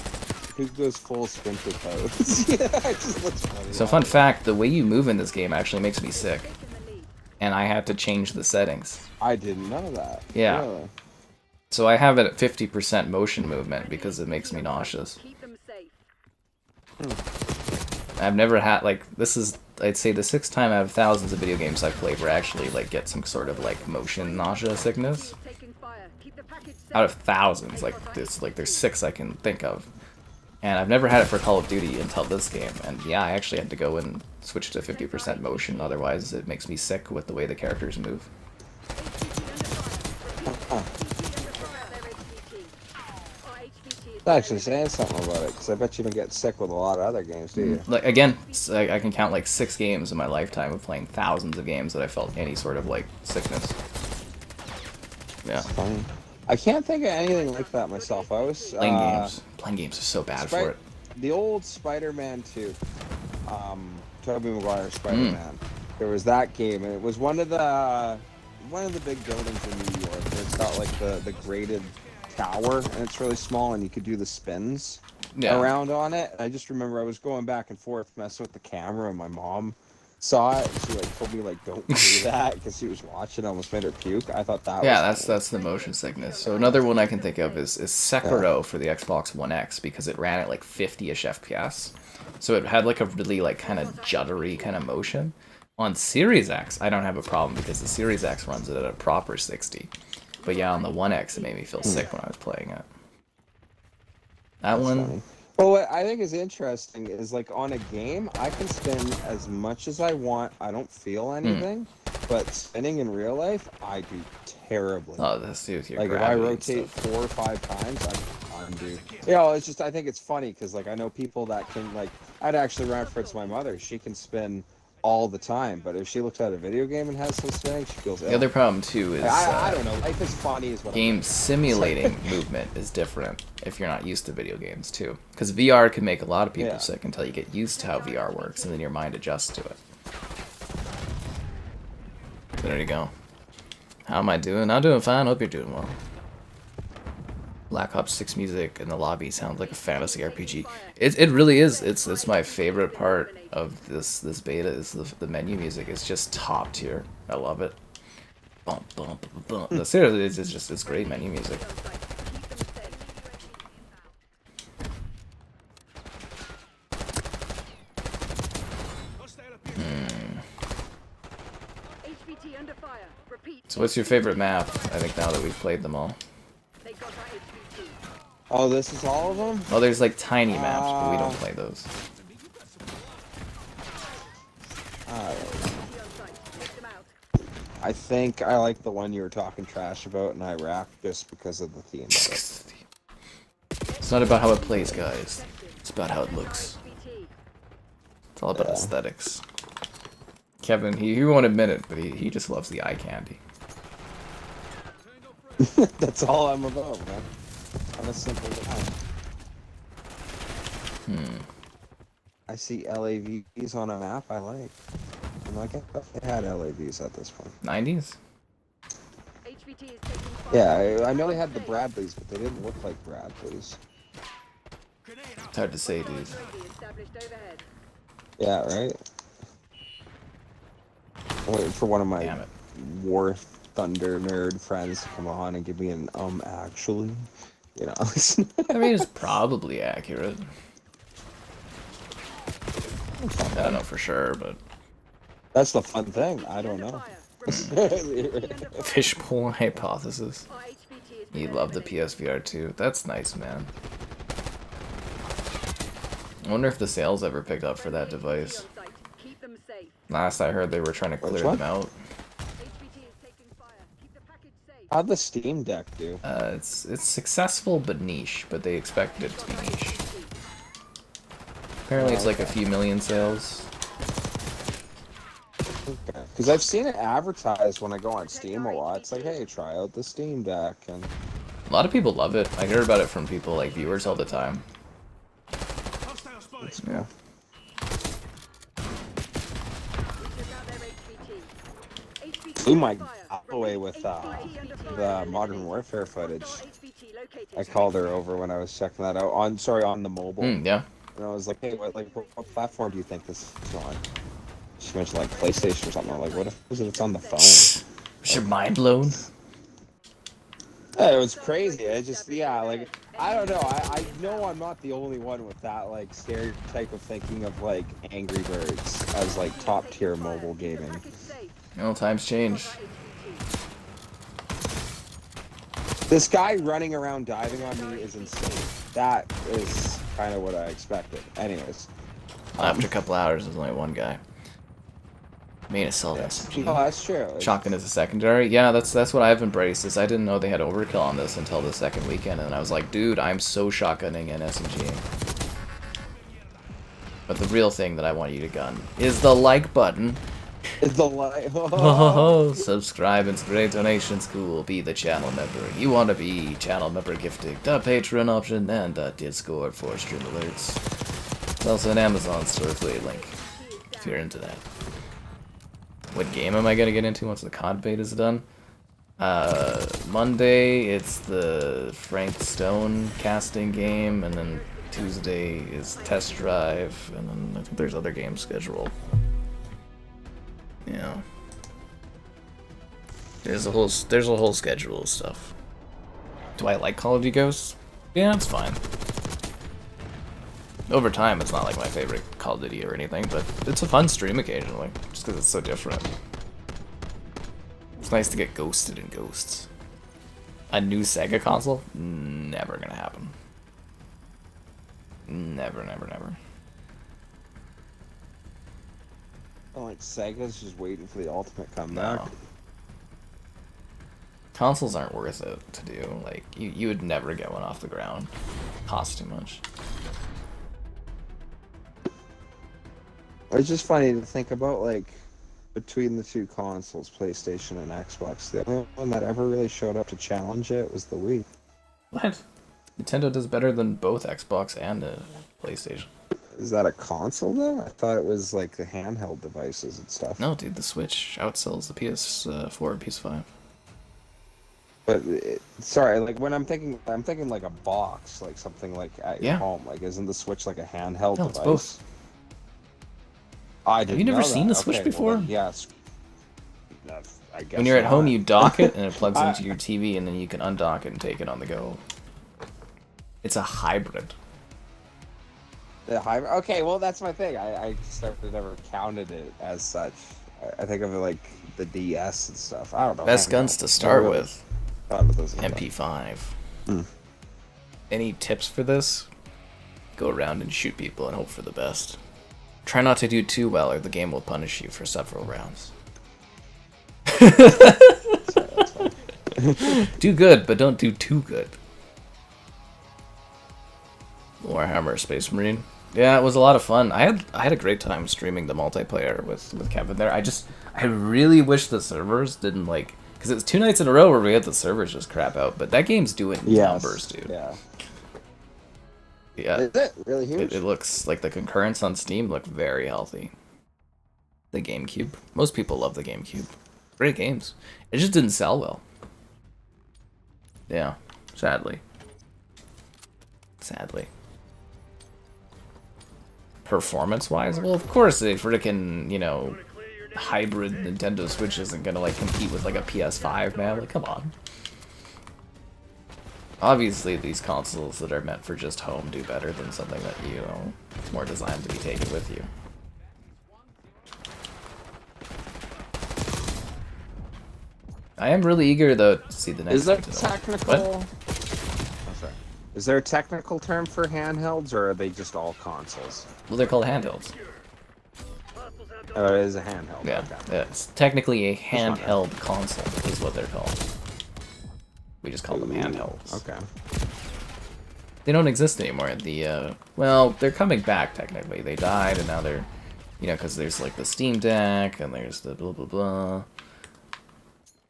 who goes full sprinter pose? Yeah, it just looks funny. So fun fact, the way you move in this game actually makes me sick. And I had to change the settings. I didn't know that. Yeah. Really? So I have it at 50% motion movement because it makes me nauseous. I've never had, like, this is, I'd say the 6th time out of thousands of video games I've played where I actually, like, get some sort of, like, motion nausea sickness. Out of thousands, like there's 6 I can think of, and I've never had it for Call of Duty until this game. And yeah, I actually had to go and switch to 50% motion, otherwise it makes me sick with the way the characters move. It's actually saying something about it, because I bet you don't get sick with a lot of other games, do you? Like again, I can count like 6 games in my lifetime of playing thousands of games that I felt any sort of like sickness. Yeah. It's funny. I can't think of anything like that myself. I was playing games. Playing games are so bad for it. The old Spider-Man 2, Tobey Maguire Spider-Man. There was that game, and it was one of the big buildings in New York. And it's got like the graded tower, and it's really small, and you could do the spins around on it. And I just remember I was going back and forth messing with the camera, and my mom saw it, and she like told me like don't do that because she was watching, almost made her puke. I thought that was that's the motion sickness. So another one I can think of is Sekiro for the Xbox One X, because it ran at like 50-ish FPS. So it had like a really like kind of juddery kind of motion. On Series X, I don't have a problem because the Series X runs it at a proper 60. But yeah, on the One X it made me feel sick when I was playing it. That's funny. Well, what I think is interesting is, like, on a game, I can spin as much as I want. I don't feel anything. But spinning in real life, I do terribly. Oh, that's with your like, if I rotate 4 or 5 times, I'm dude. You know, it's just, I think it's funny, because, like, I know people that can, like, I'd actually reference my mother. She can spin all the time, but if she looks at a video game and has some spinning, she feels ill. The other problem too is I don't know. Life is funny, is what game simulating movement is different if you're not used to video games too, because VR can make a lot of people sick until you get used to how VR works, and then your mind adjusts to it. So there you go. How am I doing? I'm doing fine. Hope you're doing well. Black Ops 6 music in the lobby sounds like a fantasy RPG. It really is. It's my favorite part of this beta is the menu music. It's just top tier. I love it. Bump bump bump. No, seriously, it's great menu music. So what's your favorite map? I think now that we've played them all. Oh, this is all of them? Oh, there's like tiny maps, but we don't play those. I think I like the one you were talking trash about in Iraq just because of the theme of it. It's not about how it plays, guys. It's about how it looks. It's all about aesthetics. Kevin, he won't admit it, but he just loves the eye candy. That's all I'm about, man. On a simple time. I see LAVs on a map I like. I'm like, I thought they had LAVs at this point. 90s? Yeah, I know they had the Bradleys, but they didn't look like Bradleys. It's hard to say, dude. Yeah, right? I'm waiting for one of my War Thunder nerd friends to come on and give me an actually. You know. I mean, it's probably accurate. I don't know for sure, but that's the fun thing. I don't know. Fishbowl hypothesis. You love the PSVR too. That's nice, man. I wonder if the sales ever picked up for that device. Last I heard, they were trying to clear them out. How'd the Steam Deck do? It's successful but niche, but they expected it to be niche. Apparently it's like a few million sales. Because I've seen it advertised when I go on Steam a lot. It's like, hey, try out the Steam Deck. And A lot of people love it. I hear about it from people, like viewers all the time. yeah. Blew my away with the Modern Warfare footage. I called her over when I was checking that out on the mobile. Yeah. And I was like, hey, what platform do you think this is on? She mentioned like PlayStation or something. I'm like, what if it's on the phone? Was your mind blown? Yeah, it was crazy. It just, yeah, like, I don't know. I know I'm not the only one with that, like, stereotype of thinking of, like, Angry Birds as, like, top-tier mobile gaming. Well, times change. This guy running around diving on me is insane. That is kind of what I expected. Anyways. After a couple hours, there's only one guy. Main assault SMG. Oh, that's true. Shotgun is a secondary. Yeah, that's what I've embraced. Is I didn't know they had overkill on this until the second weekend, and I was like, dude, I'm so shotgunning and SMGing. But the real thing that I want you to gun is the like button. Is the like. Subscribe and spread donations. Cool. Be the channel member. You want to be channel member gifting the Patreon option and the Discord for stream alerts. There's also an Amazon store affiliate link if you're into that. What game am I gonna get into once the COD beta is done? Monday it's the Frank Stone casting game, and then Tuesday is Test Drive, and then I think there's other games scheduled. Yeah. There's a whole schedule of stuff. Do I like Call of Duty Ghosts? Yeah, it's fine. Over time, it's not like my favorite Call of Duty or anything, but it's a fun stream occasionally, just because it's so different. It's nice to get ghosted in Ghosts. A new Sega console? Never gonna happen. Never, never, never. Like, Sega's just waiting for the ultimate comeback. No. Consoles aren't worth it to do. Like, you would never get one off the ground. Costs too much. It's just funny to think about, like, between the two consoles, PlayStation and Xbox, the only one that ever really showed up to challenge it was the Wii. What? Nintendo does better than both Xbox and PlayStation. Is that a console, though? I thought it was, like, the handheld devices and stuff. No, dude, the Switch outsells the PS4 and PS5. But, sorry, like, when I'm thinking, like, a box, like, something, like, at your home. Like, isn't the Switch, like, a handheld device? It's both. I didn't Have you never know seen that. the Switch Okay, before? well, yes. I guess When you're at home, not. you dock it, and it plugs into your TV, and then you can undock it and take it on the go. It's a hybrid. The hybrid? Okay, well, that's my thing. I just never counted it as such. I think of it like the DS and stuff. I don't know. Best guns to start with. MP5. Mm. Any tips for this? Go around and shoot people and hope for the best. Try not to do too well, or the game will punish you for several rounds. Do good, but don't do too good. Warhammer Space Marine. Yeah, it was a lot of fun. I had a great time streaming the multiplayer with Kevin there. I really wish the servers didn't, like, because it's 2 nights in a row where we had the servers just crap out, but that game's doing numbers, dude. Yeah. Yeah. Is it really huge? It looks like the concurrence on Steam looked very healthy. The GameCube. Most people love the GameCube. Great games. It just didn't sell well. Yeah, sadly. Sadly. Performance-wise? Well, of course, a freaking, hybrid Nintendo Switch isn't gonna, like, compete with, like, a PS5, man. Like, come on. Obviously, these consoles that are meant for just home do better than something that, it's more designed to be taken with you. I am really eager, though, to see the next. Is there technical? Is there a technical term for handhelds, or are they just all consoles? Well, they're called handhelds. Oh, it is a handheld. Yeah, Okay. yeah, it's technically a handheld console, is what they're called. We just call them handhelds. Okay. They don't exist anymore. Well, they're coming back technically. They died, and now they're, because there's like the Steam Deck and there's the blah blah blah.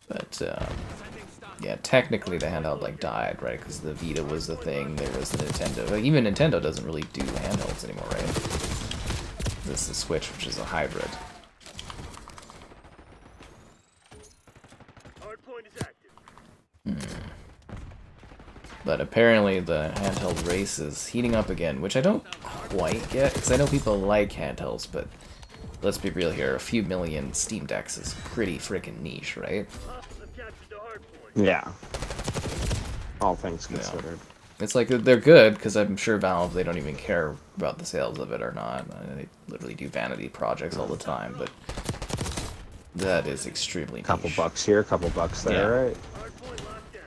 But yeah, technically the handheld like died, right? Because the Vita was the thing. There was the Nintendo. Like, even Nintendo doesn't really do handhelds anymore, right? This is the Switch, which is a hybrid. Hardpoint is active. But apparently the handheld race is heating up again, which I don't quite get, because I know people like handhelds, but let's be real here, a few million Steam Decks is pretty freaking niche, right? Hostiles have captured the hardpoint. Yeah. All things considered. It's like, they're good, because I'm sure Valve, they don't even care about the sales of it or not. They literally do vanity projects all the time, but that is extremely niche. Couple bucks here, couple bucks there, right? Hardpoint locked down.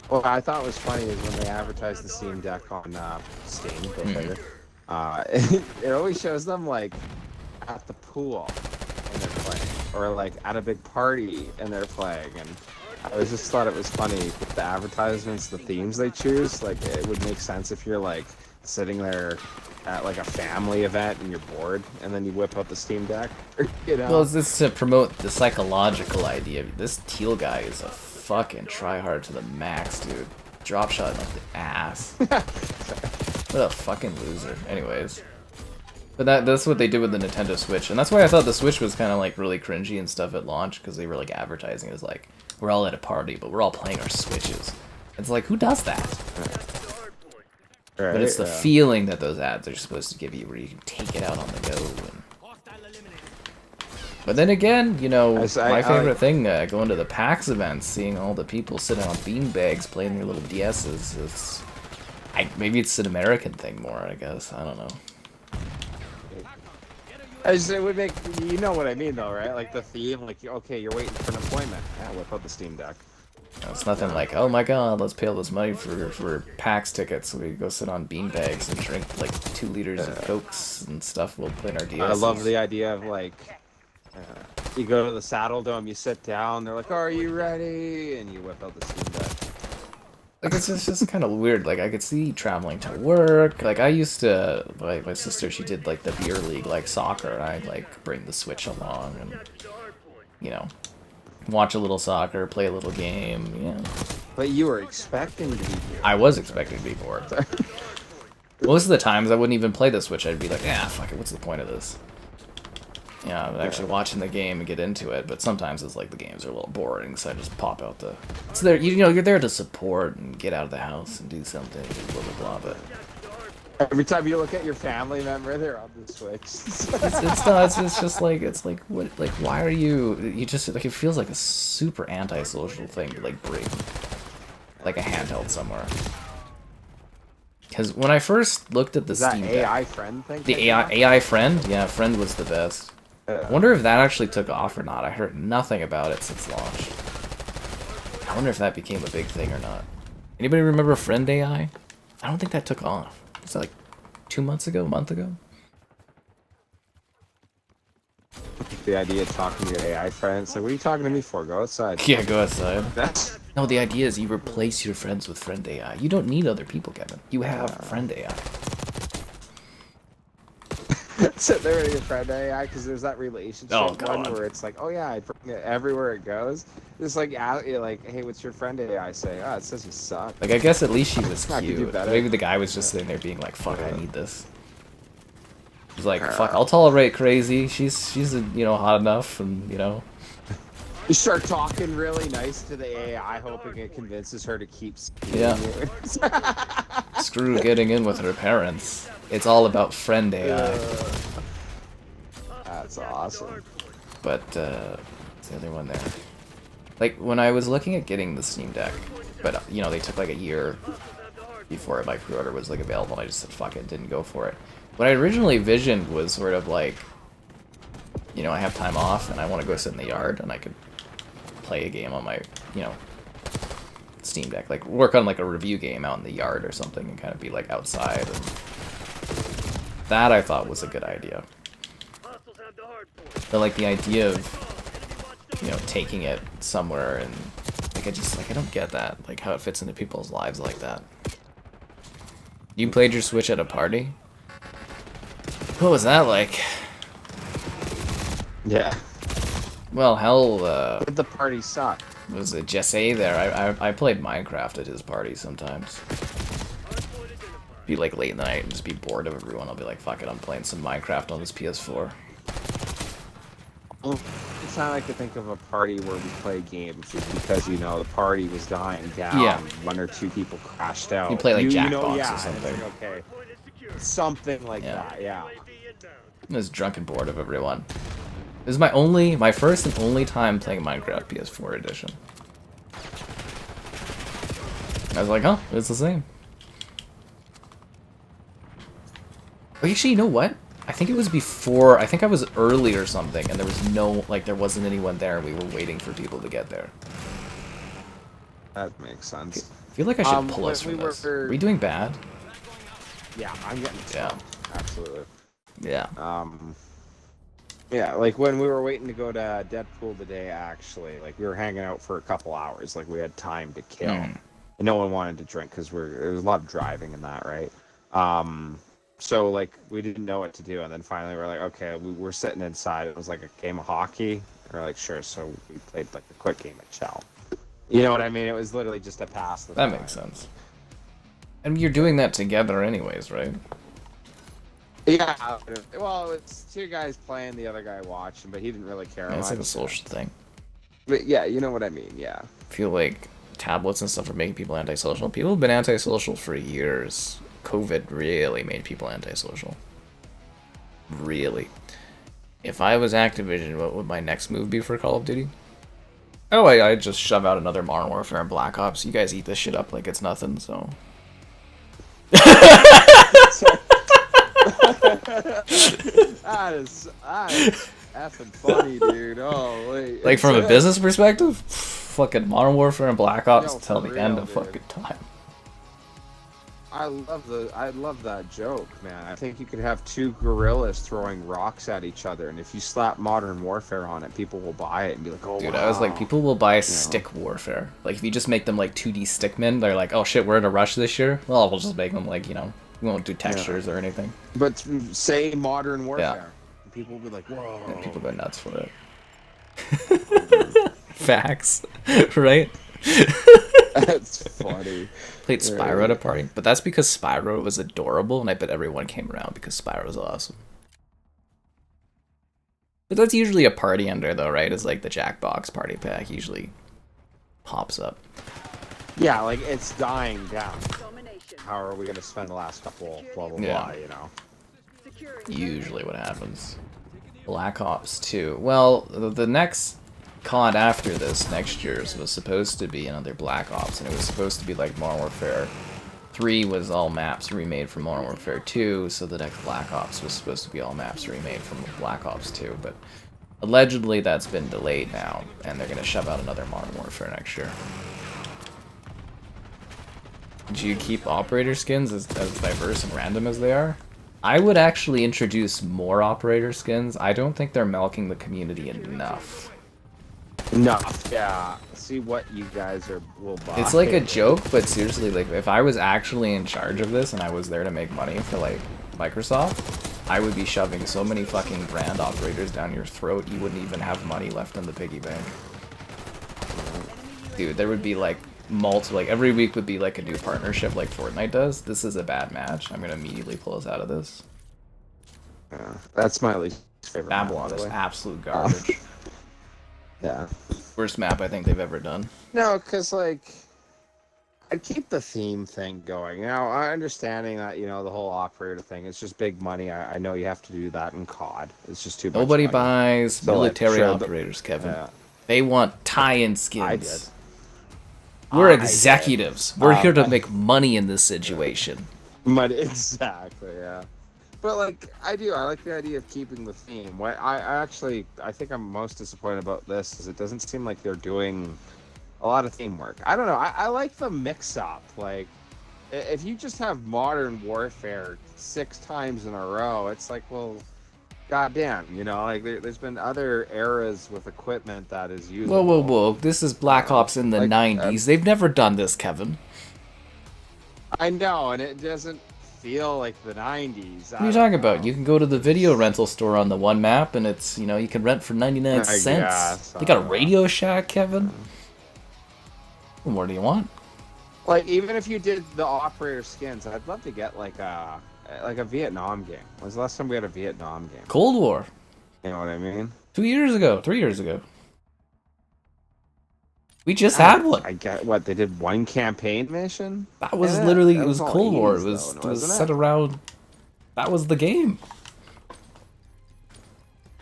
What I thought was funny is when they advertised the Steam Deck on Steam, go figure, it always shows them like at the pool when they're playing, or like at a big party and they're playing. And I was just thought it was funny with the advertisements, the themes they choose. Like it would make sense if you're like sitting there at like a family event and you're bored, and then you whip out the Steam Deck. Well, it's just to promote the psychological idea. This teal guy is a fucking tryhard to the max, dude. Drop shot up the ass. What a fucking loser. Anyways. But that's what they did with the Nintendo Switch. And that's why I thought the Switch was kind of like really cringy and stuff at launch, because they were like advertising it as like, we're all at a party, but we're all playing our Switches. It's like, who does that? Right, But it's the feeling that those ads are supposed to give you, where you can take it out on the go. And... But then again, my favorite thing, going to the PAX events, seeing all the people sitting on beanbags playing their little DSs, maybe it's an American thing more, I guess. I don't know. It would make, you know what I mean though, right? Like the theme, like, okay, you're waiting for an appointment. Yeah, whip out the Steam Deck. It's nothing like, oh my god, let's pay all this money for PAX tickets so we go sit on beanbags and drink like 2 liters of Cokes and stuff while playing our DSs. I love the idea of like, you go to the Saddle Dome, you sit down, they're like, are you ready? And you whip out the Steam Deck. Like, it's just kind of weird. Like, I could see traveling to work. Like, I used to, like, my sister, she did, like, the beer league, like, soccer, and I'd, like, bring the Switch along and, watch a little soccer, play a little game, But you were expecting to be here. I was expecting to be bored. Most of the times, I wouldn't even play the Switch. I'd be like, yeah, fuck it, what's the point of this? Yeah, I'm actually watching the game and get into it, but sometimes it's like the games are a little boring, so I just pop out the... So there, you're there to support and get out of the house and do something, blah, blah, blah, but... Every time you look at your family member, they're on the Switch. it's not, it's just like, it's like, what, like, why are you just, like, it feels like a super antisocial thing to, like, bring, like, a handheld somewhere. Because when I first looked at the Steam Deck... AI friend thing? The AI friend? Yeah, friend was the best. I wonder if that actually took off or not. I heard nothing about it since launch. I wonder if that became a big thing or not. Anybody remember Friend AI? I don't think that took off. Was that like 2 months ago, a month ago? The idea of talking to your AI friends. So what are you talking to me for? Go outside. Yeah, go outside. No, the idea is you replace your friends with Friend AI. You don't need other people, Kevin. You have Friend AI. Sit there with your Friend AI, because there's that relationship one where it's like, oh yeah, I bring it everywhere it goes. It's like, you're like, hey, what's your Friend AI say? Oh, it says you suck. Like, I guess at least she was I could do cute. better. Maybe the guy was just sitting there being like, fuck, I need this. He's like, fuck, I'll tolerate crazy. She's hot enough, and, You start talking really nice to the AI, hoping it convinces her to keep speaking. Yeah. Screw getting in with her parents. It's all about Friend AI. That's awesome. But, what's the other one there? Like, when I was looking at getting the Steam Deck, but, they took like a year before my pre-order was like available, and I just said, fuck it, didn't go for it. What I originally visioned was sort of like, I have time off, and I want to go sit in the yard, and I could play a game on my, Steam Deck. Like, work on like a review game out in the yard or something, and kind of be like outside. And that I thought was a good idea. But like the idea of you know, taking it somewhere, and like I don't get that, like how it fits into people's lives like that. You played your Switch at a party? What was that like? Yeah. Well, hell, Did the party suck? was it Jesse there? I played Minecraft at his party sometimes. Be like late in the night and just be bored of everyone. I'll be like, fuck it, I'm playing some Minecraft on this PS4. Well, it's not like to think of a party where we play games just because, you know, the party was dying down. Yeah. One or two people crashed out. You play like Jackbox know, yeah, or something. It's like, okay. Something like Yeah. that, yeah. I was drunk and bored of everyone. This is my first and only time playing Minecraft PS4 edition. I was like, oh, it's the same. Well, actually, you know what? I think it was before, I think I was early or something, and there was no, like, there wasn't anyone there. We were waiting for people to get there. That makes sense. I feel like I should pull us from this. Are we doing bad? Yeah, I'm getting Yeah. Absolutely. Yeah. Yeah, like when we were waiting to go to Deadpool today, actually, like we were hanging out for a couple hours, like we had time to kill, and no one wanted to drink because there was a lot of driving and that, right? So like we didn't know what to do, and then finally we're like, okay, we were sitting inside. It was like a game of hockey. And we're like, sure. So we played like a quick game of Chell. You know what I mean? It was literally just a pass. That makes sense. And you're doing that together anyways, right? Yeah, well, it's two guys playing, the other guy watching, but he didn't really care. Yeah, it's much. like a social thing. But yeah, you know what I mean, yeah. I feel like tablets and stuff are making people antisocial. People have been antisocial for years. COVID really made people antisocial. Really. If I was Activision, what would my next move be for Call of Duty? Oh, I'd just shove out another Modern Warfare and Black Ops. You guys eat this shit up like it's nothing, so... that is effing funny, dude. Oh, wait. Like, from a business perspective, fucking Modern Warfare and Black Ops Yo, till for the end real, of dude. fucking time. I love that joke, man. I think you could have two gorillas throwing rocks at each other, and if you slap Modern Warfare on it, people will buy it and be like, oh, Dude, wow. I was like, people will buy stick warfare. Like, if you just make them like 2D stickmen, they're like, oh shit, we're in a rush this year? Well, we'll just make them like, you know, we won't do textures or anything. But say Modern Warfare. People will be like, whoa. Yeah, people go nuts for it. Facts. Right? That's funny. Played Spyro at a party, but that's because Spyro was adorable, and I bet everyone came around because Spyro was awesome. But that's usually a party ender, though, right? It's like the Jackbox party pack usually pops up. Yeah, like it's dying down. Domination. How are we gonna spend the last couple blah blah Yeah. blah? You know. Securing Usually what happens. Black Ops 2. Well, the next COD after this, next year's, was supposed to be another Black Ops, and it was supposed to be like Modern Warfare 3 was all maps remade from Modern Warfare 2, so the next Black Ops was supposed to be all maps remade from Black Ops 2, but allegedly that's been delayed now, and they're going to shove out another Modern Warfare next year. Do you keep operator skins as diverse and random as they are? I would actually introduce more operator skins. I don't think they're milking the community enough. No. Yeah. See what you guys will buy. It's like a joke, but seriously, like, if I was actually in charge of this and I was there to make money for, like, Microsoft, I would be shoving so many fucking brand operators down your throat, you wouldn't even have money left in the piggy bank. Dude, there would be, like, like, every week would be, like, a new partnership like Fortnite does. This is a bad match. I'm gonna immediately pull us out of this. Yeah, that's my least favorite. Babylon map, by is the way. absolute garbage. Yeah. Worst map I think they've ever done. No, because, like, I'd keep the theme thing going. Now, understanding that, you know, the whole operator thing, it's just big money. I know you have to do that in COD. It's just too much Nobody money. buys So, like, military sure, operators, Kevin. Yeah. They want tie-in skins. I did. We're I did. executives. We're here to make money in this situation. But exactly, yeah. But like I like the idea of keeping the theme. What I think I'm most disappointed about this is it doesn't seem like they're doing a lot of theme work. I don't know. I like the mix up. Like if you just have Modern Warfare 6 times in a row, it's like, well, goddamn, you know, like there's been other eras with equipment that is usable. Whoa, whoa, whoa. This is Black Ops in the Like, 90s. They've never done this, Kevin. I know, and it doesn't feel like the 90s. What are you talking about? You can go to the video rental store on the one map, and it's, you know, you can rent for 99 cents. guess, They got a Radio Shack, Kevin? What more do you want? Like, even if you did the operator skins, I'd love to get like a Vietnam game. When's the last time we had a Vietnam game? Cold War. You know what I mean? 2 years ago. 3 years ago. We just had one. I get what they did, one campaign mission. That was Yeah, literally, that it was all Cold War. 80s It was, though, it was wasn't set around, that was the game.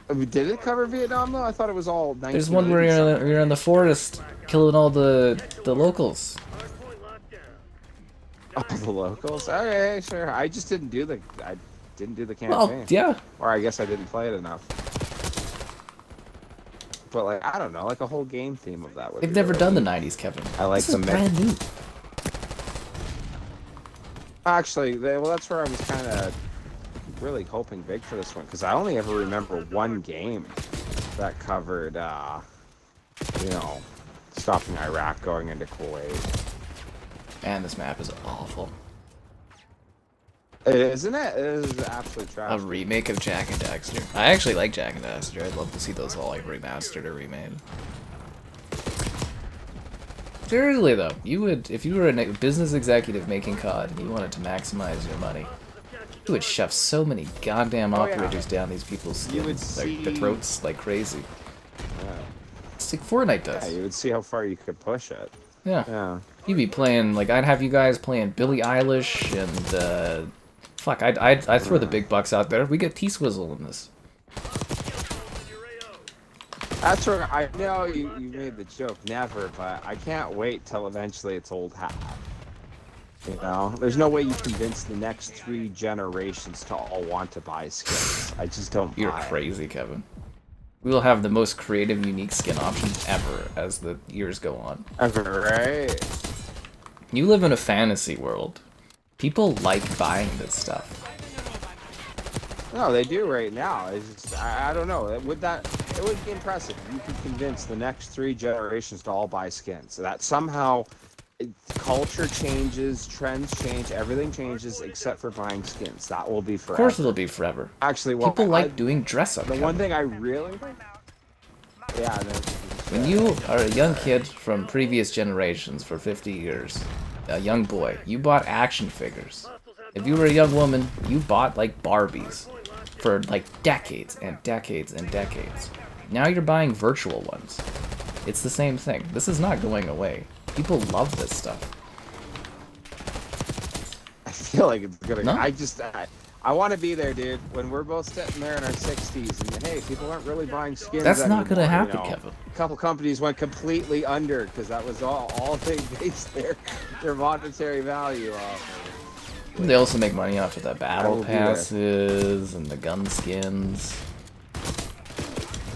Did it cover Vietnam though? I thought it was all 1980s. There's one where you're in the forest killing all the locals. Hardpoint locked down. Oh, the locals. Okay, sure. I just didn't do the campaign. Well, yeah. Or I guess I didn't play it enough. But like, I don't know, like a whole game theme of that would They've be never really done the neat. 90s, Kevin. I like this is the mix. brand new. Actually, well, that's where I was kind of really hoping big for this one, because I only ever remember one game that covered, you know, stopping Iraq going into Kuwait. Man, this map is awful. Isn't it? It is absolute trash. A remake of Jak and Daxter. I actually like Jak and Daxter. I'd love to see those all like remastered or remade. Seriously though, you would, if you were a business executive making COD and you wanted to maximize your money, you would shove so many goddamn operators down these people's You would skins, like, see- the throats like crazy. Yeah. It's like Fortnite does. Yeah, you would see how far you could push it. Yeah. Yeah. You'd be playing, like, I'd have you guys playing Billie Eilish and, fuck, I'd throw the big bucks out there. We get T-Swizzle in this. That's where I know you made the joke, never, but I can't wait till eventually it's old hat. You know, there's no way you convince the next 3 generations to all want to buy skins. I just don't You're buy it. crazy, Kevin. We will have the most creative, unique skin options ever as the years go on. Right. You live in a fantasy world. People like buying this stuff. No, they do right now. It's just, I don't know. It would be impressive if you could convince the next 3 generations to all buy skins. So that somehow culture changes, trends change, everything changes except for buying skins. That will be Of forever. course it'll be forever. Actually, well, People like doing dress-up. the one thing I really... Yeah, When you are a young kid from previous generations for 50 years, a young boy, you bought action figures. If you were a young woman, you bought, like, Barbies for, like, decades and decades and decades. Now you're buying virtual ones. It's the same thing. This is not going away. People love this stuff. I feel like it's gonna... No. I want to be there, dude, when we're both sitting there in our 60s and, hey, people aren't really buying skins That's not anymore, gonna happen, you know? Kevin. A couple companies went completely under because that was all they based their monetary value off of. They also make money off of the battle will be there. passes and the gun skins.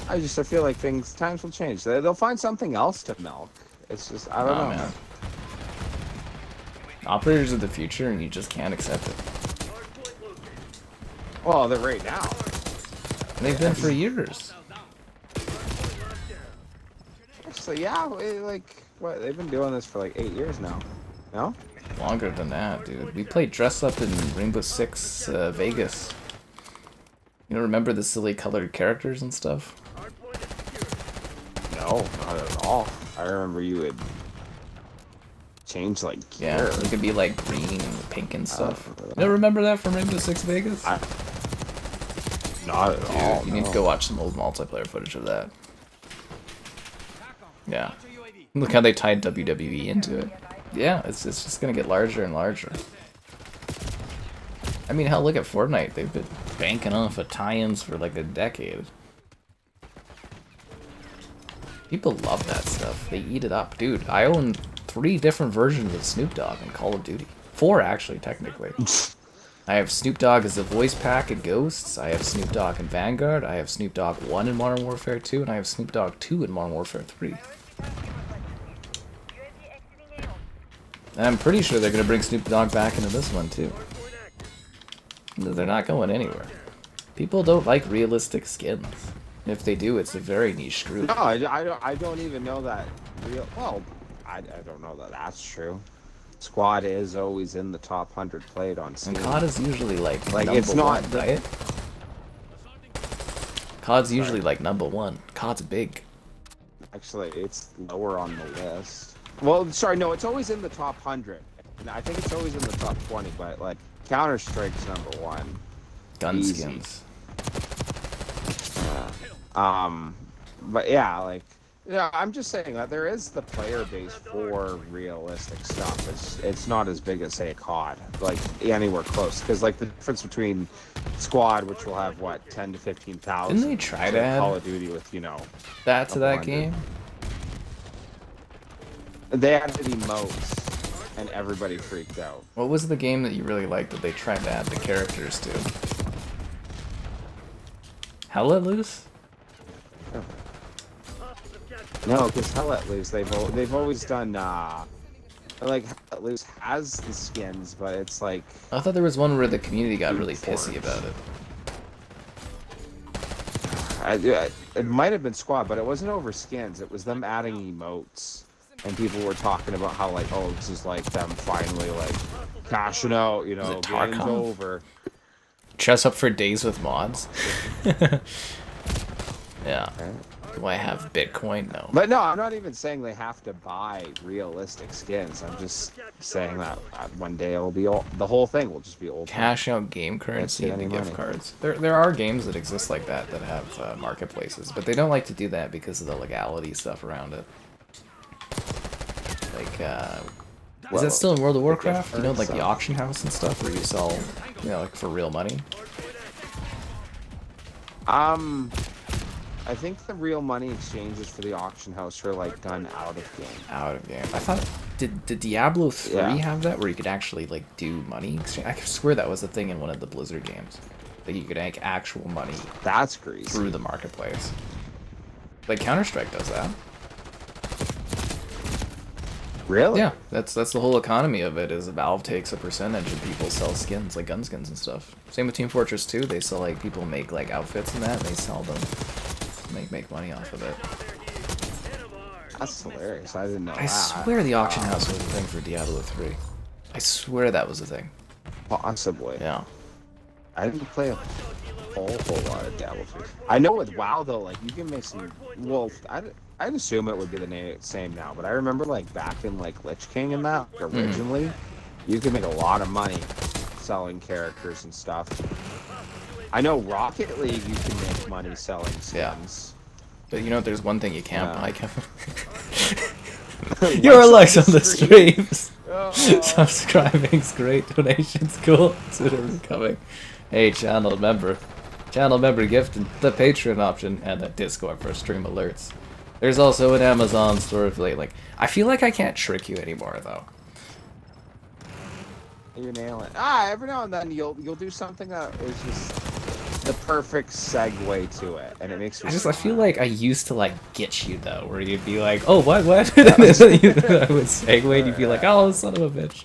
I feel like times will change. They'll find something else to milk. It's just, I don't know. Man. Operators of the future, and you just can't accept it. Well, they're right now. And they've been for years. So yeah, what? They've been doing this for like 8 years now. No? Longer than that, dude. We played dress up in Rainbow Six Vegas. You know, remember the silly colored characters and stuff? No, not at all. I remember you would change like gear. Yeah, it could be like green and pink and stuff. You don't remember that from Rainbow Six Vegas? Not at all. Dude, you need to go watch some old multiplayer footage of that. Yeah. Look how they tied WWE into it. Yeah, it's just gonna get larger and larger. I mean, hell, look at Fortnite. They've been banking off of tie-ins for like a decade. People love that stuff. They eat it up. Dude, I own 3 different versions of Snoop Dogg in Call of Duty. 4, actually, technically. I have Snoop Dogg as a voice pack in Ghosts, I have Snoop Dogg in Vanguard, I have Snoop Dogg 1 in Modern Warfare 2, and I have Snoop Dogg 2 in Modern Warfare 3. And I'm pretty sure they're going to bring Snoop Dogg back into this one, too. They're not going anywhere. People don't like realistic skins. If they do, it's a very niche group. No, I don't even know that real. Well, I don't know that that's true. Squad is always in the top 100 played on Steam. And COD is usually like number it's not one, right? COD's usually like number one. COD's big. Actually, it's lower on the list. Well, sorry, no, it's always in the top 100. And I think it's always in the top 20, but like Counter-Strike's number one. Gun Easy. skins. But yeah, like, yeah, I'm just saying that there is the player base for realistic stuff. It's not as big as say COD, like anywhere close, because like the difference between Squad, which will have what 10 to 15,000. Didn't they try to add Call of Duty with that to that game? They added emotes, and everybody freaked out. What was the game that you really liked that they tried to add the characters to? Hell Let Loose? No, because Hell Let Loose, they've always done like Hell Let Loose has the skins, but it's like I thought there was one where the community got really pissy about it. It might have been Squad, but it wasn't over skins. It was them adding emotes, and people were talking about how like, oh, this is like them finally like cashing out, you know, game's over. Dress up for days with mods. Yeah. Okay. Do I have Bitcoin? No. But no, I'm not even saying they have to buy realistic skins. I'm just saying that one day it'll be the whole thing will just be old. Cash out game currency and the gift cards. There are games that exist like that have marketplaces, but they don't like to do that because of the legality stuff around it. Like, is that still in World of Warcraft? You know, like the auction house and stuff where you sell, you know, like for real money? I think the real money exchanges for the auction house are like done out of game. Out of game. I thought, did Diablo 3 Yeah. have that where you could actually like do money exchange? I swear that was a thing in one of the Blizzard games. That you could make actual money That's greasy. through the marketplace. Like Counter-Strike does that. Really? Yeah, that's the whole economy of it. Is Valve takes a percentage and people sell skins, like gun skins and stuff. Same with Team Fortress 2. They sell like people make like outfits and that, and they sell them, make money off of it. That's hilarious. I didn't know I that. swear the auction house was a thing for Diablo 3. I swear that was a thing. Possibly. Yeah. I didn't play a whole lot of Diablo 3. I know with WoW though, like you can make some. Well, I'd assume it would be the same now, but I remember like back in like Lich King and that originally, you could make a lot of money selling characters and stuff. I know Rocket League you can make money selling skins. Yeah. But you know, there's one thing you can't buy, Kevin. Likes Your likes on the stream. streams. Subscribing's great. Donations cool. Consider becoming a channel member. Channel member gift and the Patreon option and a Discord for stream alerts. There's also an Amazon store affiliate link. I feel like I can't trick you anymore though. You nail it. Every now and then you'll do something that is just the perfect segue to it, and it makes me. I feel like I used to like get you though, where you'd be like, "Oh, what?" I would segue, and you'd be like, "Oh, son of a bitch."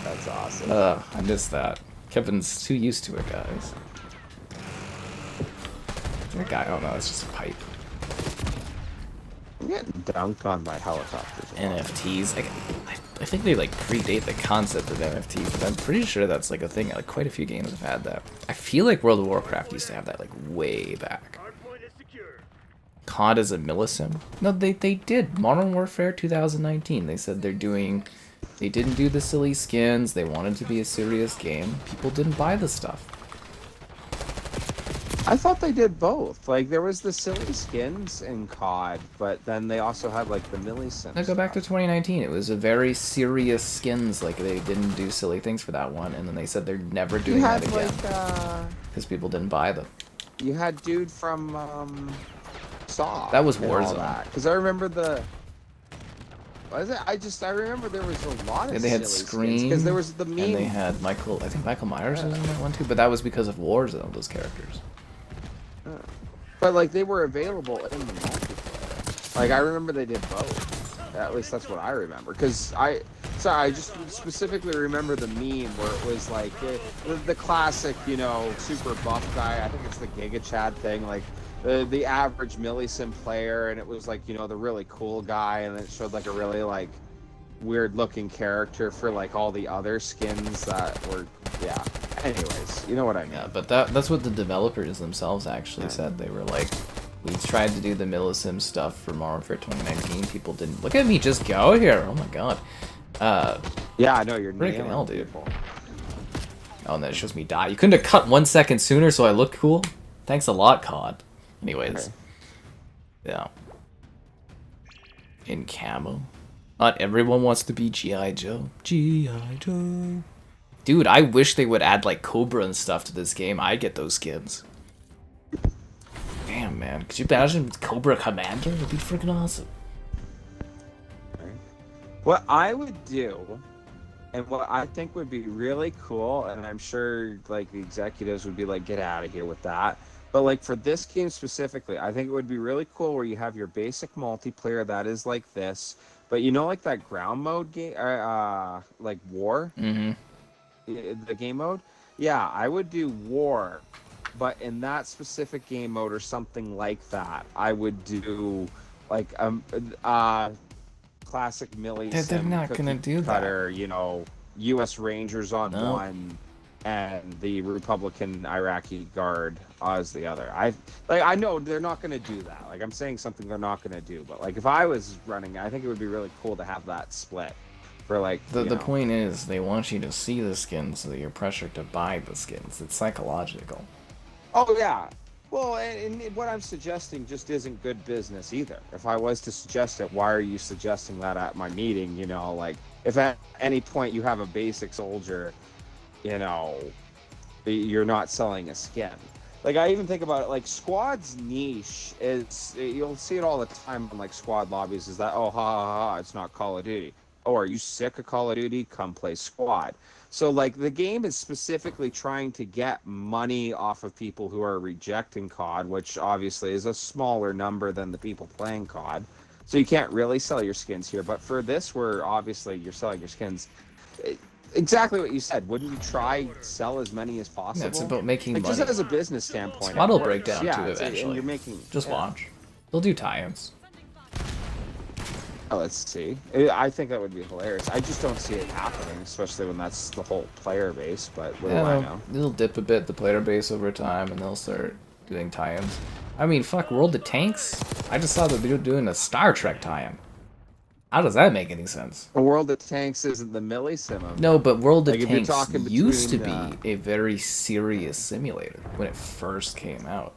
That's awesome. I miss that. Kevin's too used to it, guys. That guy, oh no, it's just a pipe. I'm getting dunked on by helicopters. NFTs. I think they like predate the concept of NFTs, but I'm pretty sure that's like a thing. Like quite a few games have had that. I feel like World of Warcraft used to have that like way back. Hardpoint is secure. COD is a millisim. No, they did. Modern Warfare 2019. They said they didn't do the silly skins. They wanted to be a serious game. People didn't buy the stuff. I thought they did both. Like there was the silly skins in COD, but then they also had like the milli-sims. Now go back to 2019. It was a very serious skins. Like they didn't do silly things for that one, and then they said they're never doing that again because people didn't buy them. You had dude from Saw. That was Warzone. Because I remember the. Was it? I remember there was a lot of. Yeah, they had Scream because there was the meme. And they had Michael. I think Michael Myers was in that one too, but that was because of Warzone. Those characters. But like they were available in the multiplayer. Like I remember they did both. At least that's what I remember. Because Sorry, I just specifically remember the meme where it was like the classic, you know, super buff guy. I think it's the Giga Chad thing, like the average Millisim player, and it was like, you know, the really cool guy, and it showed like a really like weird looking character for like all the other skins that were, yeah. Anyways, you know what I mean. Yeah, but that's what the developers themselves actually said. They were like, we tried to do the Millisim stuff for Modern Warfare 2019. People didn't. Look at me just go here. Oh my god. Yeah, I know you're freaking nailing hell, dude. people. Oh, and then it shows me die. You couldn't have cut 1 second sooner so I look cool? Thanks a lot, COD. Anyways. Okay. Yeah. In camo. Not everyone wants to be G.I. Joe. G.I. Joe. Dude, I wish they would add, like, Cobra and stuff to this game. I'd get those skins. Damn, man. Could you imagine Cobra Commander? It'd be freaking awesome. What I would do, and what I think would be really cool, and I'm sure like the executives would be like, get out of here with that. But like for this game specifically, I think it would be really cool where you have your basic multiplayer that is like this, but you know, like that ground mode game, like war, the game mode. Yeah, I would do war, but in that specific game mode or something like that, I would do like classic Millie They're not gonna do cutter, you know, U.S. Rangers on one, and the Republican Iraqi Guard as the other. I know they're not gonna do that. Like I'm saying something they're not gonna do, but like if I was running, I think it would be really cool to have that split. For like the point is they want you to see the skins so that you're pressured to buy the skins. It's psychological. Oh yeah. Well, and what I'm suggesting just isn't good business either. If I was to suggest it, why are you suggesting that at my meeting? You know, like, if at any point you have a basic soldier, you know, you're not selling a skin. Like, I even think about it, like, squad's niche is, you'll see it all the time in, like, squad lobbies, is that, oh, ha, ha, ha, it's not Call of Duty. Oh, are you sick of Call of Duty? Come play squad. So, like, the game is specifically trying to get money off of people who are rejecting COD, which obviously is a smaller number than the people playing COD. So you can't really sell your skins here. But for this, where obviously you're selling your skins, exactly what you said. Wouldn't you try sell as many as possible? Yeah, it's about making money. Just as a business standpoint. Squad will break down, too, eventually. And you're making, just watch. They'll do tie-ins. Oh, let's see. I think that would be hilarious. I just don't see it happening, especially when that's the whole player base, but what do I know? They'll dip a bit, the player base, over time, and they'll start doing tie-ins. I mean, fuck, World of Tanks? I just saw that they were doing a Star Trek tie-in. How does that make any sense? A World of Tanks isn't the Millisim. No, but World of like Tanks used to between, be a very serious simulator when it first came out.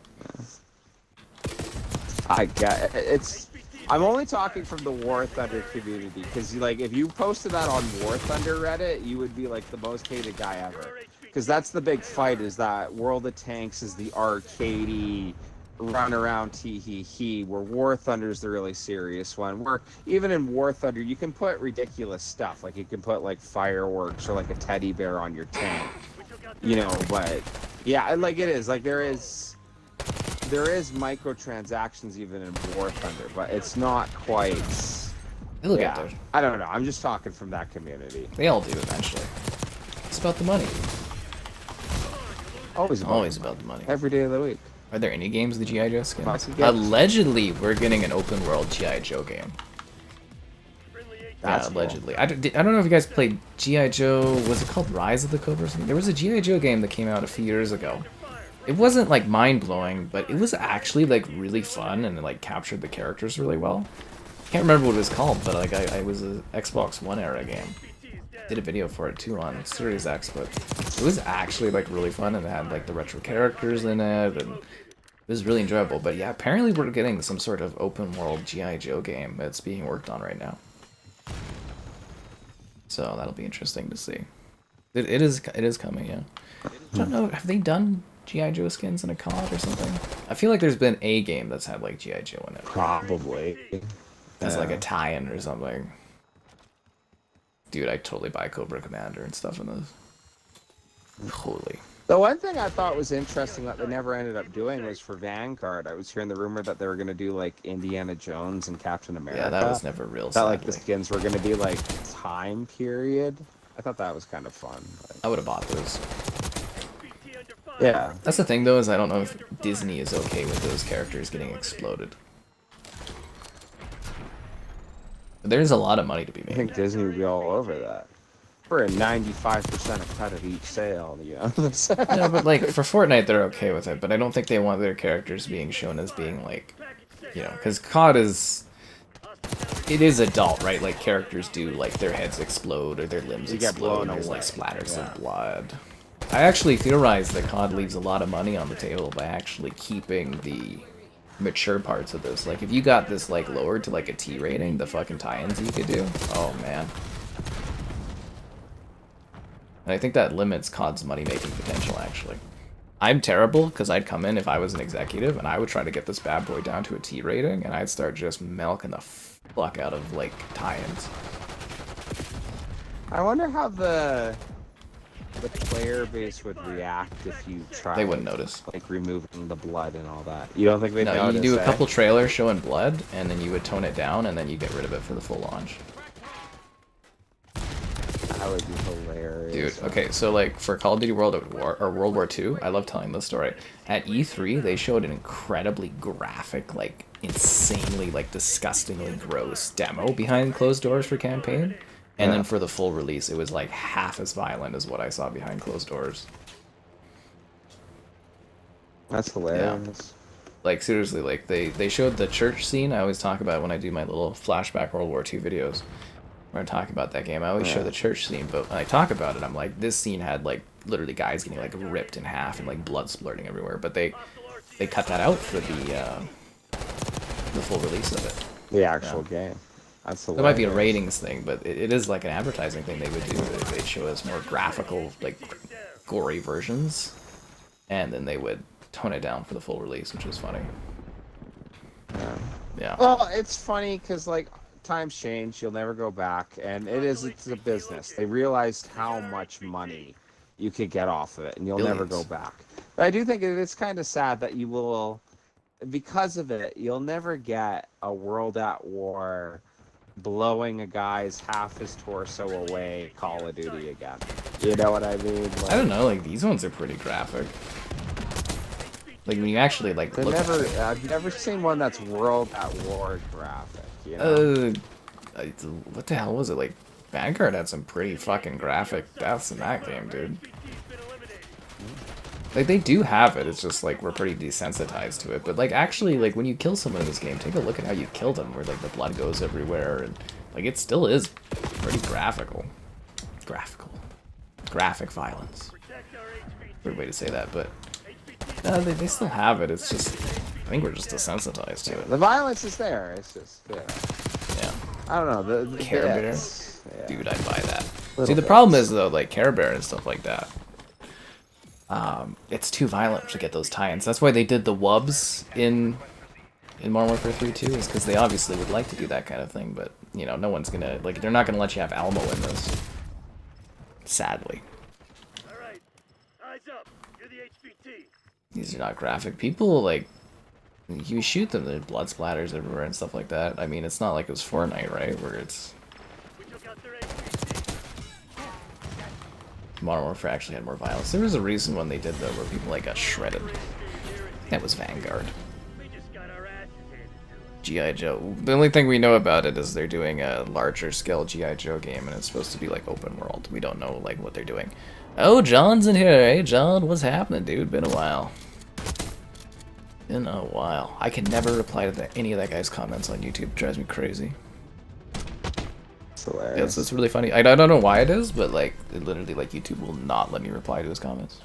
I get it. I'm only talking from the War Thunder community, because like if you posted that on War Thunder Reddit, you would be like the most hated guy ever. Because that's the big fight, is that World of Tanks is the arcadey, run around tee-hee-hee, where War Thunder is the really serious one. Where even in War Thunder, you can put ridiculous stuff, like you can put like fireworks or like a teddy bear on your tank, you know. But yeah, like it is like there is microtransactions even in War Thunder, but it's not quite. They'll get there. I don't know. I'm just talking from that community. They all do eventually. It's about the money. Always about the money. Every day of the week. Are there any games of the G.I. Joe skins? Allegedly, we're getting an open world G.I. Joe game. That's allegedly. Cool. I don't know if you guys played G.I. Joe. Was it called Rise of the Cobra or something? There was a G.I. Joe game that came out a few years ago. It wasn't like mind-blowing, but it was actually like really fun, and it like captured the characters really well. Can't remember what it was called, but like I was an Xbox One era game. Did a video for it too on Series X, but it was actually like really fun, and it had like the retro characters in it, and it was really enjoyable. But yeah, apparently we're getting some sort of open world G.I. Joe game that's being worked on right now. So that'll be interesting to see. It is coming, yeah. I don't know, have they done G.I. Joe skins in a COD or something? I feel like there's been a game that's had like G.I. Joe in it. Probably. As like a tie-in or something. Dude, I totally buy Cobra Commander and stuff in those. Holy. The one thing I thought was interesting that they never ended up doing was for Vanguard. I was hearing the rumor that they were going to do like Indiana Jones and Captain America. Yeah, that was never real. That like the Sadly. skins were going to be like time period. I thought that was kind of fun. I would have bought those. Yeah. That's the thing though, is I don't know if Disney is okay with those characters getting exploded. But there's a lot of money to be I made. think Disney would be all over that. For a 95% of cut of each sale, you know. No, but like for Fortnite, they're okay with it. But I don't think they want their characters being shown as being like, you know, because COD is, it is adult, right? Like characters do, like their heads explode or their limbs get explode. blown There's away. like splatters Yeah. of blood. I actually theorize that COD leaves a lot of money on the table by actually keeping the mature parts of this. Like if you got this like lowered to like a T rating, the fucking tie-ins you could do. Oh man. And I think that limits COD's money-making potential, actually. I'm terrible, because I'd come in if I was an executive, and I would try to get this bad boy down to a T rating, and I'd start just milking the fuck out of, like, tie-ins. I wonder how the player base would react if you tried. They wouldn't notice. Like removing the blood and all that. You don't think they'd No, notice? you do a eh? couple trailers showing blood, and then you would tone it down, and then you get rid of it for the full launch. That would be hilarious. Dude, okay, so like for Call of Duty World War II, I love telling this story. At E3, they showed an incredibly graphic, like insanely, like disgustingly gross demo behind closed doors for campaign, and then for the full release, it was like half as violent as what I saw behind closed doors. That's hilarious. Like seriously, like they showed the church scene. I always talk about when I do my little flashback World War II videos. When I talk about that game, I always show the church scene, but when I talk about it, I'm like, this scene had like literally guys getting like ripped in half and like blood splurting everywhere. But they cut that out for the full release of it. The actual game. That's hilarious. It might be a ratings thing, but it is like an advertising thing they would do. They'd show us more graphical, like gory versions, and then they would tone it down for the full release, which was funny. Yeah. Well, it's funny because like times change, you'll never go back, and it's a business. They realized how much money you could get off of it, and you'll never go back. But I do think it's kind of sad that you will, because of it, you'll never get a World at War blowing a guy's half his torso away Call of Duty again. You know what I mean? Like, I don't know, like these ones are pretty graphic. Like when you actually like look at it. I've never seen one that's World at War graphic. You know? What the hell was it? Like, Vanguard had some pretty fucking graphic deaths in that game, dude. Like, they do have it, it's just, like, we're pretty desensitized to it. But, like, actually, like, when you kill someone in this game, take a look at how you killed them, where, like, the blood goes everywhere, and, like, it still is pretty graphical. Graphic violence. Weird way to say that, but... No, they still have it, it's just... I think we're just desensitized to it. The violence is there, it's just... Yeah. I don't know, the Care Bear? bits, yeah. Dude, I'd buy that. Little See, the bits. problem is, though, like, Care Bear and stuff like that. It's too violent to get those tie-ins. That's why they did the wubs in Modern Warfare 3 too, is because they obviously would like to do that kind of thing, but, you know, no one's gonna, like, they're not gonna let you have Almo in this. Sadly. Alright, eyes up. You're the HVT. These are not graphic. People, like, you shoot them, there's blood splatters everywhere and stuff like that. I mean, it's not like it was Fortnite, right, where it's... We took out their HVT. Modern Warfare actually had more violence. There was a reason when they did that where people, like, got shredded. That was Vanguard. We just got our asses handed to us. G.I. Joe. The only thing we know about it is they're doing a larger scale G.I. Joe game, and it's supposed to be like open world. We don't know like what they're doing. Oh, John's in here. Hey, John, what's happening, dude? Been a while. Been a while. I can never reply to any of that guy's comments on YouTube. It drives me crazy. It's hilarious. It's really funny. I don't know why it is, but like it literally like YouTube will not let me reply to his comments.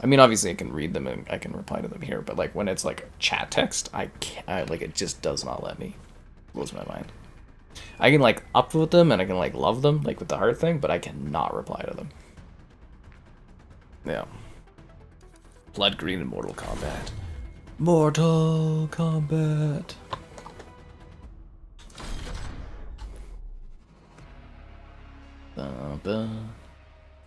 I mean, obviously I can read them and I can reply to them here, but like when it's like chat text, I can't. Like it just does not let me. It blows my mind. I can like upvote them and I can like love them like with the heart thing, but I cannot reply to them. Yeah. Blood Green in Mortal Kombat. Mortal Kombat.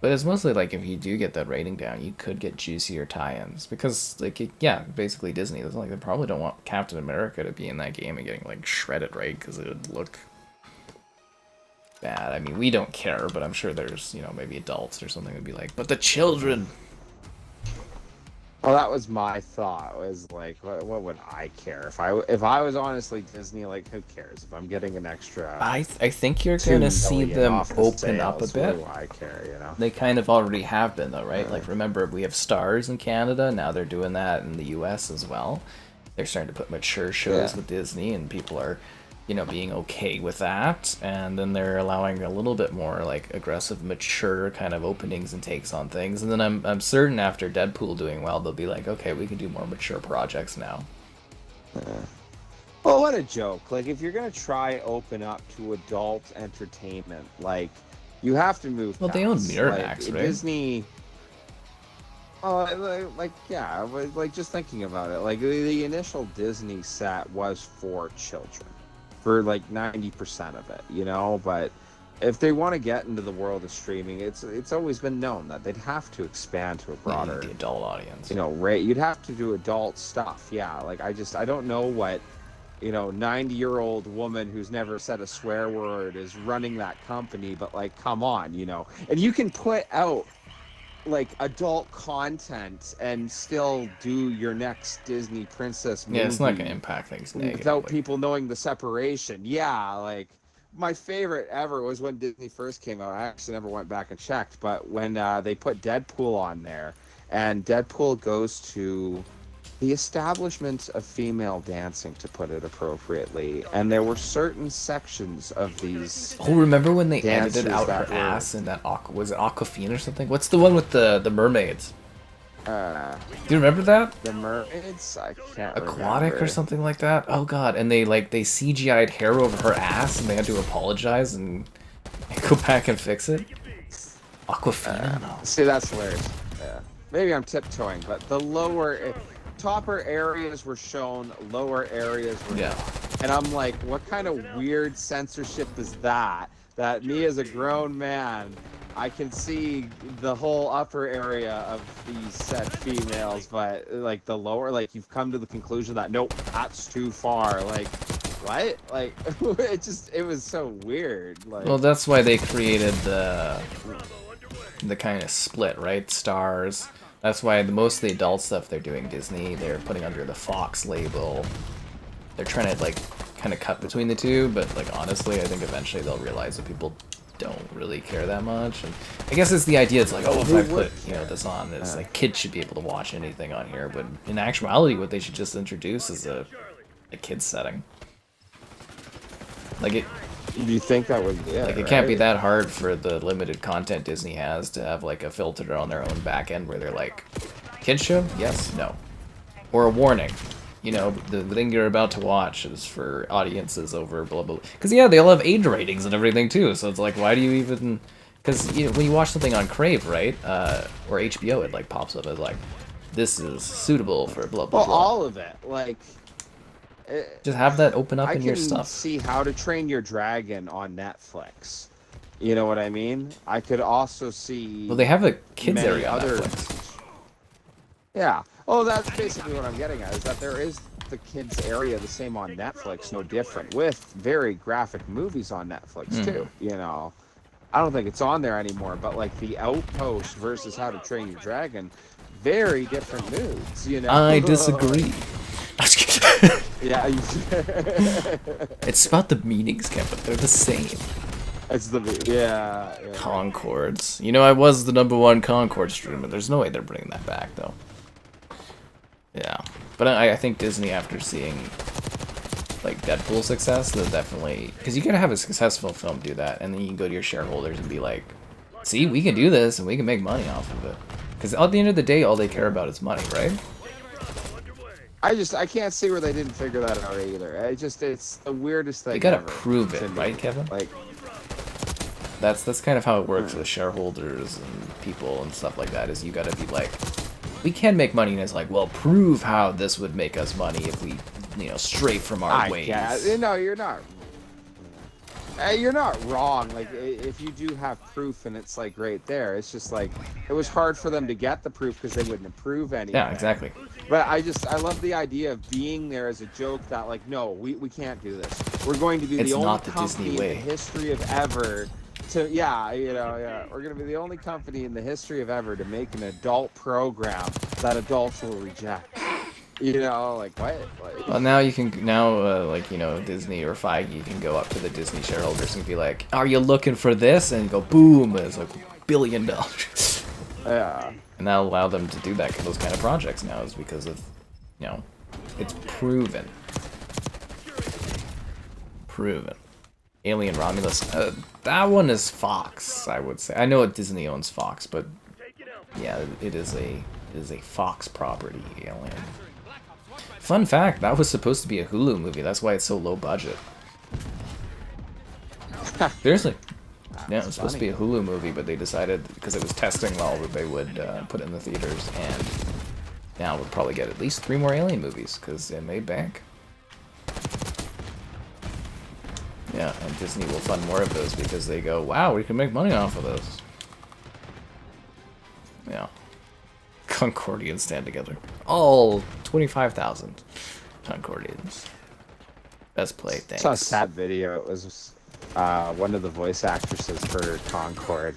But it's mostly like if you do get that rating down, you could get juicier tie-ins because, like, yeah, basically Disney. It's like they probably don't want Captain America to be in that game and getting like shredded, right? Because it would look bad. I mean, we don't care, but I'm sure there's maybe adults or something would be like, but the children. Well, that was my thought. Was like, what would I care if I was honestly Disney? Like, who cares if I'm getting an extra? I think you're gonna see them open up a bit. What do I care? They kind of already have been though, right? Like, remember we have Stars in Canada. Now they're doing that in the U.S. as well. They're starting to put mature shows with Disney, and people are, being okay with that. And then they're allowing a little bit more like aggressive, mature kind of openings and takes on things. And then I'm certain after Deadpool doing well, they'll be like, okay, we can do more mature projects now. Well, what a joke! Like, if you're gonna try open up to adult entertainment, like, you have to move. Well, they own Miramax, right? Disney. Oh, like just thinking about it, like the initial Disney set was for children. For like 90% of it, but if they want to get into the world of streaming, it's always been known that they'd have to expand to a broader the adult audience. You'd have to do adult stuff. Yeah, like I don't know what 90-year-old woman who's never said a swear word is running that company, but like, come on, and you can put out like adult content and still do your next Disney princess movie. Yeah, it's not gonna impact things negatively without people knowing the separation. Yeah, like my favorite ever was when Disney first came out. I actually never went back and checked, but when they put Deadpool on there, and Deadpool goes to the establishment of female dancing, to put it appropriately, and there were certain sections of these. Oh, remember when they edited out her ass in that was it Aquafina or something? What's the one with the mermaids? Do you remember that? The mermaids? I can't Aquatic remember. or something like that? Oh god, and they CGI'd hair over her ass and they had to apologize and go back and fix it? Aquafina? No. See, that's hilarious. Yeah. Maybe I'm tiptoeing, but the topper areas were shown, lower areas were not. And I'm like, what kind of weird censorship is that? That me as a grown man, I can see the whole upper area of these said females, but like the lower, like you've come to the conclusion that nope, that's too far. Like, what? Like, it was so weird. Like, well, that's why they created the kind of split, right? Stars. That's why most of the adult stuff they're doing Disney, they're putting under the Fox label. They're trying to like kind of cut between the two, but like honestly, I think eventually they'll realize that people don't really care that much. And I guess it's the idea. It's like, oh, if I put this on, it's like kids should be able to watch anything on here. But in actuality, what they should just introduce is a kids setting. Like it. Do you think that would? Yeah, like it can't be that hard for the limited content Disney has to have like a filter on their own back end where they're like, kids show? Yes, no, or a warning. The thing you're about to watch is for audiences over blah blah. Because yeah, they all have age ratings and everything too. So it's like, why do you even? Because when you watch something on Crave, right, or HBO, it like pops up as like, this is suitable for blah blah. Well, blah. all of it, like. Just have that open up in your stuff. I can see How to Train Your Dragon on Netflix. You know what I mean? I could also see. Well, they have a kids area on Netflix. Yeah. Oh, that's basically what I'm getting at. Is that there is the kids area the same on Netflix, no different, with very graphic movies on Netflix too. I don't think it's on there anymore, but like The Outpost versus How to Train Your Dragon, very different moods. I disagree. Yeah. It's about the meanings, Kevin. They're the same. It's yeah. Concords. I was the #1 Concord streamer. There's no way they're bringing that back, though. Yeah. But I think Disney, after seeing, like, Deadpool's success, they'll definitely... Because you gotta have a successful film do that, and then you can go to your shareholders and be like, see, we can do this, and we can make money off of it. Because at the end of the day, all they care about is money, right? I can't see where they didn't figure that out either. It's the weirdest thing. You gotta ever prove it, right, Kevin? Like, that's kind of how it works with shareholders and people and stuff like that. Is you gotta be like, we can make money, and it's like, well, prove how this would make us money if we, stray from our ways. No, you're not. You're not wrong. Like, if you do have proof and it's like right there, it's just like it was hard for them to get the proof because they wouldn't approve anything. Yeah, exactly. But I love the idea of being there as a joke that like, no, we can't do this. We're going to be It's the only not the company Disney way. in the history of ever to we're going to be the only company in the history of ever to make an adult program that adults will reject. You know, like what? Like, Well, now you can like Disney or Feige can go up to the Disney shareholders and be like, "Are you looking for this?" And go, boom, it's like $1 billion. yeah. And that'll allow them to do those kind of projects now, is because of, it's proven. Proven. Alien Romulus. That one is Fox, I would say. I know Disney owns Fox, but yeah, it is a Fox property, Alien. Fun fact, that was supposed to be a Hulu movie. That's why it's so low budget. Seriously. Yeah, it was supposed to be a Hulu movie, but they decided, because it was testing well, that they would put it in the theaters, and now we'll probably get at least 3 more Alien movies, because it made bank. Yeah, and Disney will fund more of those, because they go, wow, we can make money off of this. Yeah. Concordians stand together. All 25,000 Concordians. Best play, thanks. I saw a sad video. It was one of the voice actresses for Concord,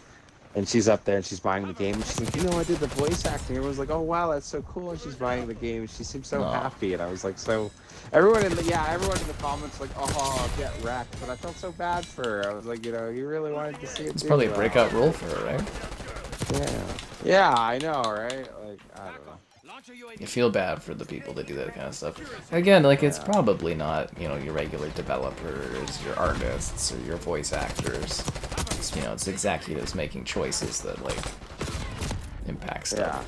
and she's up there and she's buying the game. And she's like, I did the voice acting. Everyone's like, oh wow, that's so cool. And she's buying the game. And she seems so happy. And I was like, so everyone in the comments like, oh, get wrecked. But I felt so bad for her. I was like, you really wanted to see it. It's probably a breakout role for her, right? Yeah, I know, right? Like, I don't know. You feel bad for the people that do that kind of stuff. Again, like, it's probably not, your regular developers, your artists, or your voice actors. It's, it's executives making choices that, like, impact stuff.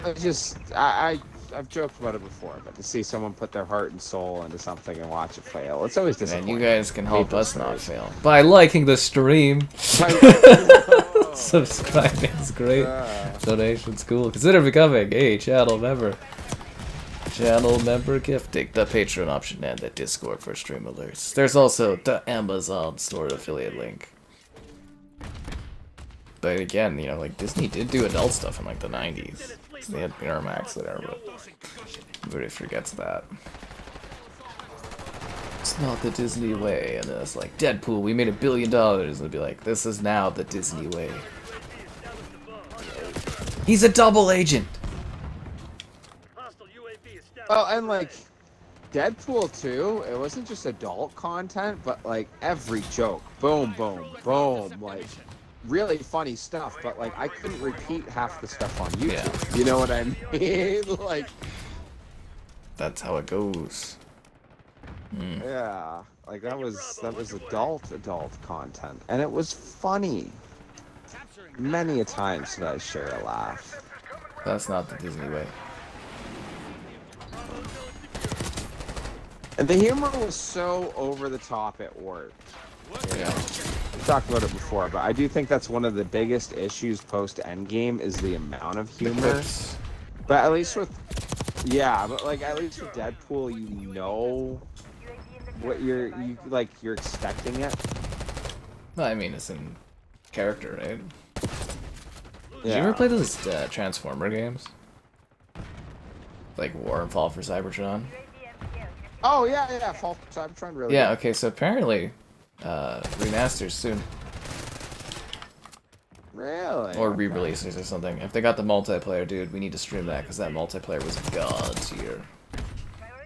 Yeah. I've joked about it before, but to see someone put their heart and soul into something and watch it fail, it's always disappointing. And you guys can help us not fail by liking the stream. Subscribing is great. Donation's cool. Consider becoming a channel member. Channel member gifting, the Patreon option, and the Discord for stream alerts. There's also the Amazon store affiliate link. But again, like Disney did do adult stuff in like the 90s. So they had Miramax there, but everybody forgets that. It's not the Disney way, and then it's like, Deadpool, we made $1 billion, and it'll be like, this is now the Disney way. He's a double agent! Well, and like, Deadpool 2, it wasn't just adult content, but like, every joke, boom, boom, boom, like, really funny stuff, but like, I couldn't repeat half the stuff on YouTube. Yeah. You know what I mean? Like... That's how it goes. Yeah, like that was adult content, and it was funny. Many a times did I share a laugh. That's not the Disney way. And the humor was so over the top it worked. Yeah. We talked about it before, but I do think that's one of the biggest issues post Endgame is the amount of humor. But at least with at least with Deadpool, what you're expecting it. Well, I mean, it's in character, right? Did you ever play those Transformer games? Like War and Fall for Cybertron? Oh yeah, Fall for Cybertron, really. Yeah, okay, so apparently, remasters soon. Really? Or re-releases or something. If they got the multiplayer, dude, we need to stream that, because that multiplayer was god tier.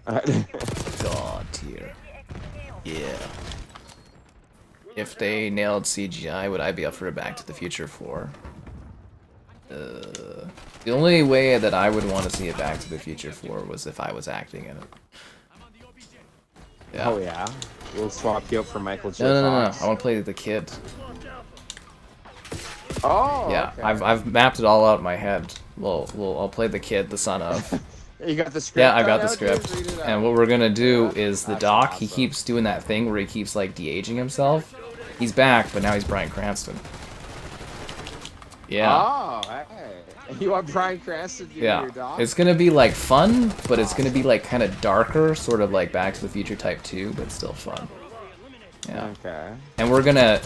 God tier. Yeah. If they nailed CGI, would I be up for a Back to the Future 4? The only way that I would want to see a Back to the Future 4 was if I was acting in it. Yeah. Oh yeah? We'll swap you out for Michael J. No. Fox. I want to play the kid. Oh, yeah. Okay. I've mapped it all out in my head. I'll play the kid, the son of. You got the script? Yeah, I got the script. And what we're gonna do is the Doc, he keeps doing that thing where he keeps like de-aging himself. He's back, but now he's Bryan Cranston. Yeah. Oh, hey. You want Bryan Cranston to be your Doc? It's gonna be like fun, but it's gonna be like kind of darker, sort of like Back to the Future Type 2, but still fun. Yeah. Okay. And we're gonna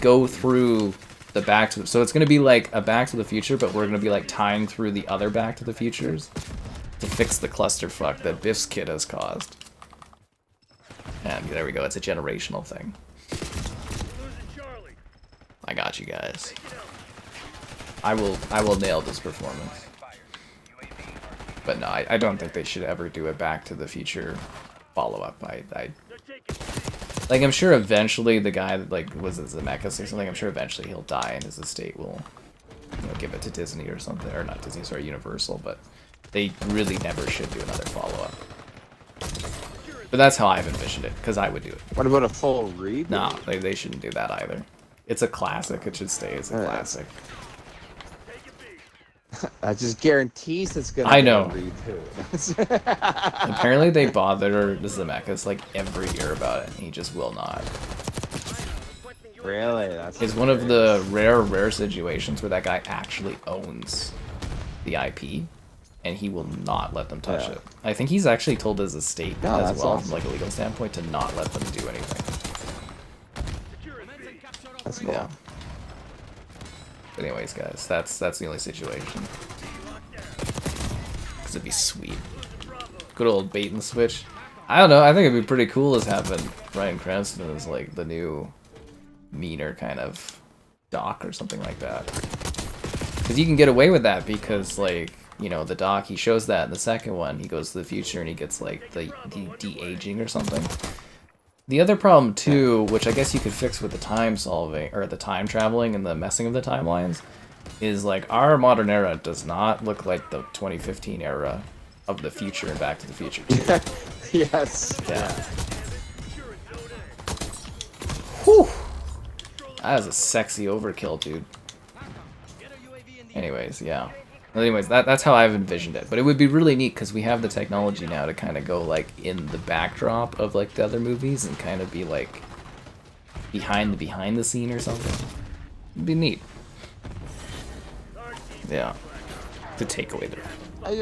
go through the Back to the... So it's gonna be like a Back to the Future, but we're gonna be like tying through the other Back to the Futures to fix the clusterfuck that Biff's kid has caused. And there we go, it's a generational thing. I got you guys. I will nail this performance. But no, I don't think they should ever do a Back to the Future follow-up. Like, I'm sure eventually the guy that, like, was it Zemeckis or something, I'm sure eventually he'll die and his estate will, you know, give it to Disney or something. Or not Disney, sorry, Universal, but they really never should do another follow-up. But that's how I've envisioned it, because I would do it. What about a full reboot? No, they shouldn't do that either. It's a classic, it should stay as a classic. That just guarantees it's gonna I be know. a reboot. Apparently they bother Zemeckis like every year about it, and he just will not. Really? That's It's one of the rare situations where that guy actually owns the IP, and he will not let them touch it. I think he's actually told his estate as well, from like a legal standpoint, to not let them do anything. That's cool. Yeah. But anyways, guys, that's the only situation. Cause it'd be sweet. Good old bait and switch. I don't know. I think it'd be pretty cool as having Bryan Cranston as like the new meaner kind of Doc or something like that. Because you can get away with that because, like, you know, the Doc, he shows that in the second one. He goes to the future and he gets like the de-aging or something. The other problem too, which I guess you could fix with the time solving, or the time traveling and the messing of the timelines, is like our modern era does not look like the 2015 era of the future and Back to the Future 2. Yes. Yeah. Whew. That is a sexy overkill, dude. Anyways, yeah. Anyways, that's how I've envisioned it. But it would be really neat because we have the technology now to kind of go like in the backdrop of like the other movies and kind of be like behind the scene or something. It'd be neat. Yeah. To take away there. It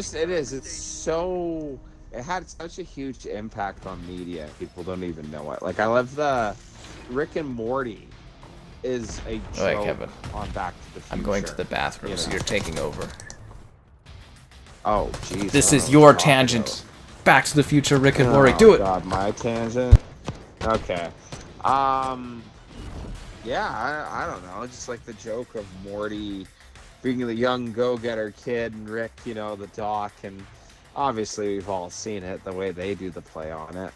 had such a huge impact on media. People don't even know it. Like, I love the Rick and Morty is a joke Alright, Kevin. on Back to the Future. I'm going to the bathroom, so you're taking over. Oh, jeez. This is your tangent. Back to the Future, Rick and Morty. Do it! God, my tangent? Okay. Yeah, I don't know. Just like the joke of Morty being the young go-getter kid and Rick, you know, the Doc, and obviously we've all seen it, the way they do the play on it.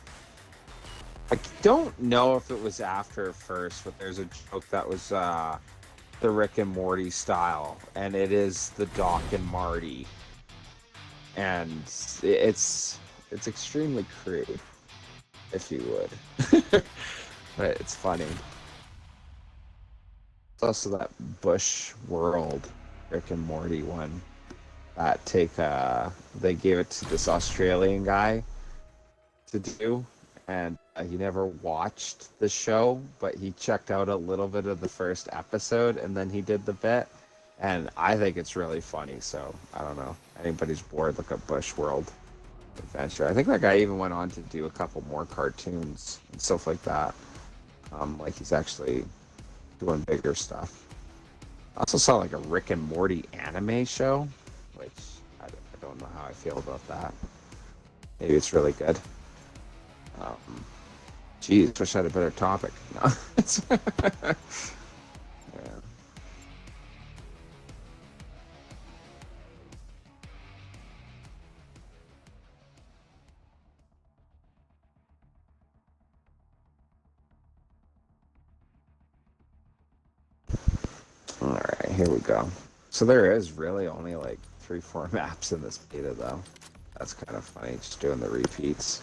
I don't know if it was after first, but there's a joke that was the Rick and Morty style, and it is the Doc and Marty. And it's extremely crude, if you would. But it's funny. It's also that Bush World Rick and Morty one that they gave it to this Australian guy to do, and he never watched the show, but he checked out a little bit of the first episode and then he did the bit, and I think it's really funny. So I don't know, anybody's bored, look up Bush World Adventure. I think that guy even went on to do a couple more cartoons and stuff like that. Like he's actually doing bigger stuff. I also saw like a Rick and Morty anime show, which I don't know how I feel about that. Maybe it's really good. Geez, wish I had a better topic. No. Yeah. Alright, here we go. So there is really only like 3-4 maps in this beta though. That's kind of funny, just doing the repeats.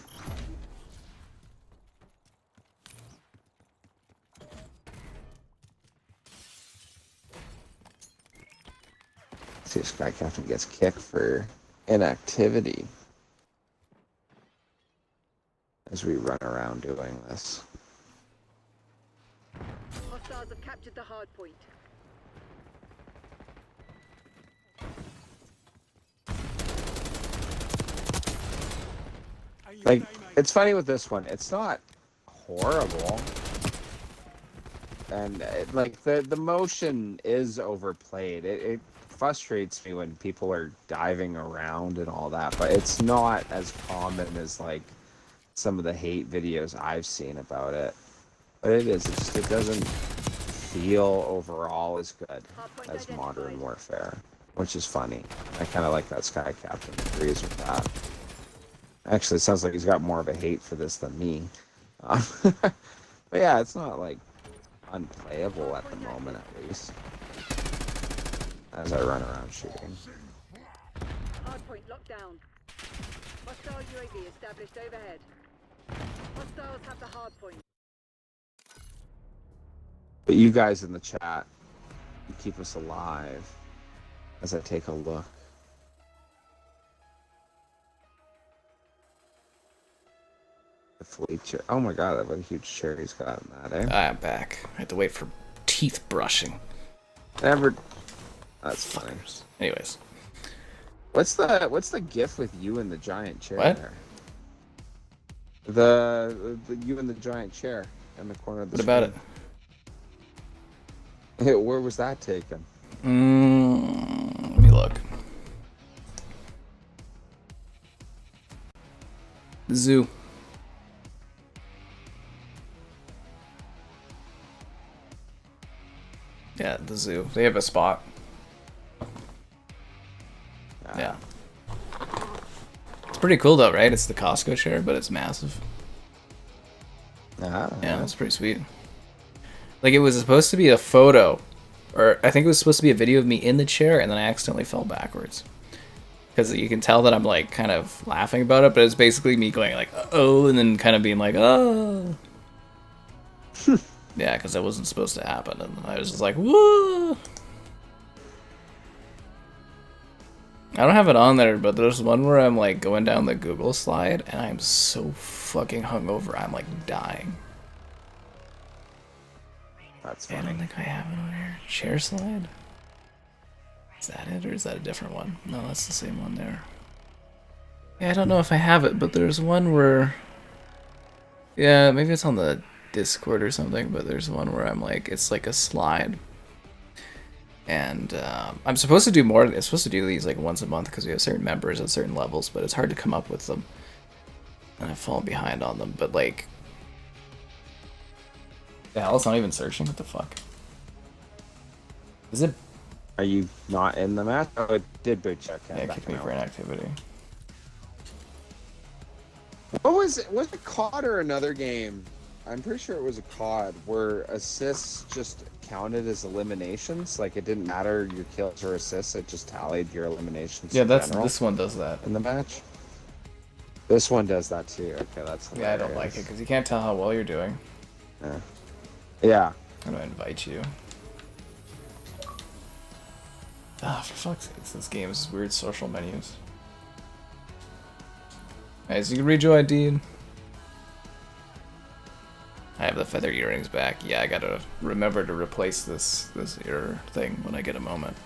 See if Sky Captain gets kicked for inactivity as we run around doing this. Hostiles have captured the hard point. Like, it's funny with this one. It's not horrible. and like the motion is overplayed. It frustrates me when people are diving around and all that, but it's not as common as like some of the hate videos I've seen about it. But it is. It doesn't feel overall as good as Modern Warfare, which is funny. I kind of like that Sky Captain agrees with that. Actually, it sounds like he's got more of a hate for this than me. But yeah, it's not like unplayable at the moment, at least. As I run around shooting. Hardpoint locked down. Hostile UAV established overhead. Hostiles have the hardpoint. But you guys in the chat, you keep us alive as I take a look. The fleet chair. Oh my god, what a huge chair he's got in that, eh? I'm back. I had to wait for teeth brushing. Never. That's funny. Fuckers. Anyways. What's the gif with you in the giant chair? What? There? The you in the giant chair in the corner of the What about it? Where was that taken? Let me look. Zoo. Yeah, the zoo. They have a spot. Yeah. It's pretty cool though, right? It's the Costco chair, but it's massive. Yeah, that's pretty sweet. Like, it was supposed to be a photo, or I think it was supposed to be a video of me in the chair, and then I accidentally fell backwards. Because you can tell that I'm, like, kind of laughing about it, but it's basically me going, like, oh, and then kind of being like, oh. Yeah, because that wasn't supposed to happen, and I was just like, whoa. I don't have it on there, but there's one where I'm, like, going down the Google slide, and I'm so fucking hungover, I'm, like, dying. That's funny. I don't think I have it on here. Chair slide? Is that it, or is that a different one? No, that's the same one there. Yeah, I don't know if I have it, but there's one where... Yeah, maybe it's on the Discord or something, but there's one where I'm like, it's like a slide. And I'm supposed to do more. It's supposed to do these like once a month because we have certain members at certain levels, but it's hard to come up with them. And I've fallen behind on them, but like... The hell, it's not even searching? What the fuck? Is it... Are you not in the match? Oh, it did boot check. Yeah, it kicked me for inactivity. What was it? Was it COD or another game? I'm pretty sure it was a COD where assists just counted as eliminations. Like, it didn't matter your kills or assists, it just tallied your eliminations. Yeah, this one does that. In the match? This one does that too. Okay, that's hilarious. Yeah, I don't like it because you can't tell how well you're doing. Yeah. Yeah. I'm gonna invite you. Ah, for fuck's sake, this game is weird social menus. Alright, so you can rejoin, dude. I have the feather earrings back. Yeah, I gotta remember to replace this ear thing when I get a moment.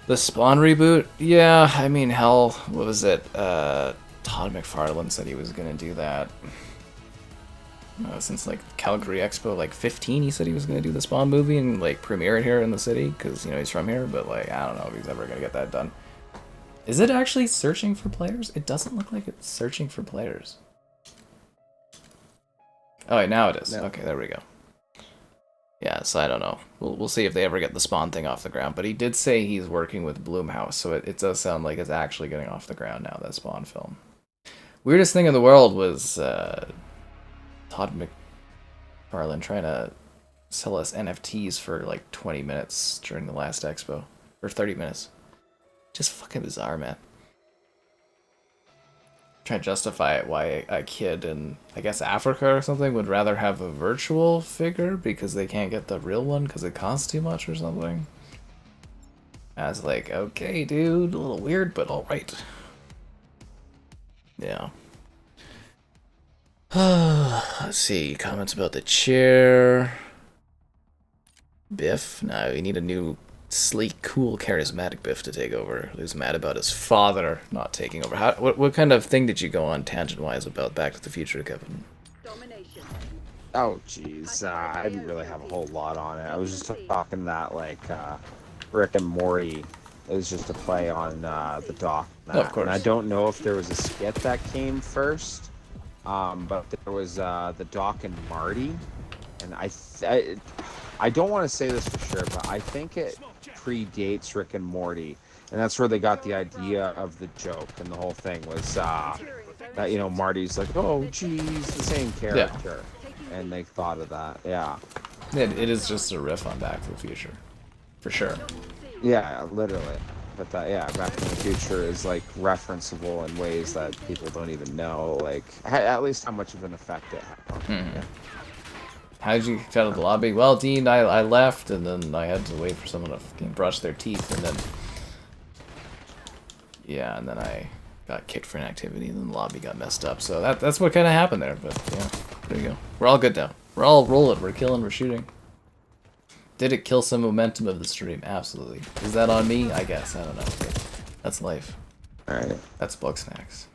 The Spawn reboot? Yeah, I mean, hell, what was it? Todd McFarlane said he was gonna do that. Since like Calgary Expo like 15, he said he was gonna do the Spawn movie and like premiere it here in the city because, you know, he's from here, but like I don't know if he's ever gonna get that done. Is it actually searching for players? It doesn't look like it's searching for players. Oh wait, now it is. No. Okay, there we go. Yeah, so I don't know. We'll see if they ever get the Spawn thing off the ground, but he did say he's working with Blumhouse, so it does sound like it's actually getting off the ground now, that Spawn film. Weirdest thing in the world was Todd McFarlane trying to sell us NFTs for like 20 minutes during the last expo. Or 30 minutes. Just fucking bizarre, man. Trying to justify it why a kid in, I guess, Africa or something would rather have a virtual figure because they can't get the real one because it costs too much or something. I was like, okay, dude, a little weird, but alright. Yeah. Let's see, comments about the chair. Biff? No, we need a new, sleek, cool, charismatic Biff to take over. Who's mad about his father not taking over. What kind of thing did you go on tangent-wise about Back to the Future, Kevin? Domination. Oh, jeez. I didn't really have a whole lot on it. I was just talking that, like, Rick and Morty. It was just a play on the doc. Oh, of course. And I don't know if there was a skit that came first, but there was the Doc and Marty. And I don't want to say this for sure, but I think it predates Rick and Morty. And that's where they got the idea of the joke. And the whole thing was that, you know, Marty's like, oh, geez, the same character. Yeah. And they thought of that, yeah. It is just a riff on Back to the Future. For sure. Yeah, literally. But that, yeah, Back to the Future is, like, referenceable in ways that people don't even know, like, at least how much of an effect it had. Mm-hmm. Yeah. How did you get out of the lobby? Well, Dean, I left, and then I had to wait for someone to fucking brush their teeth, and then... Yeah, and then I got kicked for inactivity, and then the lobby got messed up. So that's what kind of happened there, but yeah, there you go. We're all good now. We're all rolling, we're killing, we're shooting. Did it kill some momentum of the stream? Absolutely. Is that on me? I guess, I don't know. That's life. Alright. That's bug snacks.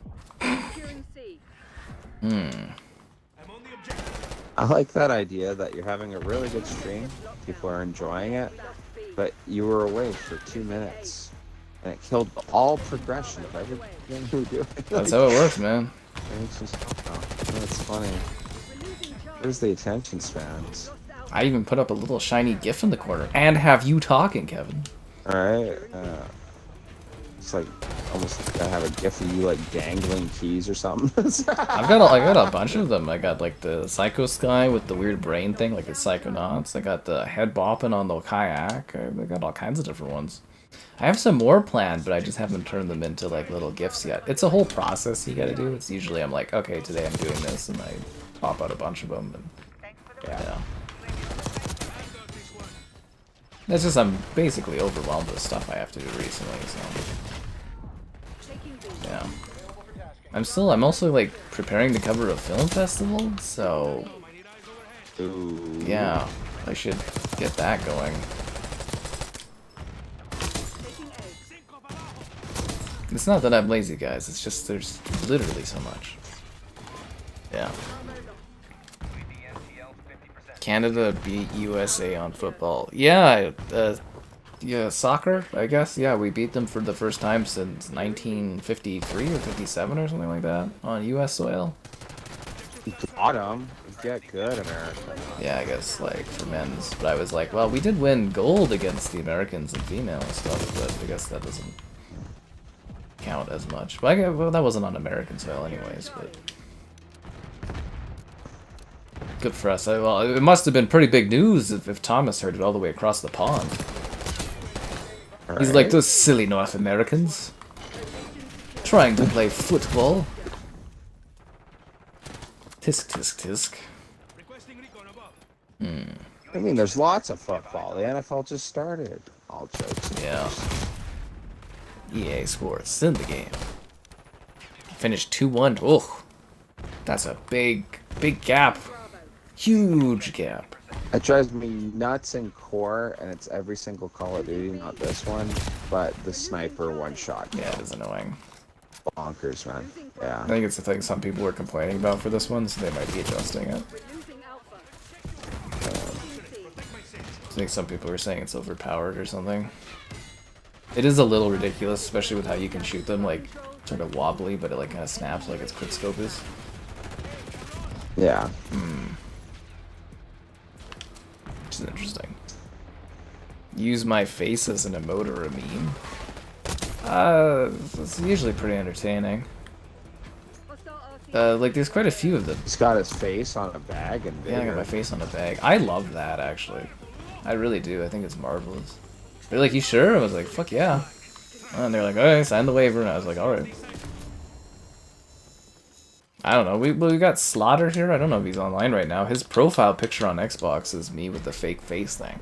I like that idea that you're having a really good stream, people are enjoying it, but you were away for 2 minutes, and it killed all progression of everything you were doing. That's how it works, man. It's just, oh, that's funny. Where's the attention spans? I even put up a little shiny GIF in the corner, and have you talking, Kevin. Alright, it's like almost like I have a GIF of you like dangling keys or something. I got a bunch of them. I got like the Psycho Sky with the weird brain thing, like it's Psychonauts. I got the head bopping on the kayak. I got all kinds of different ones. I have some more planned, but I just haven't turned them into like little GIFs yet. It's a whole process you gotta do. It's usually I'm like, okay, today I'm doing this, and I pop out a bunch of them. And, yeah. It's just I'm basically overwhelmed with stuff I have to do recently, so yeah. I'm also like preparing to cover a film festival, so Ooh. yeah, I should get that going. It's not that I'm lazy, guys, it's just there's literally so much. Yeah. Canada beat USA on football. Yeah, yeah, soccer, I guess. Yeah, we beat them for the first time since 1953 or 57 or something like that on US soil. Bottom, get good, America. Yeah, I guess like for men's. But I was like, well, we did win gold against the Americans and female stuff, but I guess that doesn't count as much. But well, that wasn't on American soil anyways, but good for us. Well, it must have been pretty big news if Thomas heard it all the way across the pond. Right. He's like, those silly North Americans trying to play football. Tisk, tisk, tisk. I mean, there's lots of football. The NFL just started. All jokes. Yeah. EA Sports in the game. Finished 2-1. Oh, that's a big gap. Huge gap. It drives me nuts in core, and it's every single Call of Duty, not this one, but the sniper one-shot. Yeah, it is annoying. Bonkers, man. Yeah. I think it's the thing some people were complaining about for this one, so they might be adjusting it. I think some people were saying it's overpowered or something. It is a little ridiculous, especially with how you can shoot them, like, sort of wobbly, but it like kind of snaps like its quickscope is. Yeah. Which is interesting. Use my face as an emote or a meme? It's usually pretty entertaining. Like there's quite a few of them. He's got his face on a bag and yeah, I got my face on a bag. I love that actually. I really do. I think it's marvelous. They're like, you sure? I was like, fuck yeah. And they're like, alright, sign the waiver. And I was like, alright. I don't know. We got Slaughter here. I don't know if he's online right now. His profile picture on Xbox is me with the fake face thing.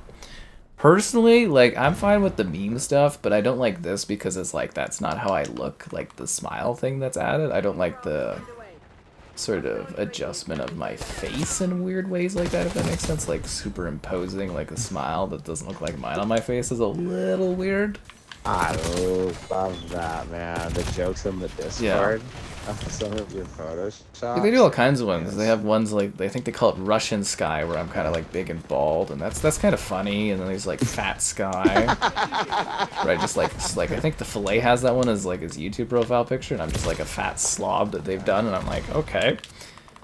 Personally, like, I'm fine with the meme stuff, but I don't like this because it's like, that's not how I look. Like, the smile thing that's added. I don't like the sort of adjustment of my face in weird ways like that, if that makes sense. Like, superimposing, like, a smile that doesn't look like mine on my face is a little weird. I love that, man. The jokes in the Discord of some of your Photoshop. They do all kinds of ones. They have ones like, I think they call it Russian Sky, where I'm kind of like big and bald, and that's kind of funny. And then there's like Fat Sky, right? Just like I think the Filet has that one as like his YouTube profile picture, and I'm just like a fat slob that they've done, and I'm like, okay.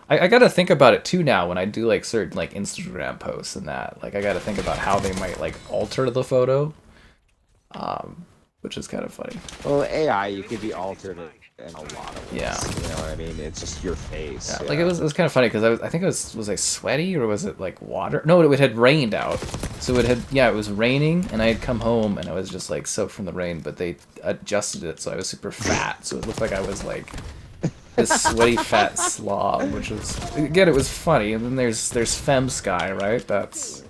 I gotta think about it too now when I do like certain like Instagram posts and that. Like I gotta think about how they might like alter the photo, which is kind of funny. Well, AI, you could be altered in a lot of ways. Yeah. You know what I mean? It's just your face. Yeah, Yeah. like it was kind of funny because I think it was I sweaty or was it like water? No, it had rained out, so it was raining and I had come home and I was just like soaked from the rain, but they adjusted it so I was super fat, so it looked like I was like this sweaty fat slob, which was, again, it was funny. And then there's Fem Sky, right? That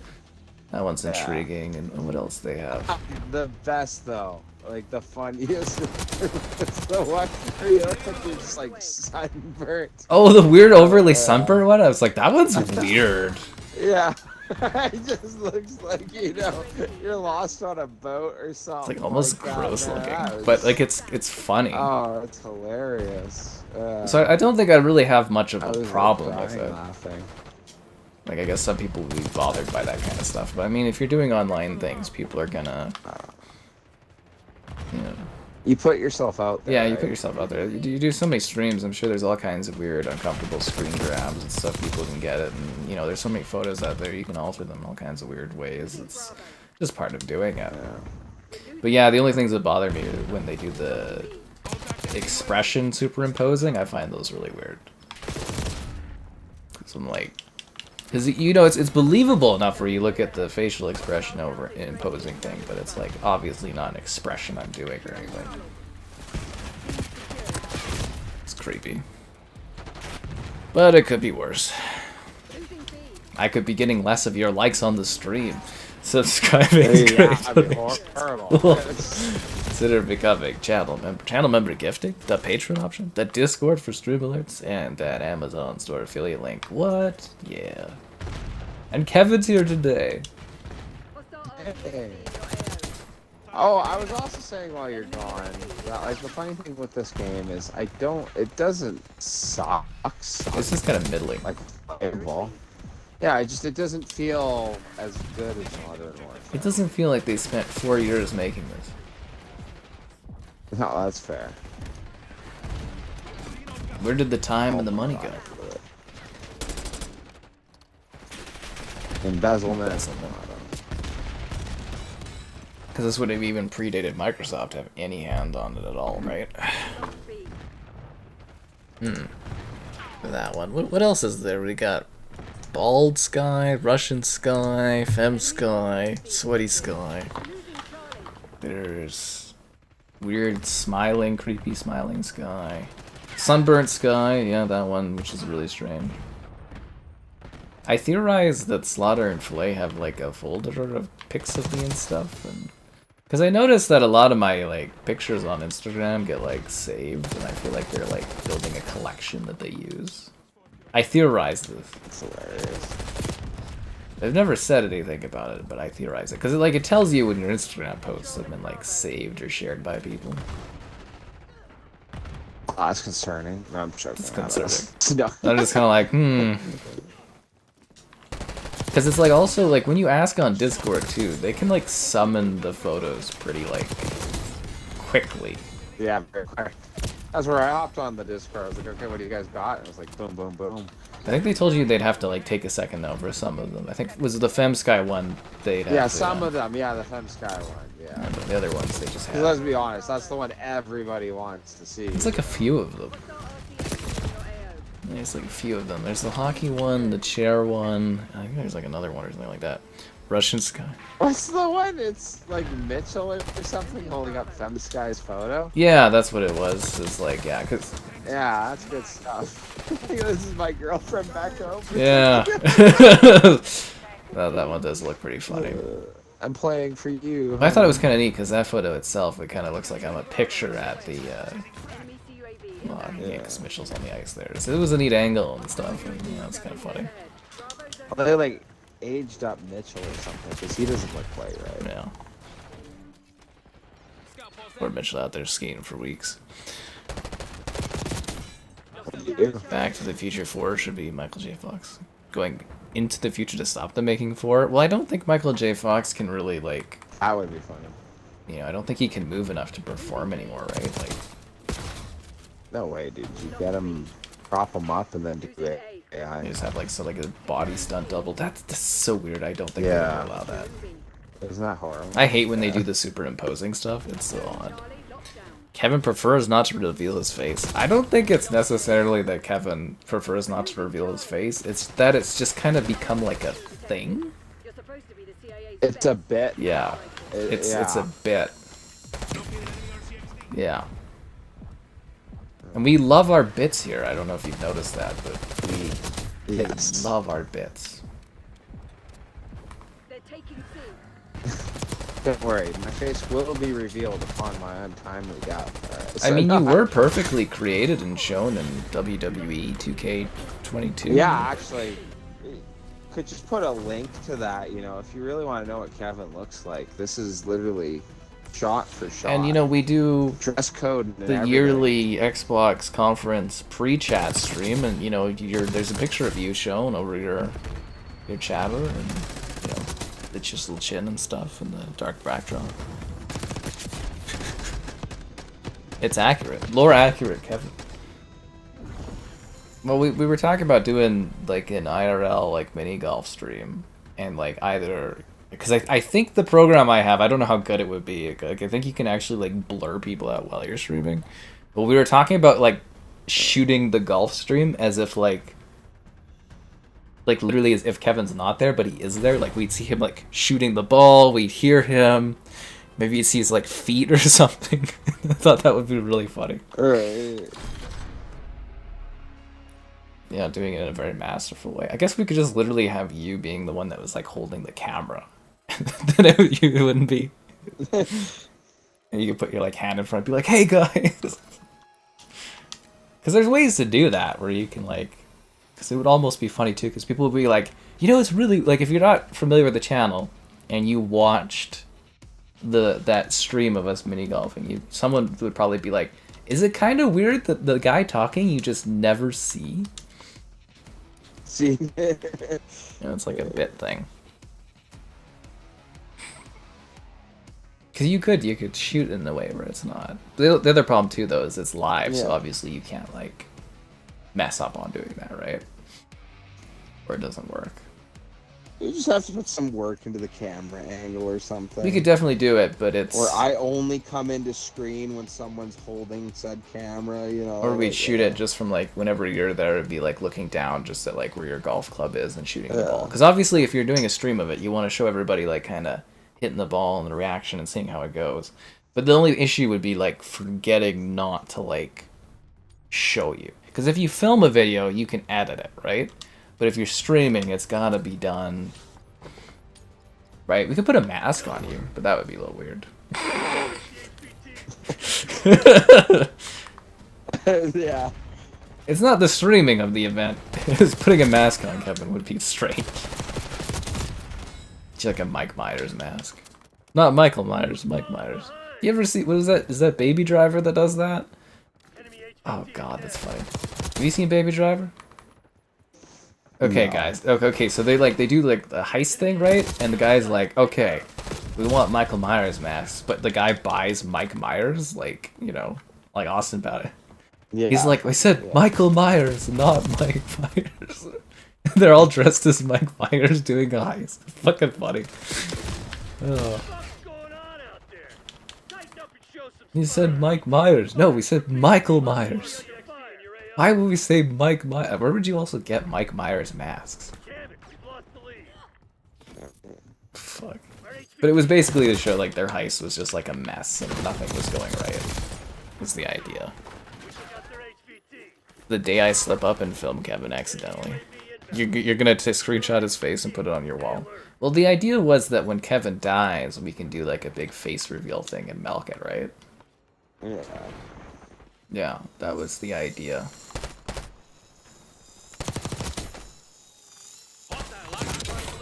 one's intriguing. And what else they have? The best though, like the funniest, it's the one where you look like you're just like sunburnt. Oh, the weird overly sunburned one. I was like, that one's weird. Yeah. It just looks like, you know, you're lost on a boat or something. It's like almost like gross that, looking, was... but like it's funny. Oh, it's hilarious. So I don't think I really have much of a problem like, with it. laughing. Like I guess some people will be bothered by that kind of stuff, but I mean, if you're doing online things, people are gonna, you know. You put yourself out there. Yeah, you right? put yourself out there. You do so many streams. I'm sure there's all kinds of weird, uncomfortable screen grabs and stuff. People can get it, and you know, there's so many photos out there. You can alter them all kinds of weird ways. It's just part of doing it. Yeah. But yeah, the only things that bother me are when they do the expression superimposing. I find those really weird. So I'm like, because you know, it's believable enough where you look at the facial expression over imposing thing, but it's like obviously not an expression I'm doing or anything. It's creepy. But it could be worse. I could be getting less of your likes on the stream. Subscribing. Yeah, I mean, horrible. Consider becoming channel member. Channel member gifting, the Patreon option, the Discord for stream alerts, and that Amazon store affiliate link. What? Yeah. And Kevin's here today. Hey. Oh, I was also saying while you're gone, that, like, the funny thing with this game is it doesn't suck. It's just kind of middling. Like, playable. Yeah, it doesn't feel as good as Modern Warfare. It doesn't feel like they spent 4 years making this. No, that's fair. Where did the time and the money go? Embezzlement. Because this would have even predated Microsoft to have any hand on it at all, right? That one. What else is there? We got Bald Sky, Russian Sky, Fem Sky, Sweaty Sky. There's weird smiling, creepy smiling sky. Sunburnt Sky, yeah, that one, which is really strange. I theorize that Slaughter and Filet have like a folder of pics of me and stuff, and because I noticed that a lot of my like pictures on Instagram get like saved, and I feel like they're like building a collection that they use. I theorize this. It's hilarious. I've never said anything about it, but I theorize it because it tells you when your Instagram posts have been like saved or shared by people. Oh, that's concerning. No, I'm joking. It's concerning. No. I'm just kind of like, Because it's like also like when you ask on Discord too, they can like summon the photos pretty like quickly. Yeah, very quick. That's where I hopped on the Discord. I was like, okay, what do you guys got? And it was like, boom, boom, boom. I think they told you they'd have to like take a second though for some of them. I think was the Fem Sky one they'd have Yeah, to, some of them. Yeah, the Fem Sky one. Yeah. And the other ones they just have. Let's be honest, that's the one everybody wants to see. It's like a few of them. There's like a few of them. There's the hockey one, the chair one. I think there's like another one or something like that. Russian Sky. What's the one? It's like Mitchell or something holding up Fem Sky's photo. Yeah, that's what it was. It's like, yeah, cause. Yeah, that's good stuff. This is my girlfriend back home. Yeah. that one does look pretty funny. I'm playing for you. I thought it was kind of neat because that photo itself, it kind of looks like I'm a picture at the. Well, I can't because Mitchell's on the ice there. So it was a neat angle and stuff. And, you know, it's kind of funny. Well, they like aged up Mitchell or something because he doesn't look quite right. Yeah. Or Mitchell out there skiing for weeks. Yeah. Back to the Future 4 should be Michael J. Fox. Going into the future to stop them making 4? Well, I don't think Michael J. Fox can really, like... That would be funny. You know, I don't think he can move enough to perform anymore, right? Like... No way, dude. You get him, prop him up, and then do it. Yeah, They just have like a body stunt double. That's so weird. I don't think Yeah. they're gonna allow that. Isn't that horrible? I hate when they do the superimposing stuff. It's so odd. Kevin prefers not to reveal his face. I don't think it's necessarily that Kevin prefers not to reveal his face. It's that it's just kind of become like a thing. It's a bit. Yeah, it's a bit. Yeah. And we love our bits here. I don't know if you've noticed that, but we Yes. love our bits. They're taking Don't worry, my face will be revealed upon my untimely death. I mean, you were perfectly created and shown in WWE 2K22. Yeah, actually, could just put a link to that. You know, if you really want to know what Kevin looks like, this is literally shot for shot. And you know, we do dress code and the everything. yearly Xbox conference pre-chat stream, and you know, there's a picture of you shown over your chatter, and you know, the chiseled chin and stuff, and the dark backdrop. It's accurate, lore accurate, Kevin. Well, we were talking about doing like an IRL like mini golf stream, and like either. Because I think the program I have, I don't know how good it would be. Like, I think you can actually like blur people out while you're streaming. But we were talking about like shooting the golf stream as if like literally as if Kevin's not there, but he is there. Like we'd see him like shooting the ball, we'd hear him. Maybe you'd see his like feet or something. I thought that would be really funny. Right. Yeah, doing it in a very masterful way. I guess we could just literally have you being the one that was like holding the camera. Then it wouldn't be. And you could put your like hand in front and be like, "Hey guys," because there's ways to do that where you can like, because it would almost be funny too, because people would be like, you know, it's really like if you're not familiar with the channel and you watched that stream of us mini golfing, someone would probably be like, "Is it kind of weird that the guy talking you just never see?" See, You know, it's like a bit thing. Because you could shoot in the way where it's not. The other problem too, though, is it's live, so Yeah. obviously you can't like mess up on doing that, right? Or it doesn't work. you just have to put some work into the camera angle or something. We could definitely do it, but it's. Or I only come into screen when someone's holding said camera, you know. Or we'd like, shoot it just from like whenever you're there, it'd be like looking down just at like where your golf club is and shooting the ball. Because obviously, if you're doing a stream of it, you want to show everybody like kind of hitting the ball and the reaction and seeing how it goes. But the only issue would be like forgetting not to like show you. Because if you film a video, you can edit it, right? But if you're streaming, it's gotta be done. Right? We could put a mask on you, but that would be a little weird. Yeah. It's not the streaming of the event. It's putting a mask on Kevin would be strange. It's like a Mike Myers mask. Not Michael Myers, Mike Myers. You ever see, what is that? Is that Baby Driver that does that? Oh god, that's funny. Have you seen Baby Driver? Okay, No. guys. Okay, so they do like the heist thing, right? And the guy's like, okay, we want Michael Myers masks, but the guy buys Mike Myers, like, you know, like Austin about it. Yeah. He's like, I said Michael Myers, not Mike Myers. They're all dressed as Mike Myers doing a heist. Fucking funny. Oh. What's going on out there? Tighten up and show some He said Mike Myers. No, we said Michael Myers. fire in your AR. Why would we say Mike Myers? Where would you also get Mike Myers masks? Damn it, we've lost the lead. Fuck. Our HV But it was basically to show like their heist was just like a mess and nothing was going right. Was the idea. took out their HVT. The day I slip up and film Kevin accidentally, you're gonna screenshot his face and put it on your wall. Well, the idea was that when Kevin dies, we can do like a big face reveal thing and milk it, right? Yeah. Yeah, that was the idea.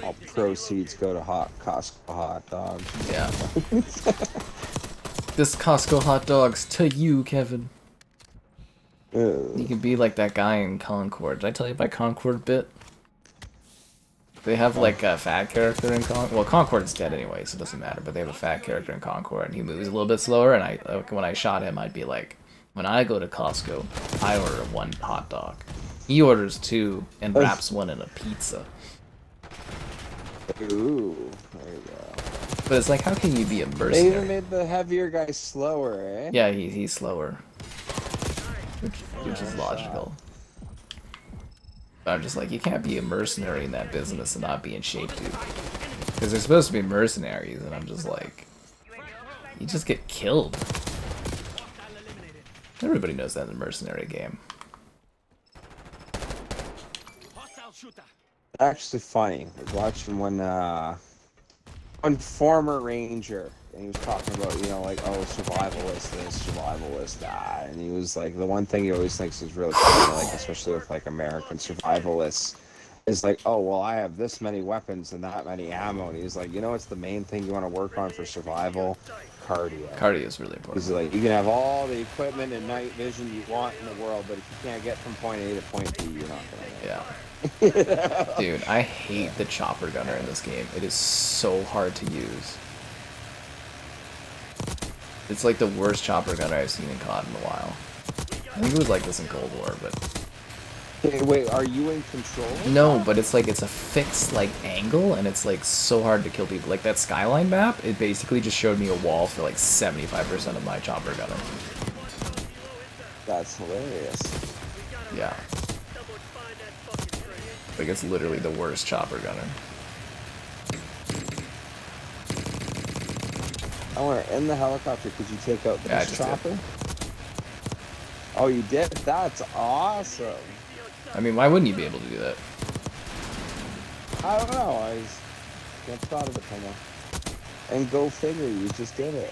All proceeds go to Costco hot dogs. Yeah. this Costco hot dogs to you, Kevin. You can be like that guy in Concord. Did I tell you about Concord bit? They have like a fat character in Concord. Well, Concord's dead anyway, so it doesn't matter. But they have a fat character in Concord, and he moves a little bit slower. And when I shot him, I'd be like, when I go to Costco, I order 1 hot dog. He orders 2 and wraps 1 in a pizza. Ooh, there you go. But it's like, how can you be a mercenary? They even made the heavier guy slower, eh? Yeah, he's slower. Which is logical. But I'm just like, you can't be a mercenary in that business and not be in shape, dude. Because they're supposed to be mercenaries, and I'm just like, you just get killed. Everybody knows that in the mercenary game. Actually funny. I was watching one former ranger, and he was talking about, you know, like, oh, survivalist this, survivalist that, and he was like, the one thing he always thinks is really funny, like, especially with like American survivalists, is like, oh, well, I have this many weapons and that many ammo, and he's like, you know, it's the main thing you want to work on for survival. Cardio. Cardio is really important. Because like, you can have all the equipment and night vision you want in the world, but if you can't get from point A to point B, you're not gonna make it. Yeah. Dude, I hate the chopper gunner in this game. It is so hard to use. It's like the worst chopper gunner I've seen in COD in a while. I think it was like this in Cold War, but... Hey, wait, are you in control? No, but it's like, it's a fixed, like, angle, and it's, like, so hard to kill people. Like, that Skyline map, it basically just showed me a wall for, like, 75% of my chopper gunner. That's hilarious. Yeah. Like, it's literally the worst chopper gunner. I want to end the helicopter. Could you take out this chopper? Did. Oh, you did? That's awesome. I mean, why wouldn't you be able to do that? I don't know. I just thought of it, kind of. And go figure, you just did it.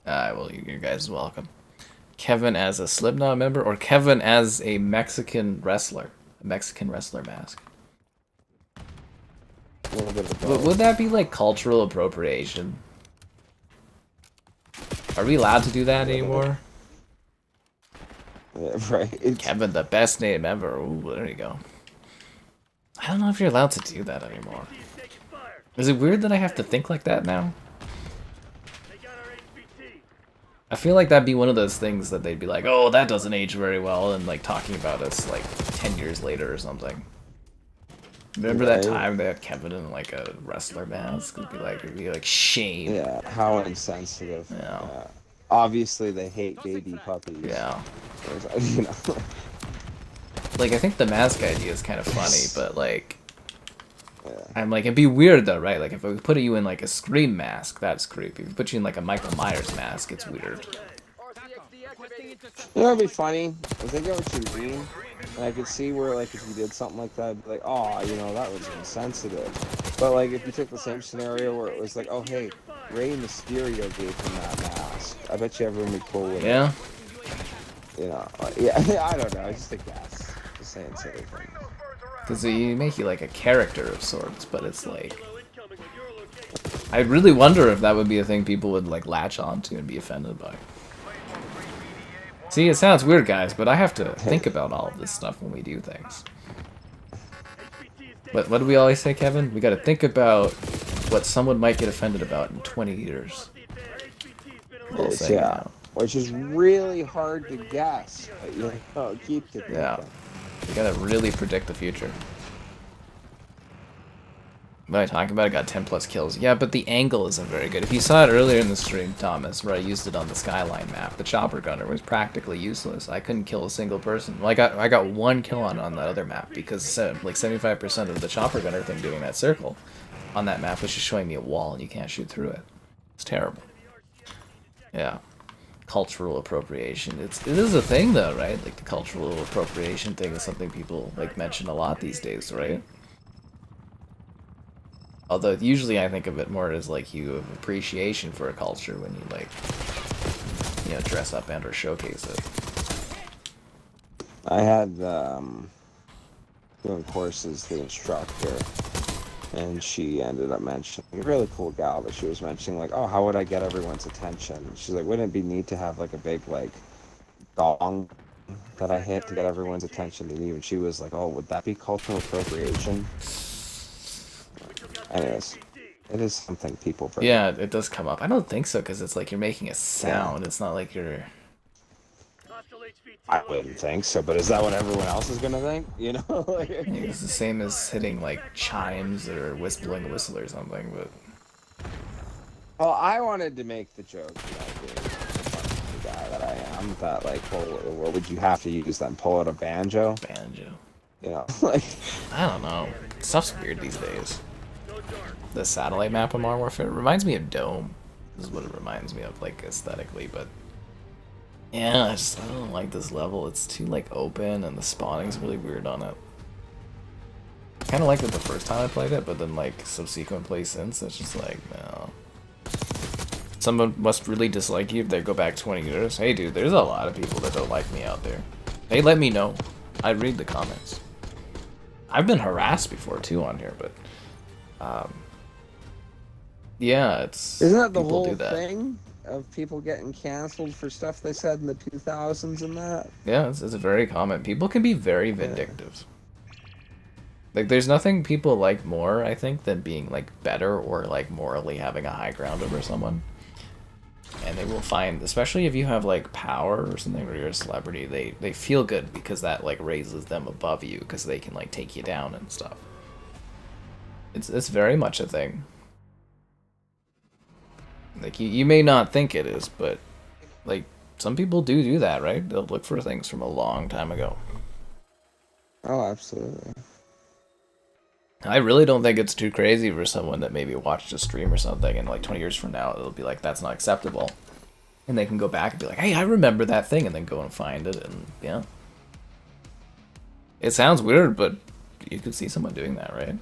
Yeah. Well, you guys are welcome. Kevin as a Slipknot member, or Kevin as a Mexican wrestler? A Mexican wrestler mask. A little bit of both. Would that be like cultural appropriation? Are we allowed to do that anymore? Yeah, right. Kevin, the best name ever. Ooh, there you go. I don't know if you're allowed to do that anymore. Is it weird that I have to think like that now? I feel like that'd be one of those things that they'd be like, oh, that doesn't age very well, and like talking about us like 10 years later or something. Remember that time they had Kevin in like a wrestler mask? It'd be like shame. Yeah, how insensitive. Yeah. Obviously, they hate baby puppies. Yeah. You know. Like, I think the mask idea is kind of funny, but like, I'm like, it'd be weird though, right? Like, if we put you in like a Scream mask, that's creepy. If we put you in like a Michael Myers mask, it's weird. You know, it'd be funny. I think I what you mean. And I could see where, like, if you did something like that, I'd be like, oh, you know, that was insensitive. But, like, if you took the same scenario where it was like, oh, hey, Rey Mysterio gave him that mask, I bet you everyone would be cool with it. Yeah? You know, yeah, I don't know, I just think that's just saying silly things. Because you make you like a character of sorts, but it's like... I really wonder if that would be a thing people would, like, latch onto and be offended by. See, it sounds weird, guys, but I have to think about all of this stuff when we do things. But what do we always say, Kevin? We gotta think about what someone might get offended about in 20 years. Yeah, which is really hard to guess, but you know, keep the Yeah, you gotta really predict the future. What am I talking about? I got 10 plus kills. Yeah, but the angle isn't very good. If you saw it earlier in the stream, Thomas, where I used it on the Skyline map, the chopper gunner was practically useless. I couldn't kill a single person. Well, I got one kill on that other map because like 75% of the chopper gunner thing doing that circle on that map was just showing me a wall and you can't shoot through it. It's terrible. Yeah. Cultural appropriation. It is a thing though, right? Like the cultural appropriation thing is something people like mention a lot these days, right? Although usually I think of it more as like you have appreciation for a culture when you like, you know, dress up and or showcase it. I had doing courses, the instructor And she ended up mentioning, a really cool gal, but she was mentioning like, oh, how would I get everyone's attention? She's like, wouldn't it be neat to have like a big like gong that I hit to get everyone's attention to you? And she was like, oh, would that be cultural appropriation? Anyways, it is something people bring. Yeah, it does come up. I don't think so, because it's like you're making a sound. Yeah. It's not like you're... I wouldn't think so, but is that what everyone else is gonna think? You know, like... It's the same as hitting like chimes or blowing a whistle or something. But well, I wanted to make the joke, you know, being the guy that I am, that like, well, what would you have to use then? Pull out a banjo? Banjo. You know, like... I don't know. Stuff's weird these days. The satellite map of Modern Warfare reminds me of Dome. This is what it reminds me of, like, aesthetically, but... yeah, I don't like this level. It's too, like, open, and the spawning's really weird on it. I kind of liked it the first time I played it, but then, like, subsequent plays since, it's just like, no. Someone must really dislike you if they go back 20 years. Hey, dude, there's a lot of people that don't like me out there. Hey, let me know. I read the comments. I've been harassed before, too, on here, but... yeah, it's... isn't that the whole thing of people getting canceled for stuff they said in the 2000s and that? Yeah, it's very common. People can be very vindictive. Like, there's nothing people like more, I think, than being, like, better or, like, morally having a high ground over someone. And they will find, especially if you have, like, power or something, or you're a celebrity, they feel good because that, like, raises them above you because they can, like, take you down and stuff. It's very much a thing. Like, you may not think it is, but, like, some people do that, right? They'll look for things from a long time ago. Oh, absolutely. I really don't think it's too crazy for someone that maybe watched a stream or something, and, like, 20 years from now, it'll be like, that's not acceptable. And they can go back and be like, hey, I remember that thing, and then go and find it, and, yeah. It sounds weird, but you could see someone doing that, right?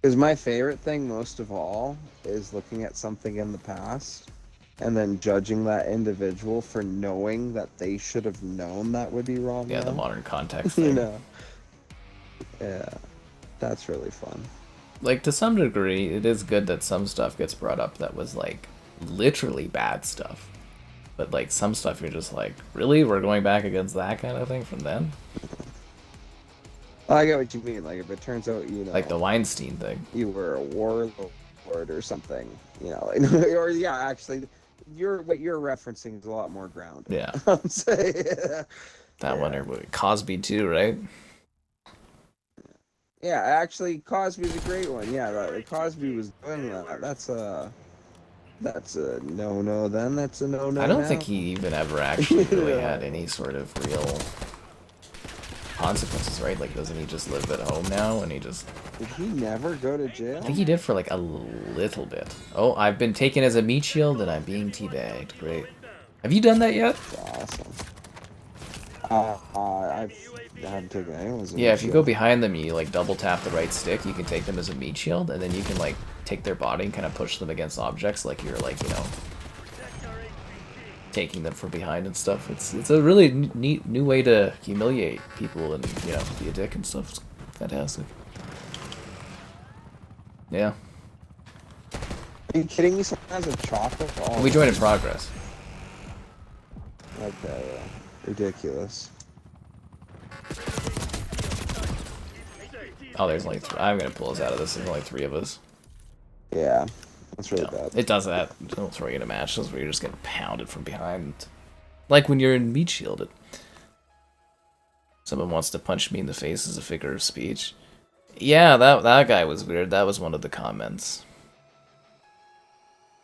Because my favorite thing, most of all, is looking at something in the past and then judging that individual for knowing that they should have known that would be wrong. Yeah, the modern context thing. You know? Yeah, that's really fun. Like, to some degree, it is good that some stuff gets brought up that was, like, literally bad stuff. But, like, some stuff you're just like, really? We're going back against that kind of thing from then? I get what you mean. Like, if it turns out, you know, like the Weinstein thing, you were a warlord or something, you know, or yeah, actually, what you're referencing is a lot more grounded. Yeah, that one or Cosby too, right? Yeah, actually, Cosby's a great one. Yeah, Cosby was doing that. That's a no-no. Then that's a no-no. I don't think he even ever actually really had any sort of real consequences, right? Like, doesn't he just live at home now and he just... Did he never go to jail? I think he did for like a little bit. Oh, I've been taken as a meat shield and I'm being teabagged. Great. Have you done that yet? That's awesome. I haven't taken anyone as a meat if you shield. go behind them, you like double tap the right stick, you can take them as a meat shield, and then you can like take their body and kind of push them against objects like you're like, you know, taking them from behind and stuff. It's a really neat new way to humiliate people and, you know, be a dick and stuff. It's fantastic. Yeah. Are you kidding me? Someone has a chocolate? Oh, we joined in progress. Okay, ridiculous. Oh, there's only three. I'm gonna pull us out of this. There's only three of us. Yeah, that's really bad. It does that. Don't throw you in a match. That's where you're just getting pounded from behind. Like when you're in meat shielded. Someone wants to punch me in the face as a figure of speech. Yeah, that guy was weird. That was one of the comments.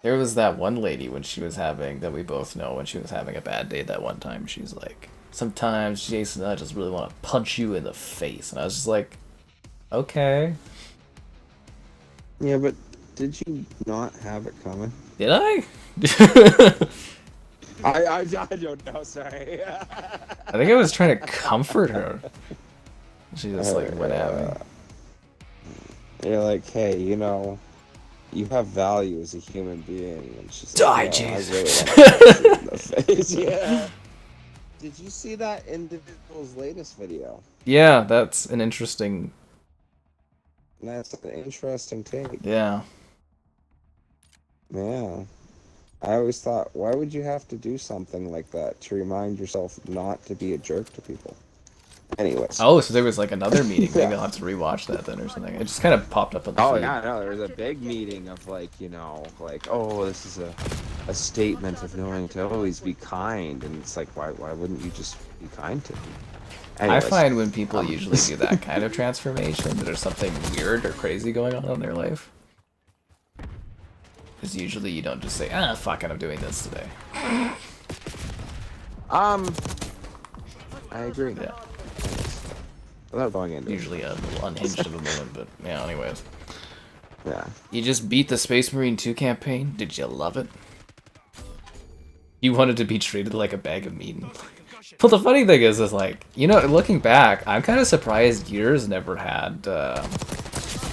There was that one lady when she was having, that we both know, when she was having a bad day that one time. She's like, sometimes, Jason, I just really want to punch you in the face. And I was just like, okay. Yeah, but did you not have it coming? Did I? I don't know, sorry. I think I was trying to comfort her. She just like went at me. You're like, hey, you know, you have value as a human being. And she's Die, like, Jesus. I really want to punch you in the face. Yeah. Did you see that individual's latest video? Yeah, that's an interesting That's an interesting take. Yeah. Yeah. I always thought, why would you have to do something like that to remind yourself not to be a jerk to people? Anyways. Oh, so there was like another meeting. Maybe Yeah. I'll have to rewatch that then or something. It just kind of popped up on the Oh feed. yeah, no, there was a big meeting of like, you know, like, oh, this is a statement of knowing to always be kind, and it's like, why wouldn't you just be kind to me? I Anyways, find when people usually do that kind of transformation, that there's something weird or crazy going on in their life. Because usually you don't just say, ah, fuck it, I'm doing this today. I agree. Yeah. Without going into Usually a little unhinged of a moment, but yeah, anyways. yeah. You just beat the Space Marine 2 campaign? Did you love it? You wanted to be treated like a bag of meat. Well, the funny thing is like, you know, looking back, I'm kind of surprised Gears never had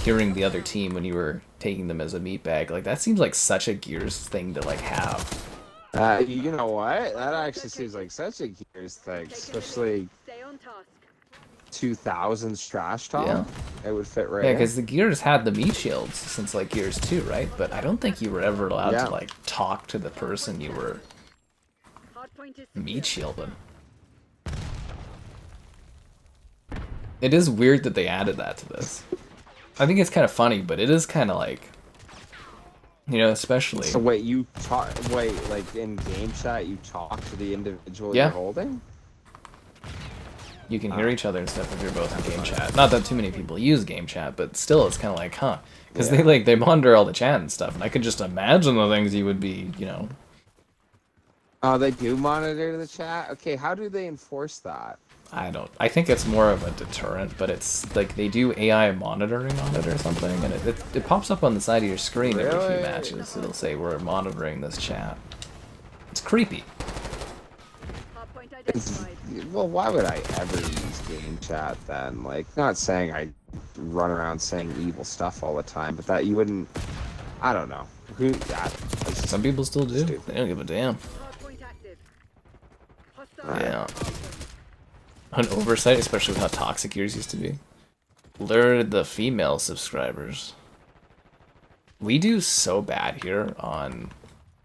hearing the other team when you were taking them as a meat bag. Like, that seems like such a Gears thing to, like, have. You know what? That actually seems like such a Gears thing, especially Stay on task. 2000s trash talk. Yeah. It would fit right Yeah, in. because the Gears had the meat shields since, like, Gears 2, right? But I don't think you were ever allowed Yeah. to, like, talk to the person you were Hardpoint is meat shielding. It is weird that they added that to this. I think it's kind of funny, but it is kind of like, you know, especially. So wait, you talk? Wait, like in game chat, you talk to the individual Yeah. you're holding? You can hear each other and stuff if you're both in game chat. Not that too many people use game chat, but still, it's kind of like, huh? Because Yeah. they monitor all the chat and stuff, and I could just imagine the things you would be, you know. Oh, they do monitor the chat. Okay, how do they enforce that? I think it's more of a deterrent, but it's like they do AI monitoring on it or something, and it pops up on the side of your screen every Really? few matches. It'll say we're monitoring this chat. It's creepy. hardpoint It's, identified. well, why would I ever use game chat then? Like, not saying I run around saying evil stuff all the time, but that you wouldn't. I don't know. Who? That, Some people still do. Stupid. They don't give a damn. Hardpoint active. Hostile. Yeah. An oversight, especially with how toxic yours used to be. Lure the female subscribers. We do so bad here on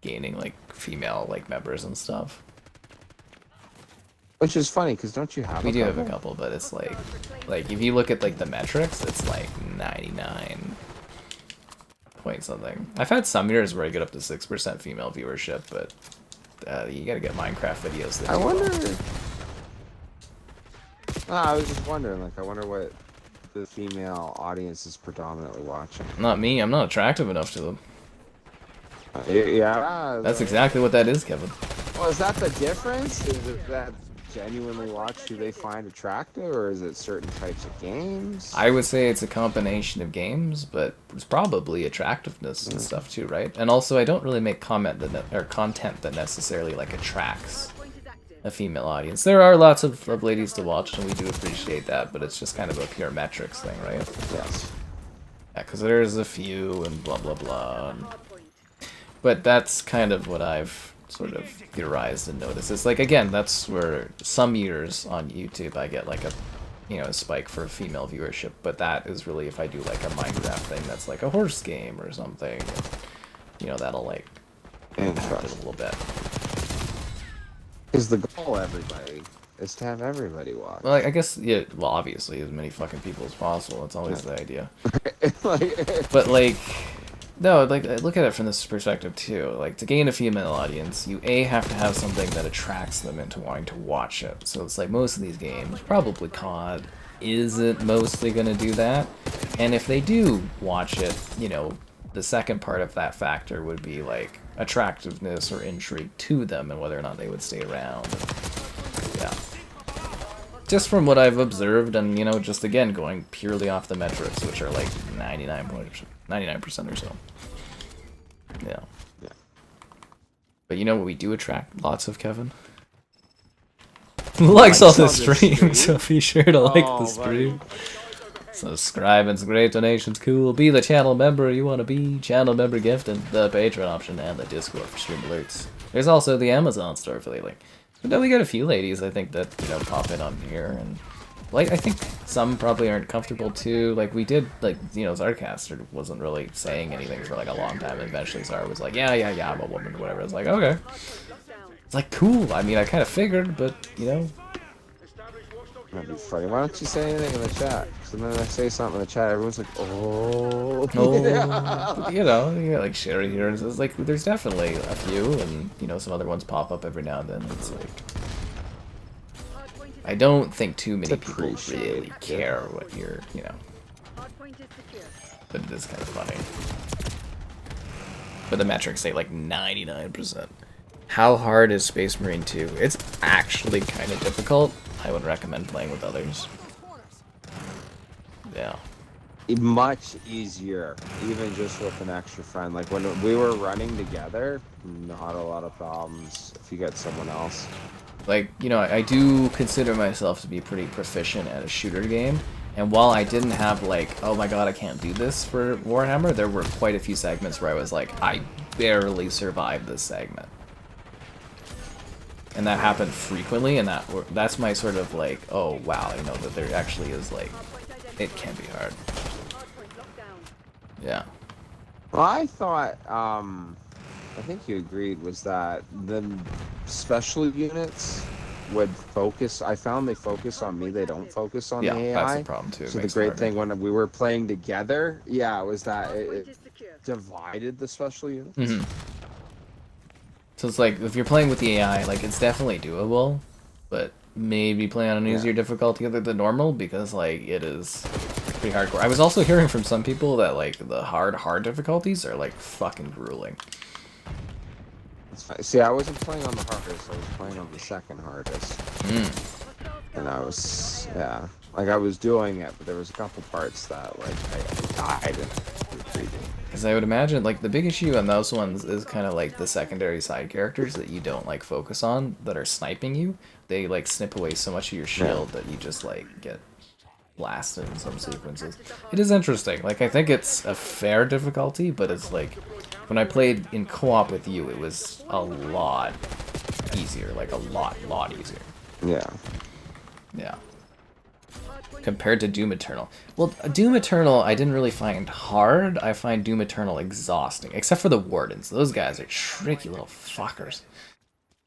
gaining like female like members and stuff. which is funny because don't you have? We a do have a couple? couple, but it's like if you look at like the metrics, it's like 99 point something. I've had some years where I get up to 6% female viewership, but you gotta get Minecraft videos that I do well. wonder. I was just wondering, like, I wonder what the female audience is predominantly watching. Not me, I'm not attractive enough to them. Yeah. That's exactly what that is, Kevin. Well, is that the difference? Is it that genuinely watch who they find attractive, or is it certain types of games? I would say it's a combination of games, but it's probably attractiveness and stuff too, right? And also, I don't really make content that necessarily like attracts Hardpoint is active. a female audience. There are lots of ladies to watch, and we do appreciate that, but it's just kind of a pure metrics thing, right? Yes. Yeah, because there's a few and blah blah blah. And, Hardpoint. but that's kind of what I've sort of theorized and noticed. It's like, again, that's where some years on YouTube I get like a a spike for female viewership, but that is really if I do like a Minecraft thing that's like a horse game or something, that'll like impact it a little bit. Because the goal, everybody, is to have everybody watch. Well, I guess, yeah, well, obviously, as many fucking people as possible. That's always the idea. Like, But, like, no, like, look at it from this perspective, too. Like, to gain a female audience, you, A, have to have something that attracts them into wanting to watch it. So it's like most of these games, probably COD, isn't mostly going to do that. And if they do watch it, the second part of that factor would be, like, attractiveness or intrigue to them and whether or not they would stay around. Yeah. Just from what I've observed and, just again, going purely off the metrics, which are like 99% or so. Yeah. Yeah. But you know what we do attract lots of, Kevin? Likes on the stream, so be sure to like the stream. Subscribe and some great donations, cool. Be the channel member you want to be. Channel member gift and the Patreon option and the Discord for stream alerts. There's also the Amazon store affiliate link. But then we got a few ladies, I think, that, pop in on here and Like, I think some probably aren't comfortable too. Like, we did, like, you know, Zarcaster wasn't really saying anything for like a long time, and eventually Zar was like, yeah, I'm a woman, or whatever. It's like, okay. It's like, cool. I mean, I kind of figured, but, you know. That'd be funny. Why don't you say anything in the chat? Because then I say something in the chat, everyone's like, oh. Oh, you know, you got like Sherry here, and it's like, there's definitely a few, and, you know, some other ones pop up every now and then. It's like, I don't think too many people really care what you're, you know. But it is kind of funny. But the metrics say like 99%. How hard is Space Marine 2? It's actually kind of difficult. I would recommend playing with others. Yeah. Much easier, even just with an extra friend. Like when we were running together, not a lot of problems if you get someone else. Like, you know, I do consider myself to be pretty proficient at a shooter game. And while I didn't have like, oh my god, I can't do this for Warhammer, there were quite a few segments where I was like, I barely survived this segment. And that happened frequently, and that's my sort of like, oh wow, you know, that there actually is like, it can be hard. Yeah. Well, I thought, I think you agreed, was that the special units would focus, I found they focus on me, they don't focus on the AI. Yeah, that's the problem too. So the great thing when we were playing together, yeah, was that it divided the special units. Mm-hmm. So it's like, if you're playing with the AI, like, it's definitely doable, but maybe play on an easier difficulty than normal, because, like, it is pretty hardcore. I was also hearing from some people that, like, the hard difficulties are, like, fucking grueling. See, I wasn't playing on the hardest, I was playing on the second hardest. And I was, yeah, like, I was doing it, but there was a couple parts that, like, I died in retreating. Because I would imagine, like, the big issue on those ones is kind of like the secondary side characters that you don't, like, focus on, that are sniping you. They, like, snip away so much of your shield that you just, like, get blasted in some sequences. It is interesting. Like, I think it's a fair difficulty, but it's, like, when I played in co-op with you, it was a lot easier. Like, a lot easier. Yeah. Yeah. Compared to Doom Eternal. Well, Doom Eternal I didn't really find hard. I find Doom Eternal exhausting. Except for the Wardens. Those guys are tricky little fuckers.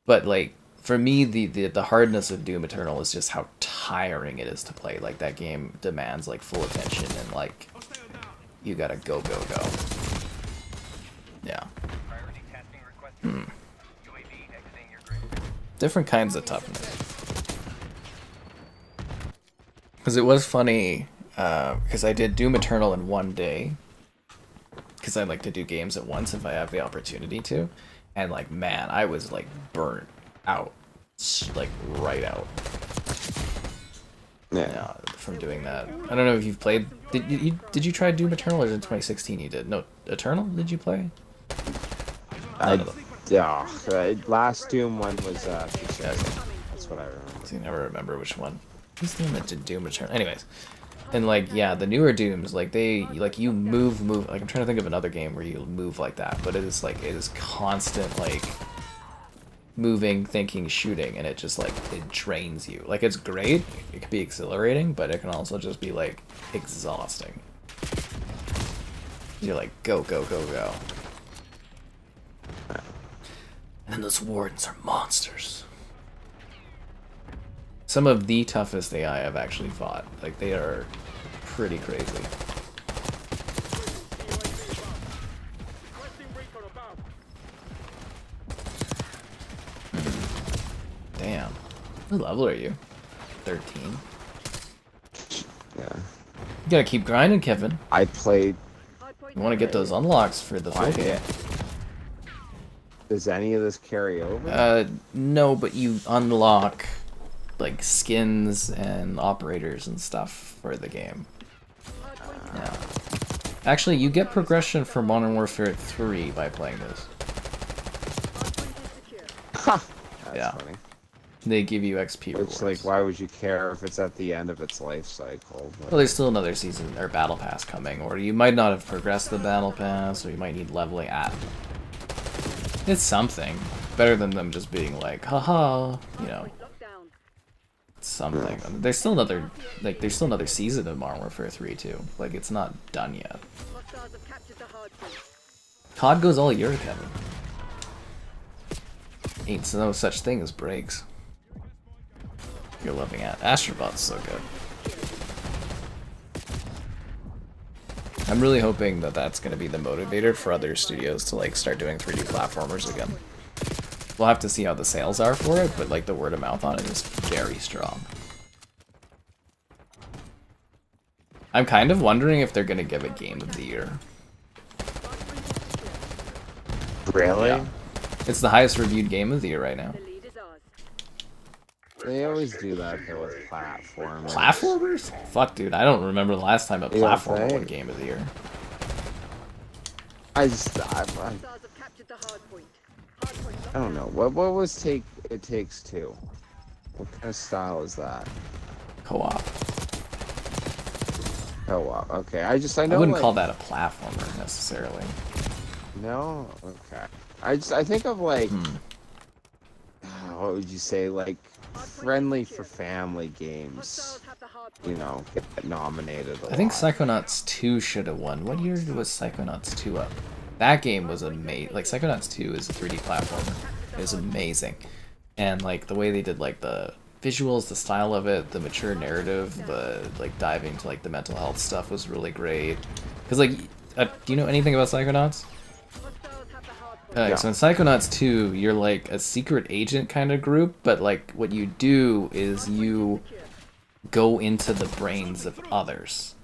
But, like, for me, the hardness of Doom Eternal is just how tiring it is to play. Like, that game demands, like, full attention and, like, you gotta go. Yeah. Different kinds of toughness. Because it was funny, because I did Doom Eternal in one day, because I like to do games at once if I have the opportunity to, and like, man, I was like burnt out, like right out. Yeah, from doing that. I don't know if you've played. Did you try Doom Eternal, or in 2016 you did? No, Eternal. Did you play? Yeah. Last Doom one was that's what I remember. So you never remember which one. Who's the one that did Doom Eternal? Anyways, and like, yeah, the newer Dooms, like you move. Like, I'm trying to think of another game where you move like that, but it is constant, like, moving, thinking, shooting, and it just, like, it drains you. Like, it's great, it can be exhilarating, but it can also just be, like, exhausting. You're like, go. And those Wardens are monsters. Some of the toughest AI I've actually fought. Like, they are pretty crazy. Damn. What level are you? 13. Yeah. You gotta keep grinding, Kevin. I played. You want to get those unlocks for the full game. Does any of this carry over? No, but you unlock, like, skins and operators and stuff for the game. Yeah. Actually, you get progression for Modern Warfare 3 by playing this. That's funny. They give you XP rewards. It's like, why would you care if it's at the end of its life cycle? Well, there's still another season or battle pass coming, or you might not have progressed the battle pass, or you might need leveling at. It's something. Better than them just being like, haha, you know. something. There's still another there's still another season of Modern Warfare 3 too. Like it's not done yet. Hostiles have captured the hard point. COD goes all year, Kevin. Ain't no such thing as breaks. You're loving it. Astrobot's so good. I'm really hoping that that's going to be the motivator for other studios to like start doing 3D platformers again. We'll have to see how the sales are for it, but like the word of mouth on it is very strong. I'm kind of wondering if they're going to give it Game of the Year. Really? Yeah. It's the highest reviewed Game of the Year right now. The lead is ours. They always do that though with platformers. Platformers? Fuck, dude. I don't remember the last time a You don't platformer won think? Game of the Year. Hostiles have captured the hard point. Hard point I don't know. What was It Takes Two? What kind of style is that? Co-op. Oh wow. Okay. I know. I wouldn't like, call that a platformer necessarily. No. Okay. I think of like. What would you say? Like friendly for family games. Hostiles have the hard You point. know, get nominated. I think lot. Psychonauts 2 should have won. What year was Psychonauts 2 up? That game was amazing. Like, Psychonauts 2 is a 3D platformer. It was amazing. And, like, the way they did, like, the visuals, the style of it, the mature narrative, the, like, diving to, like, the mental health stuff was really great. Because, like, do you know anything about Psychonauts? Hostiles have the hard point. So in Psychonauts 2, you're, like, a secret agent kind of group, but, like, what you do is you go into the brains of others.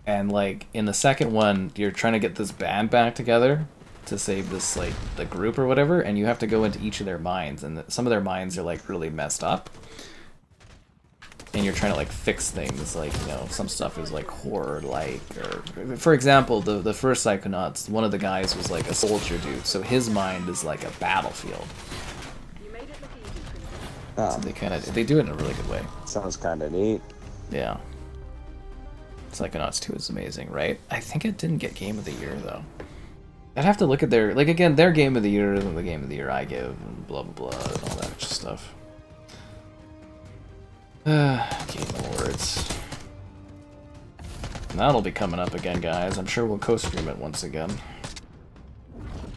And like in the second one, you're trying to get this band back together to save this like the group or whatever, and you have to go into each of their minds, and some of their minds are like really messed up. And you're trying to like fix things, like, you know, some stuff is like horror like, or for example, the first Psychonauts, one of the guys was like a soldier dude, so his mind is like a battlefield. You made it look easy, Princess. So they do it in a really good way. Sounds kind of neat. Yeah. Psychonauts 2 is amazing, right? I think it didn't get Game of the Year, though. I'd have to look at their... Like, again, their Game of the Year isn't the Game of the Year I give, and blah, blah, blah, and all that stuff. Game Awards. And that'll be coming up again, guys. I'm sure we'll co-stream it once again.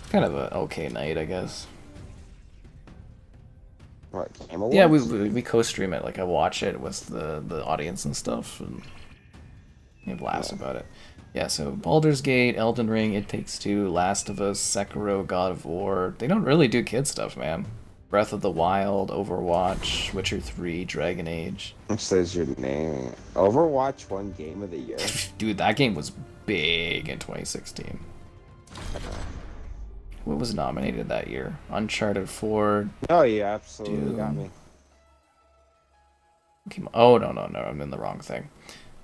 Kind of a okay night, I guess. What, Game Awards? Yeah, we co-stream it. Like, I watch it with the audience and stuff, and... we blast about it. Yeah, so Baldur's Gate, Elden Ring, It Takes Two, Last of Us, Sekiro, God of War. They don't really do kid stuff, man. Breath of the Wild, Overwatch, Witcher 3, Dragon Age. Which says your name. Overwatch won Game of the Year. Dude, that game was big in 2016. What was nominated that year? Uncharted 4. Oh, you absolutely Doom. got me. Oh, no, I'm in the wrong thing.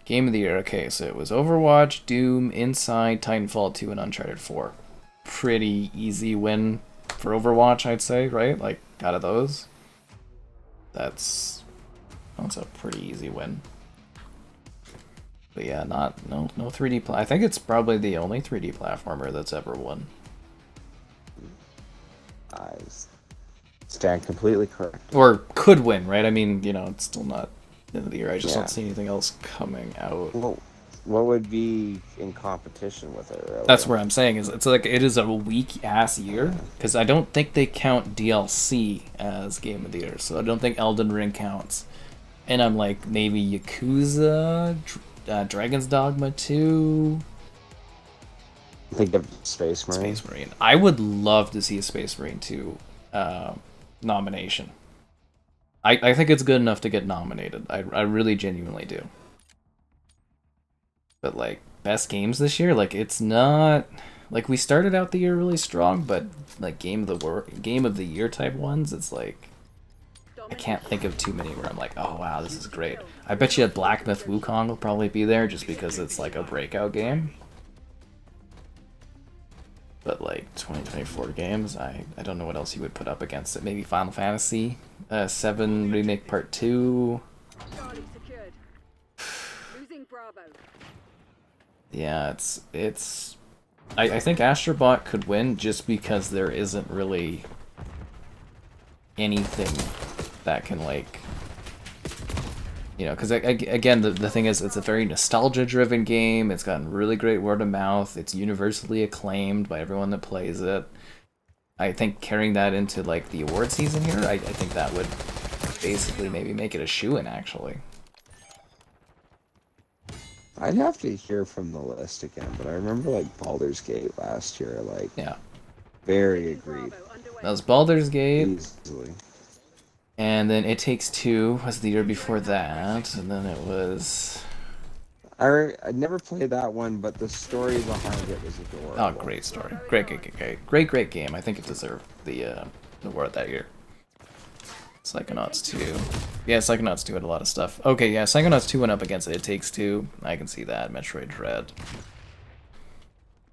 Game of the Year, okay, so it was Overwatch, Doom, Inside, Titanfall 2, and Uncharted 4. Pretty easy win for Overwatch, I'd say, right? Like, out of those. That's a pretty easy win. But yeah, no 3D I think it's probably the only 3D platformer that's ever won. I stand completely correct. Or could win, right? I mean, you know, it's still not end of the year. I just Yeah. don't see anything else coming out. Well, what would be in competition with it, really? That's where I'm saying is it's like it is a weak ass year because I don't think they count DLC as Game of the Year, so I don't think Elden Ring counts. And I'm like maybe Yakuza, Dragon's Dogma 2, Think of Space Marine. Space Marine. I would love to see a Space Marine 2 nomination. I think it's good enough to get nominated. I really genuinely do. But like best games this year, like it's not like we started out the year really strong, but like game of the year type ones, it's like I can't think of too many where I'm like, oh wow, this is great. I bet you Black Myth Wukong will probably be there just because it's like a breakout game. But like 2024 games, I don't know what else you would put up against it. Maybe Final Fantasy 7 Remake Part 2. Charlie secured. Losing Bravo. Yeah, it's. I think Astrobot could win just because there isn't really anything that can like, you know, because again, the thing is, it's a very nostalgia-driven game. It's gotten really great word of mouth. It's universally acclaimed by everyone that plays it. I think carrying that into like the award season here, I think that would basically maybe make it a shoo-in, actually. I'd have to hear from the list again, but I remember like Baldur's Gate last year, like Yeah, very agreed. that was Baldur's Gate, Easily. and then It Takes Two was the year before that, and then it was... I never played that one, but the story behind it was adorable. Oh, great story. Great game. I think it deserved the award that year. Psychonauts 2. Yeah, Psychonauts 2 had a lot of stuff. Okay, yeah, Psychonauts 2 went up against It Takes Two. I can see that. Metroid Dread.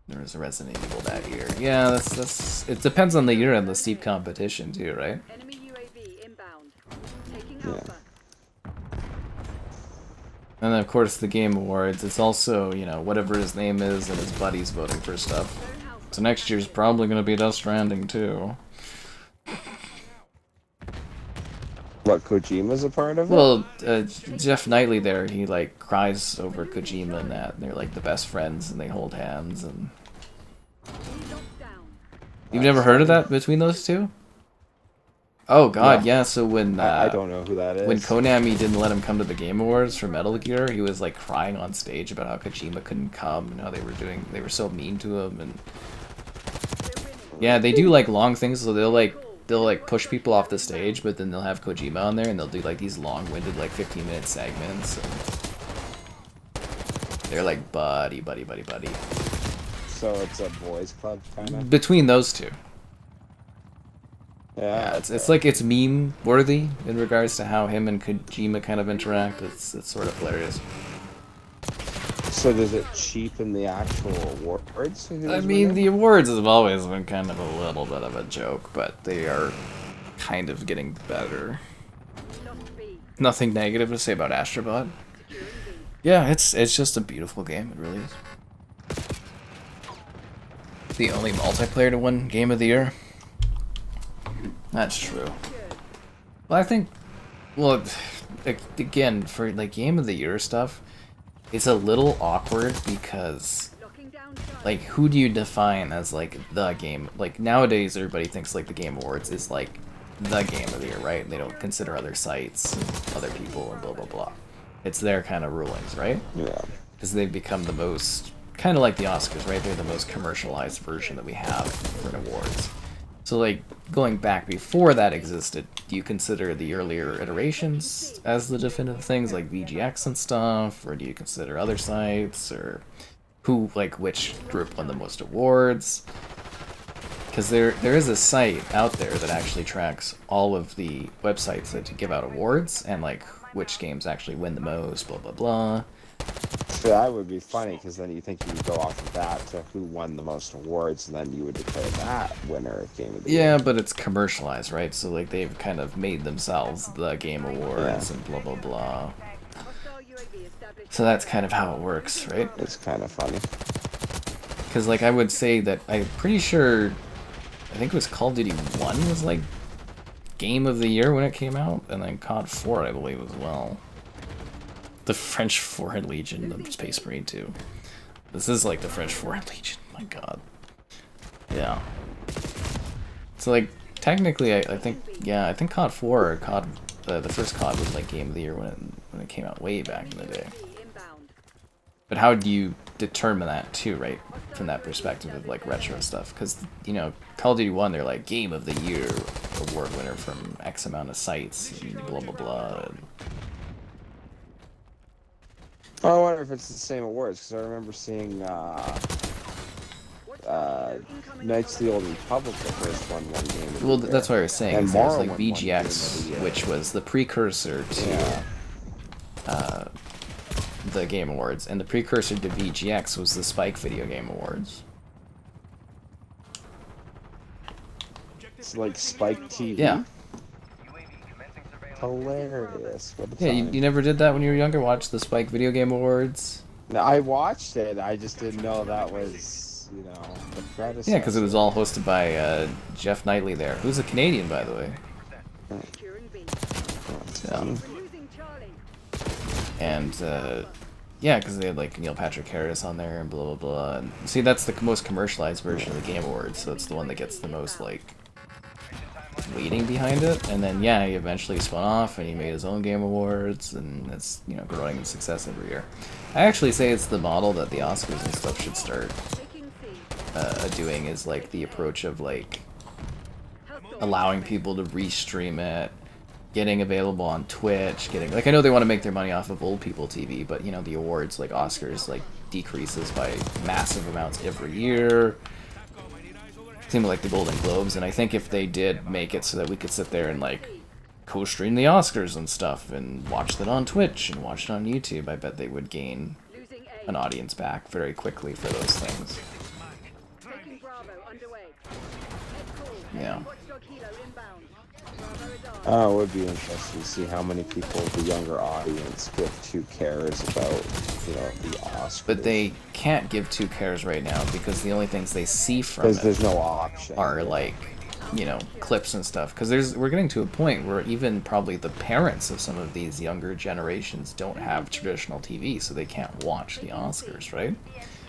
There was a Resident Evil that year. Yeah, that's it depends on the year and the steep competition too, right? Enemy UAV inbound. Taking Yeah. Alpha. And then of course the Game Awards. It's also, you know, whatever his name is and his buddies voting for stuff. So next year's probably going to be Death Stranding too. What, Kojima's a part of it? Well, Jeff Knightley there, he like cries over Kojima and that. And they're like the best friends and they hold hands. And you've never heard of that between those two? Oh god, yeah. So when I don't know who that is. when Konami didn't let him come to the Game Awards for Metal Gear, he was like crying on stage about how Kojima couldn't come and how they were so mean to him. And yeah, they do like long things, so they'll push people off the stage, but then they'll have Kojima on there and they'll do like these long-winded like 15-minute segments. And they're like buddy. So it's a boys club kind of. Between those two. Yeah, It's like it's meme worthy in regards to how him and Kojima kind of interact. It's sort of hilarious. So does it cheapen the actual awards? I mean, the awards have always been kind of a little bit of a joke, but they are kind of getting better. Nothing negative to say about Astrobot. Yeah, it's just a beautiful game. It really is. The only multiplayer to win Game of the Year. That's true. Well, I think, well, again, for like Game of the Year stuff, it's a little awkward because, like, who do you define as like the game? Like nowadays, everybody thinks like the Game Awards is like the Game of the Year, right? They don't consider other sites, and other people, and blah blah blah. It's their kind of rulings, right? Yeah. Because they've become the most, kind of like the Oscars, right? They're the most commercialized version that we have for an awards. So, like, going back before that existed, do you consider the earlier iterations as the definitive things, like VGX and stuff? Or do you consider other sites? Or who, like, which group won the most awards? Because there is a site out there that actually tracks all of the websites that give out awards, and, like, which games actually win the most, blah, blah, blah. So that would be funny, because then you think you would go off of that to who won the most awards, and then you would declare that winner of Game of the Year. Yeah, but it's commercialized, right? So, like, they've kind of made themselves the Game Awards and blah, blah, blah. So that's kind of how it works, right? It's kind of funny. Because, like, I would say that I'm pretty sure, I think it was Call of Duty 1 was, like, Game of the Year when it came out, and then COD 4, I believe, as well. The French Foreign Legion, the Space Marine 2. This is like the French Foreign Legion, my god. Yeah. So, like, technically, I think COD 4, or COD, the first COD was, like, Game of the Year when it came out way back in the day. But how do you determine that, too, right? From that perspective of, like, retro stuff. Because, you know, Call of Duty 1, they're like, Game of the Year award winner from X amount of sites, and blah, blah, blah. And I wonder if it's the same awards, because I remember seeing Knights of the Old Republic, the first one Game of the well, Year. that's what I was saying. And Is there's Morrowind like won Game of the VGX, Year. which was the precursor to the Game Awards, and the precursor to VGX was the Spike Video Game Awards. It's like Spike TV. Yeah. Hilarious. What a Yeah, time. you never did that when you were younger? Watch the Spike Video Game Awards? No, I watched it. I just didn't know that was, you know, the predecessor. Yeah, because it was all hosted by Jeff Knightley there, who's a Canadian, by the way. Yeah. We're losing Charlie. And yeah, because they had like Neil Patrick Harris on there and blah blah blah. And see, that's the most commercialized version of the Game Awards, so it's the one that gets the most like weighting behind it. And then yeah, he eventually spun off and he made his own Game Awards, and it's, you know, growing in success every year. I actually say it's the model that the Oscars and stuff should start Taking C. doing, is like the approach of like allowing people to restream it, getting available on Twitch, getting like, I know they want to make their money off of old people TV, but you know, the awards like Oscars like decreases by massive amounts every year. Seem like the Golden Globes, and I think if they did make it so that we could sit there and like co-stream the Oscars and stuff and watch that on Twitch and watch it on YouTube, I bet they would gain Losing an A. audience back very quickly for those things. Taking Bravo underway. Head cool. Yeah. Watchdog Hilo inbound. Bravo is on. Oh, it would be interesting to see how many people, the younger audience, give 2 cares about, you know, the Oscars. But they can't give 2 cares right now because the only things they see from because it there's no option. are like, you know, clips and stuff. Because we're getting to a point where even probably the parents of some of these younger generations don't have traditional TV, so they can't watch the Oscars, right?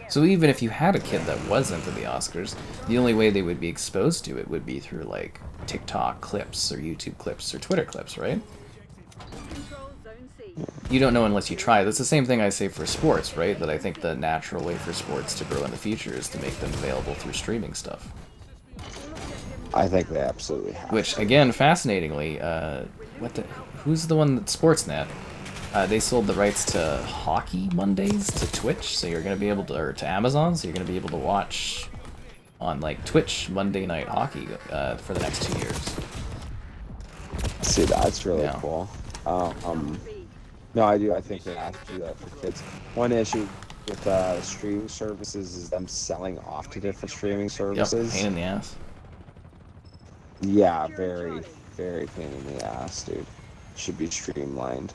So even if you had a kid that was into the Oscars, the only way they would be exposed to it would be through like TikTok clips or YouTube clips or Twitter clips, right? Control zone C. You don't know unless you try. That's the same thing I say for sports, right? That I think the natural way for sports to grow in the future is to make them available through streaming stuff. I think they absolutely have. Which, again, fascinatingly, who's the one that Sportsnet? They sold the rights to Hockey Mondays to Twitch, so you're gonna be able to, or to Amazon, so you're gonna be able to watch on like Twitch Monday Night Hockey for the next 2 years. See, that's really Yeah. cool. No, I do. I think they have to do that for kids. One issue with streaming services is them selling off to different streaming Yep, services. pain in the ass. Yeah, very, very pain in the ass, dude. Should be streamlined.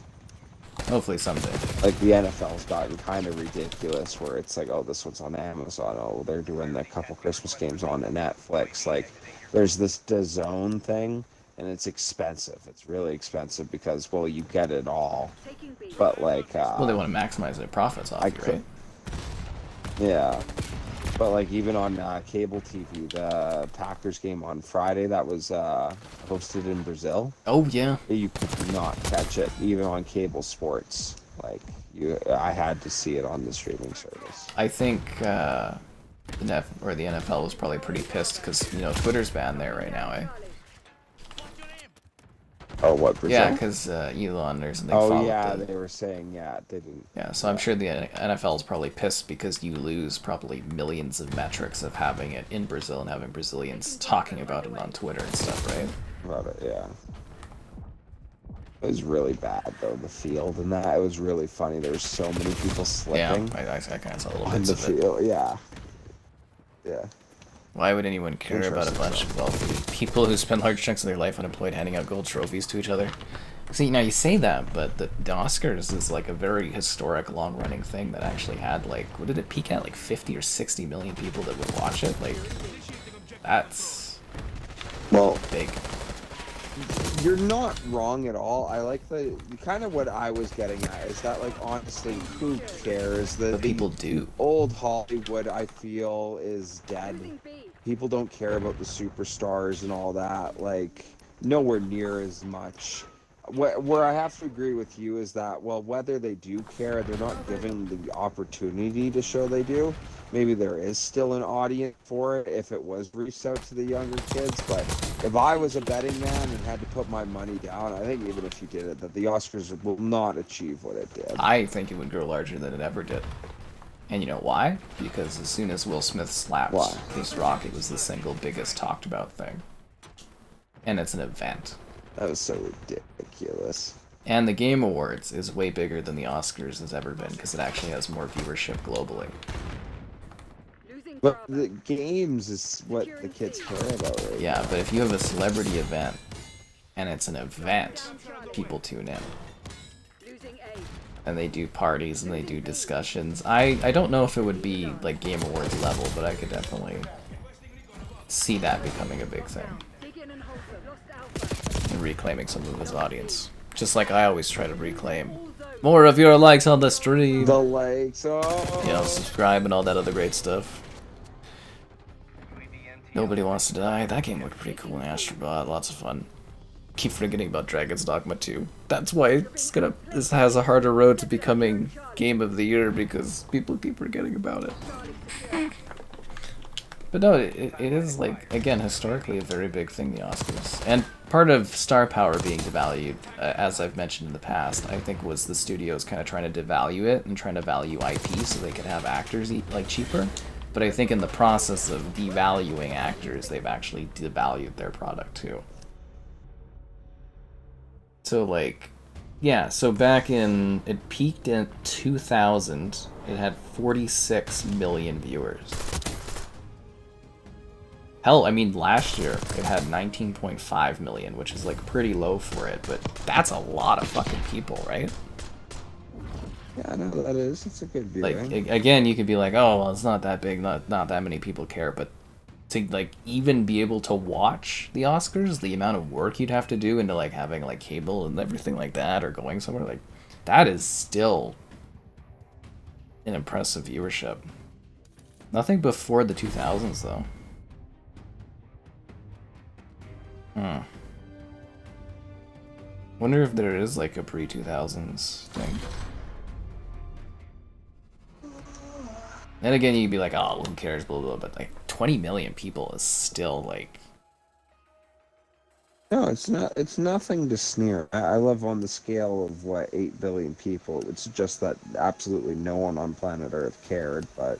Hopefully someday. Like the NFL's gotten kind of ridiculous, where it's like, oh, this one's on Amazon. Oh, they're doing a couple Christmas games on Netflix. Like, there's this DAZN thing, and it's expensive. It's really expensive because, well, you get it all. Taking B. But like, Well, they want to maximize their profits off it, right? Yeah. But like even on cable TV, the Packers game on Friday that was hosted in Brazil, Oh, yeah. you could not catch it even on cable sports. Like I had to see it on the streaming service. I think the NFL was probably pretty pissed because, you know, Twitter's banned there right now, eh? Oh, what, Brazil? Yeah, because Elon or something Oh followed yeah, the... they were saying they didn't. Yeah, so I'm sure the NFL is probably pissed because you lose probably millions of metrics of having it in Brazil and having Brazilians talking about it on Twitter and stuff, right? About it, yeah. It was really bad though, the field and that. It was really funny. There were so many people Yeah, slipping I kind of saw a little on bits the of it. field. Yeah. Yeah. Why would anyone care about a bunch of wealthy people who spend large chunks of their life unemployed handing out gold trophies to each other? See, now you say that, but the Oscars is like a very historic, long-running thing that actually had like, what did it peak at? Like 50 or 60 million people that would watch it? Like, that's big. You're not wrong at all. I like the kind of what I was getting at is that, like, honestly, who cares? But people do. Old Hollywood, I feel, is dead. Losing B. People don't care about the superstars and all that. Like, nowhere near as much. Where I have to agree with you is that, well, whether they do care, they're not given the opportunity to show they do. Maybe there is still an audience for it if it was reached out to the younger kids. But if I was a betting man and had to put my money down, I think even if you did it, that the Oscars will not achieve what it did. I think it would grow larger than it ever did. And you know why? Because as soon as Will Smith slapped Chris Rock, it was the single biggest talked about thing. And it's an event. That was so ridiculous. And the Game Awards is way bigger than the Oscars has ever been because it actually has more viewership globally. Losing But Bravo. the games is what the kids care about right Yeah, but if you have a celebrity event and it's an event, people tune in. Losing A. And they do parties and they do discussions. I don't know if it would be like Game Awards level, but I could definitely see that becoming a big thing. Dig in and hold them. Lost Alpha. And reclaiming some of his audience. Just like I always try to reclaim. More of your likes on the stream. The likes, oh. You know, subscribe and all that other great stuff. Nobody Wants to Die. That game looked pretty cool in Astrobot. Lots of fun. Keep forgetting about Dragon's Dogma 2. That's why this has a harder road to becoming Game of the Year, because people keep forgetting about it. But no, it is, like, again, historically a very big thing, the Oscars. And part of star power being devalued, as I've mentioned in the past, I think was the studios kind of trying to devalue it and trying to value IP so they could have actors like cheaper. But I think in the process of devaluing actors, they've actually devalued their product too. So like, yeah, so back in, it peaked in 2000, it had 46 million viewers. Hell, I mean, last year it had 19.5 million, which is like pretty low for it, but that's a lot of fucking people, right? Yeah, I know that is. It's a good view. Like, again, you could be like, oh, well, it's not that big, not that many people care, but to, like, even be able to watch the Oscars, the amount of work you'd have to do into, like, having, like, cable and everything like that, or going somewhere, like, that is still an impressive viewership. Nothing before the 2000s, though. Wonder if there is, like, a pre-2000s thing. And again, you'd be like, oh, well, who cares, blah, blah, blah, but like 20 million people is still like... No, it's not. It's nothing to sneer. I live on the scale of, what, 8 billion people. It's just that absolutely no one on planet Earth cared, but,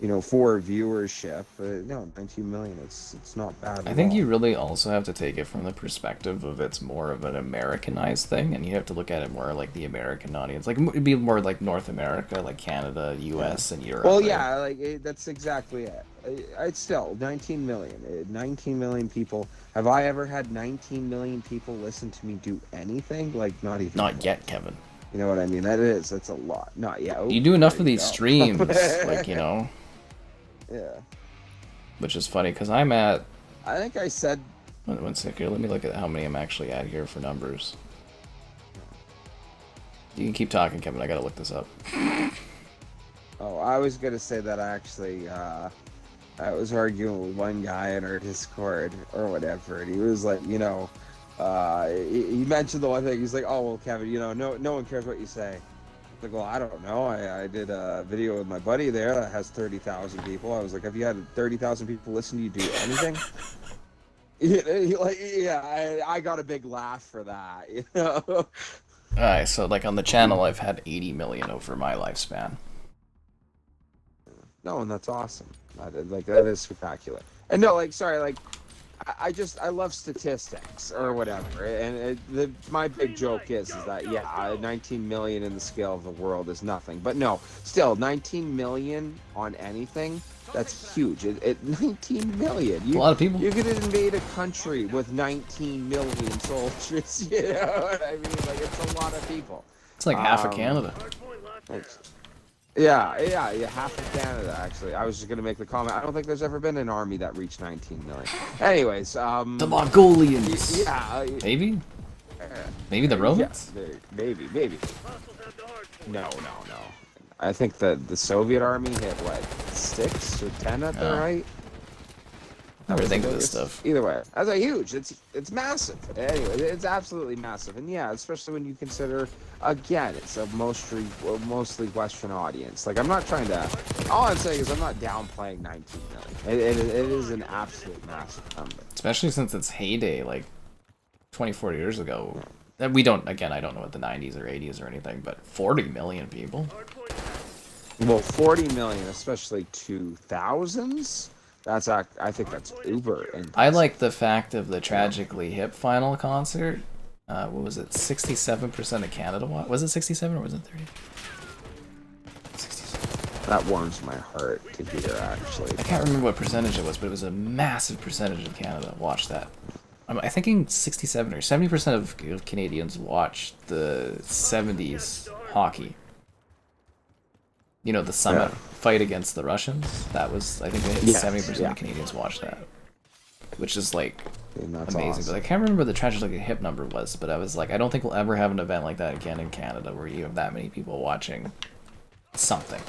you know, for viewership, no, 19 million, it's not bad. I think you really also have to take it from the perspective of it's more of an Americanized thing, and you have to look at it more like the American audience. Like, it'd be more like North America, like Canada, US, and Europe. Well, right? yeah, like, that's exactly it. It's still 19 million. 19 million people. Have I ever had 19 million people listen to me do anything? Like, not even. Not yet, Kevin. You know what I mean? That's a lot. Not yet. Oh, you do enough of these streams, like, you know. Yeah. Which is funny, because I'm at... I think I said... One sec here, let me look at how many I'm actually at here for numbers. You can keep talking, Kevin, I gotta look this up. Oh, I was gonna say that actually, I was arguing with one guy in our Discord, or whatever, and he was like, you know, he mentioned the one thing, he's like, oh, well, Kevin, you know, no one cares what you say. Like, well, I don't know. I did a video with my buddy there that has 30,000 people. I was like, have you had 30,000 people listen to you do anything? I got a big laugh for that, you know? Alright, so like on the channel I've had 80 million over my lifespan. No, and that's awesome. That is spectacular. And no, like, sorry, like, I love statistics or whatever, and my big joke is that, yeah, 19 million in the scale of the world is nothing, but no, still 19 million on anything, that's huge. 19 million. A lot of people. You could invade a country with 19 million soldiers. You know what I mean? Like, it's a lot of people. It's like half of Canada. Yeah, half of Canada, actually. I was just going to make the comment. I don't think there's ever been an army that reached 19 million. Anyways, the Mongolians! Yeah. Maybe? Maybe the Romans? Yeah, maybe. No. I think the Soviet army hit, what, 6 or 10 at the right? Never think of this stuff. Either way, that's a huge. It's massive. Anyway, it's absolutely massive, and yeah, especially when you consider, again, it's a mostly Western audience. Like, I'm not trying to. All I'm saying is I'm not downplaying 19 million. It is an absolute massive number. Especially since its heyday, like 24 years ago. We don't. Again, I don't know what the 90s or 80s or anything, but 40 million people. Well, 40 million, especially 2000s. I think that's uber impressive. I like the fact of the Tragically Hip final concert. What was it? 67% of Canada watched. Was it 67 or was it 30? 67. That warms my heart to hear, actually. I can't remember what percentage it was, but it was a massive percentage of Canada watched that. I'm thinking 67 or 70% of Canadians watched the 70s hockey. You know, the summit fight against the Russians? That was, I think they hit 70% of Canadians watched that. Which is like And that's amazing. awesome. But I can't remember the tragic like hit number was, but I was like, I don't think we'll ever have an event like that again in Canada where you have that many people watching something.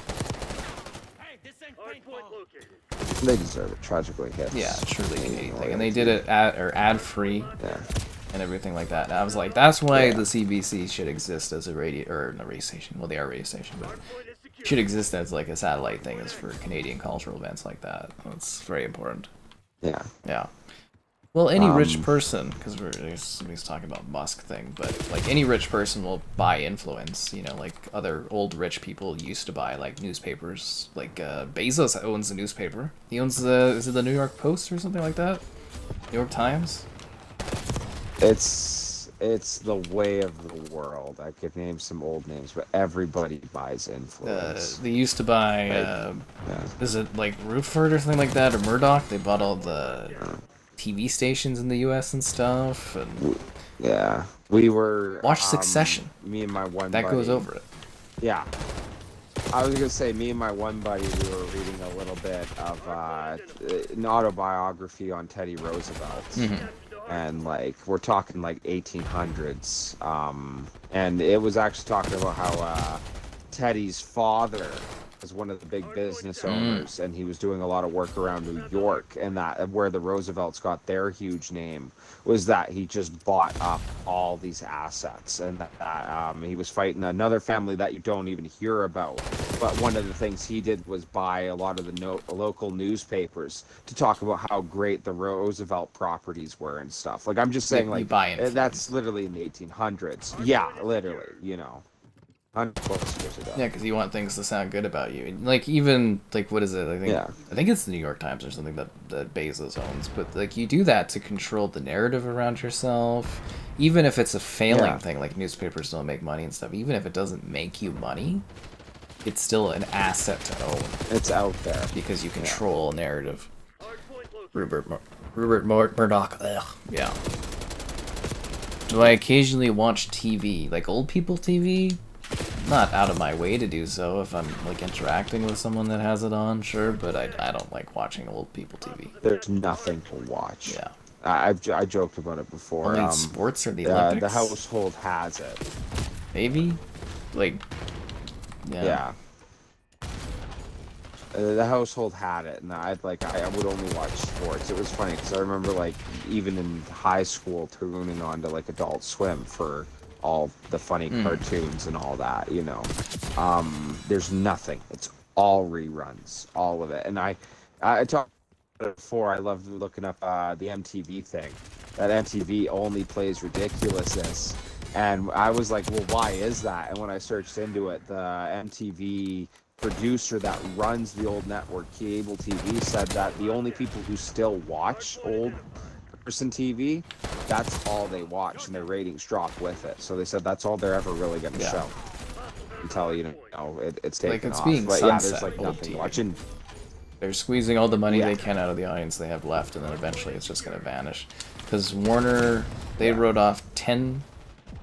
Hardpoint located. They deserve it. Tragically hit. Yeah, truly anything. And they did it ad free. Yeah. And everything like that. And I was like, that's why the CBC should exist as a radio or a radio station. Well, they are a radio station, but should exist as like a satellite thing, as for Canadian cultural events like that. That's very important. Yeah. Yeah. Well, any rich person, because somebody's talking about Musk thing, but like any rich person will buy influence. You know, like other old rich people used to buy like newspapers. Like Bezos owns a newspaper. He owns is it the New York Post or something like that? New York Times. It's the way of the world. I could name some old names, but everybody buys influence. They used to buy, is it like Rupert or something like that, or Murdoch? They bought all the TV stations in the U.S. and stuff. And yeah, we were... Watch Succession. Me and my one that buddy... goes over it. Yeah. I was going to say, me and my one buddy, we were reading a little bit of an autobiography on Teddy Roosevelt. Mm-hmm. And like we're talking like 1800s, and it was actually talking about how Teddy's father was one of the big business owners, and he was doing a lot of work around New York, and that where the Roosevelts got their huge name was that he just bought up all these assets, and that he was fighting another family that you don't even hear about. But one of the things he did was buy a lot of the local newspapers to talk about how great the Roosevelt properties were and stuff. Like, I'm just saying, like, that's literally in the 1800s. Yeah, literally, you know. 100 years ago. Yeah, because you want things to sound good about you. And, like, even, like, what is it? I think it's the New York Times or something that Bezos owns. But, like, you do that to control the narrative around yourself. Even if it's a failing thing, like newspapers don't make money and stuff. Even if it doesn't make you money, it's still an asset to own. It's out there. Because you control a narrative. Rupert Murdoch. Ugh. Yeah. Do I occasionally watch TV? Like old people TV? Not out of my way to do so if I'm like interacting with someone that has it on, sure, but I don't like watching old people TV. There's nothing to watch. Yeah. I joked about it before. Only sports or the Olympics? The household has it. Maybe? Like, yeah. The household had it, and I would only watch sports. It was funny because I remember like even in high school tuning on to like Adult Swim for all the funny cartoons and all that, you know. There's nothing. It's all reruns, all of it. And I talked about it before. I love looking up the MTV thing. That MTV only plays ridiculousness. And I was like, well, why is that? And when I searched into it, the MTV producer that runs the old network cable TV said that the only people who still watch old person TV, that's all they watch, and their ratings drop with it. So they said that's all they're ever really going to show until it's taken like it's off. being But sunset, there's like nothing watching. They're squeezing all the money they can out of the audience they have left, and then eventually it's just going to vanish. Because Warner, they wrote off 10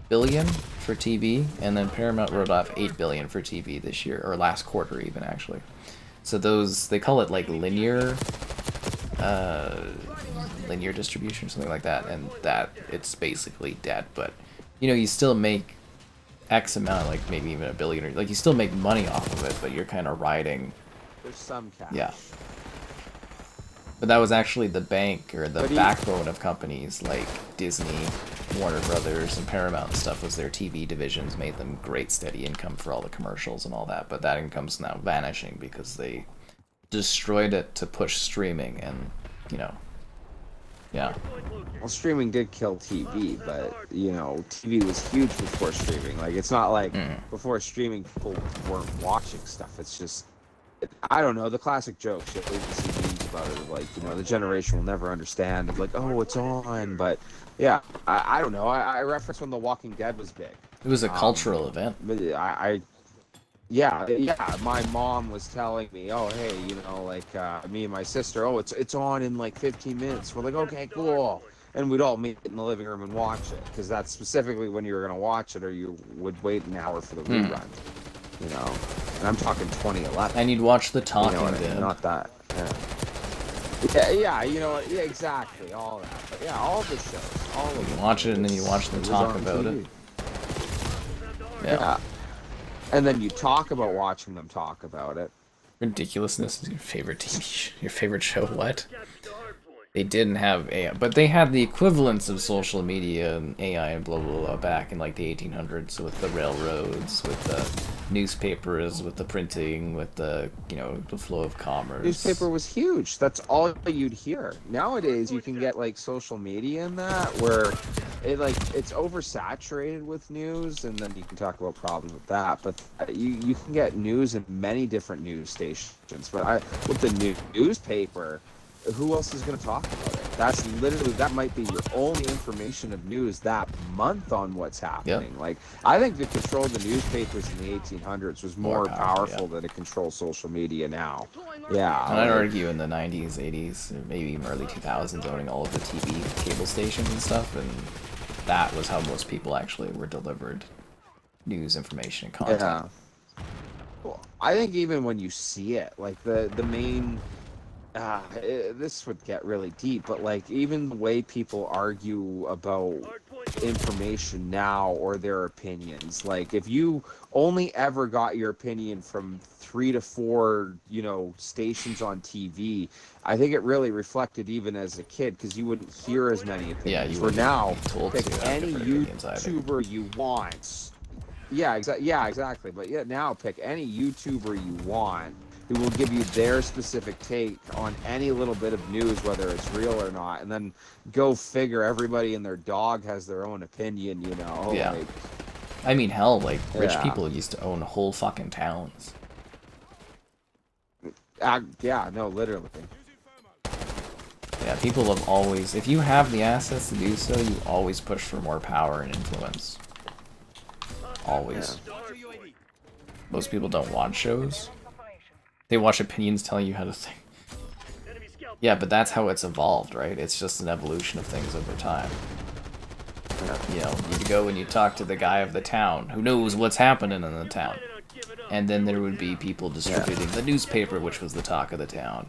billion for TV, and then Paramount wrote off 8 billion for TV this year, or last quarter even, actually. So those, they call it like linear distribution or something like that, and that it's basically dead. But you know, you still make X amount, like maybe even a billion, or like you still make money off of it, but you're kind of riding. There's some cash. Yeah. But that was actually the bank, or the backbone of companies like Disney, Warner Brothers, and Paramount and stuff, was their TV divisions, made them great steady income for all the commercials and all that. But that income's now vanishing because they destroyed it to push streaming, and, you know, yeah. Well, streaming did kill TV, but, you know, TV was huge before streaming. Like, it's not like before streaming people weren't watching stuff. It's just, I don't know, the classic joke, shit, we see memes about it, like, you know, the generation will never understand, of like, oh, it's on, but, yeah, I don't know, I reference when The Walking Dead was big. It was a cultural event. But yeah, my mom was telling me, oh, hey, you know, like, me and my sister, oh, it's on in, like, 15 minutes. We're like, okay, cool. And we'd all meet in the living room and watch it, because that's specifically when you were going to watch it, or you would wait an hour for the rerun. You know, and I'm talking 2011. And you'd watch The Talking Dead. Dead. Not that. Yeah. Yeah, you know what? Yeah, exactly. All that. But yeah, all the shows. All of You them. watch it and then you watch them was talk on about TV. it. Yeah. And then you talk about watching them talk about it. Ridiculousness is your favorite your favorite show. What? Capture the hard point. They didn't have AI, but they had the equivalents of social media and AI and blah blah blah back in like the 1800s with the railroads, with the newspapers, with the printing, with the the flow of commerce. Newspaper was huge. That's all you'd hear. Nowadays, you can get like social media in that where it's oversaturated with news, and then you can talk about problems with that. But you can get news in many different news stations. But with the newspaper, who else is going to talk about it? That might be your only information of news that month on what's happening. Yep. Like, I think the control of the newspapers in the 1800s was more powerful yeah. than it controls social media now. Yeah. And I'd argue in the 90s, 80s, or maybe even early 2000s, owning all of the TV cable stations and stuff, and that was how most people actually were delivered news, information, and content. Yeah. Well, I think even when you see it, like the main, this would get really deep, but like even the way people argue about information now or their opinions, like if you only ever got your opinion from 3 to 4, stations on TV, I think it really reflected even as a kid because you wouldn't hear as many opinions. Yeah, you For wouldn't now, be told pick to have any different opinions either. YouTuber you want. Yeah, exactly. But yeah, now pick any YouTuber you want who will give you their specific take on any little bit of news, whether it's real or not, and then go figure everybody and their dog has their own opinion, Yeah. Like, I mean, hell, like, rich Yeah. people used to own whole fucking towns. yeah, no, literally. Yeah, people have always, if you have the assets to do so, you always push for more power and influence. Always. Most people don't watch shows. They watch opinions telling you how to think. Enemy scout. Yeah, but that's how it's evolved, right? It's just an evolution of things over time. You go and you talk to the guy of the town who knows what's happening in the town. And then there would be people distributing the newspaper, which was the talk of the town.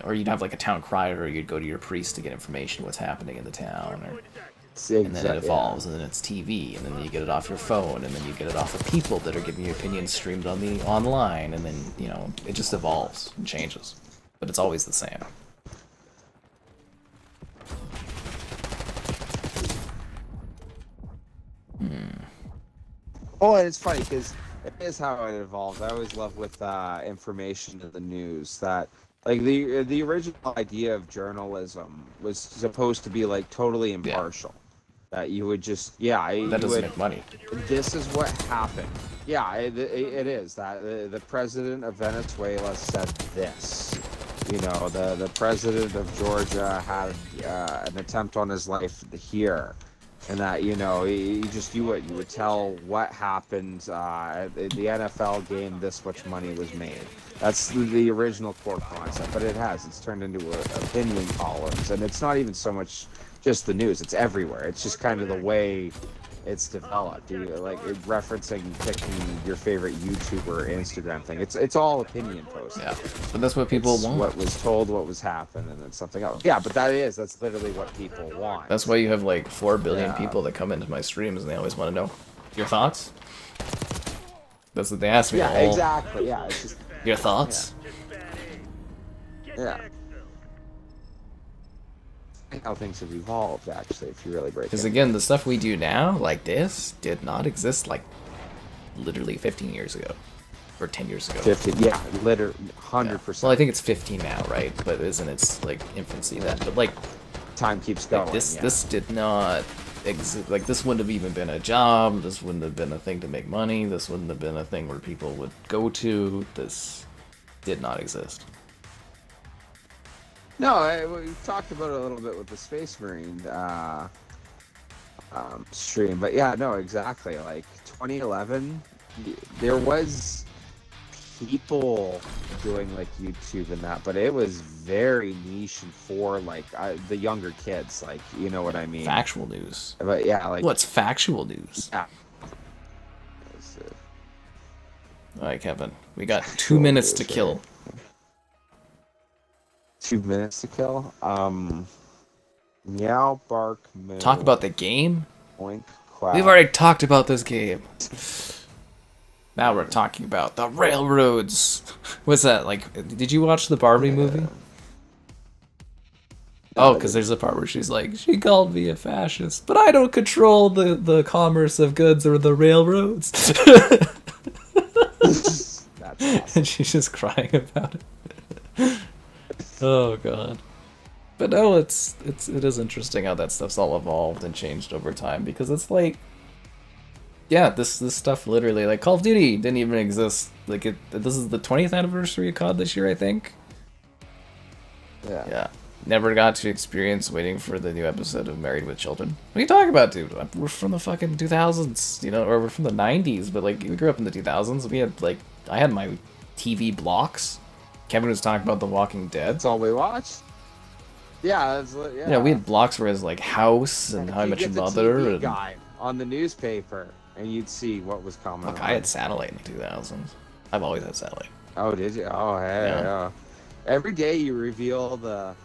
Or you'd have like a town crier, or you'd go to your priest to get information what's happening in the town. And then it evolves, and then it's TV, and then you get it off your phone, and then you get it off of people that are giving you opinions streamed on the online, and then it just evolves and changes, but it's always the same. Oh, and it's funny because it is how it evolves. I always love with information in the news that, like, the original idea of journalism was supposed to be like totally impartial. That you would just That doesn't make money. This is what happened. Yeah, it is that the president of Venezuela said this. The president of Georgia had an attempt on his life here. And that you would tell what happened at the NFL game. This much money was made. That's the original core concept, but it's turned into opinion columns, and it's not even so much just the news. It's everywhere. It's just kind of the way it's developed. Referencing picking your favorite YouTuber or Instagram thing. It's all opinion posting. Yeah, but that's what people want. What was told, what was happened, and then something else. Yeah, but that's literally what people want. That's why you have like 4 billion people that come into my streams, and they always want to know your thoughts. That's what they ask me. Yeah, exactly. Yeah, it's just your thoughts. Yeah. How things have evolved, actually, if you really break it. Because again, the stuff we do now, like this, did not exist like literally 15 years ago. Or 10 years ago. 50, yeah, literally, 100%. Well, I think it's 15 now, right? But isn't its like infancy then? But like, time keeps going. Like this did not exist. Like this wouldn't have even been a job. This wouldn't have been a thing to make money. This wouldn't have been a thing where people would go to. This did not exist. No, we talked about it a little bit with the Space Marine stream, but yeah, no, exactly. Like 2011, there was people doing like YouTube and that, but it was very niche and for like the younger kids, like, you know what I mean? Factual news. But yeah, like what's factual news? Yeah. All right, Kevin, we got 2 minutes to kill. 2 minutes to kill. Meow, bark, moo. Talk about the game? Oink, quack. We've already talked about this game. Now we're talking about the railroads. What's that, like, did you watch the Barbie movie? Oh, because there's a part where she's like, she called me a fascist, but I don't control the commerce of goods or the railroads. That's awesome. And she's just crying about it. Oh god. But no, it is interesting how that stuff's all evolved and changed over time, because it's like, yeah, this stuff literally, like, Call of Duty didn't even exist. Like, this is the 20th anniversary of COD this year, I think. Yeah. Never got to experience waiting for the new episode of Married with Children. What are you talking about, dude? We're from the fucking 2000s, you know, or we're from the 90s, but, like, we grew up in the 2000s. We had, like, I had my TV blocks. Kevin was talking about The Walking Dead. That's all we watched? Yeah, Yeah, we had blocks where it was, like, House and How I Met Your Mother. TV And guide on the newspaper, and you'd see what was coming. Look, I had satellite in the 2000s. I've always had satellite. Oh, did you? Oh, hey, Yeah. yeah. Every day you reveal the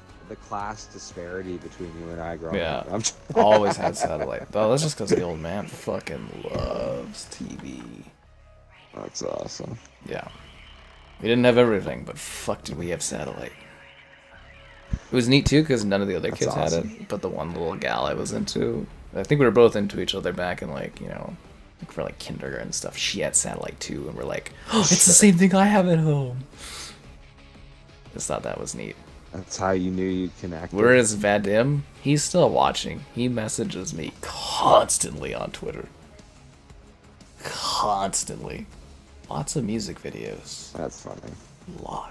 class disparity between you and I growing Yeah. up. Always had satellite. Oh, that's just because the old man fucking loves TV. That's awesome. Yeah. We didn't have everything, but fuck did we have satellite. It was neat too, because none of the other That's kids had awesome. it, but the one little gal I was into, I think we were both into each other back in, like, you know, like for like kindergarten and stuff. She had satellite too, and we're like, oh, it's the same thing I have at home. Just thought that was neat. That's how you knew you'd connect. Whereas Vadim, he's still watching. He messages me constantly on Twitter. Constantly. Lots of music videos. That's funny. Lots.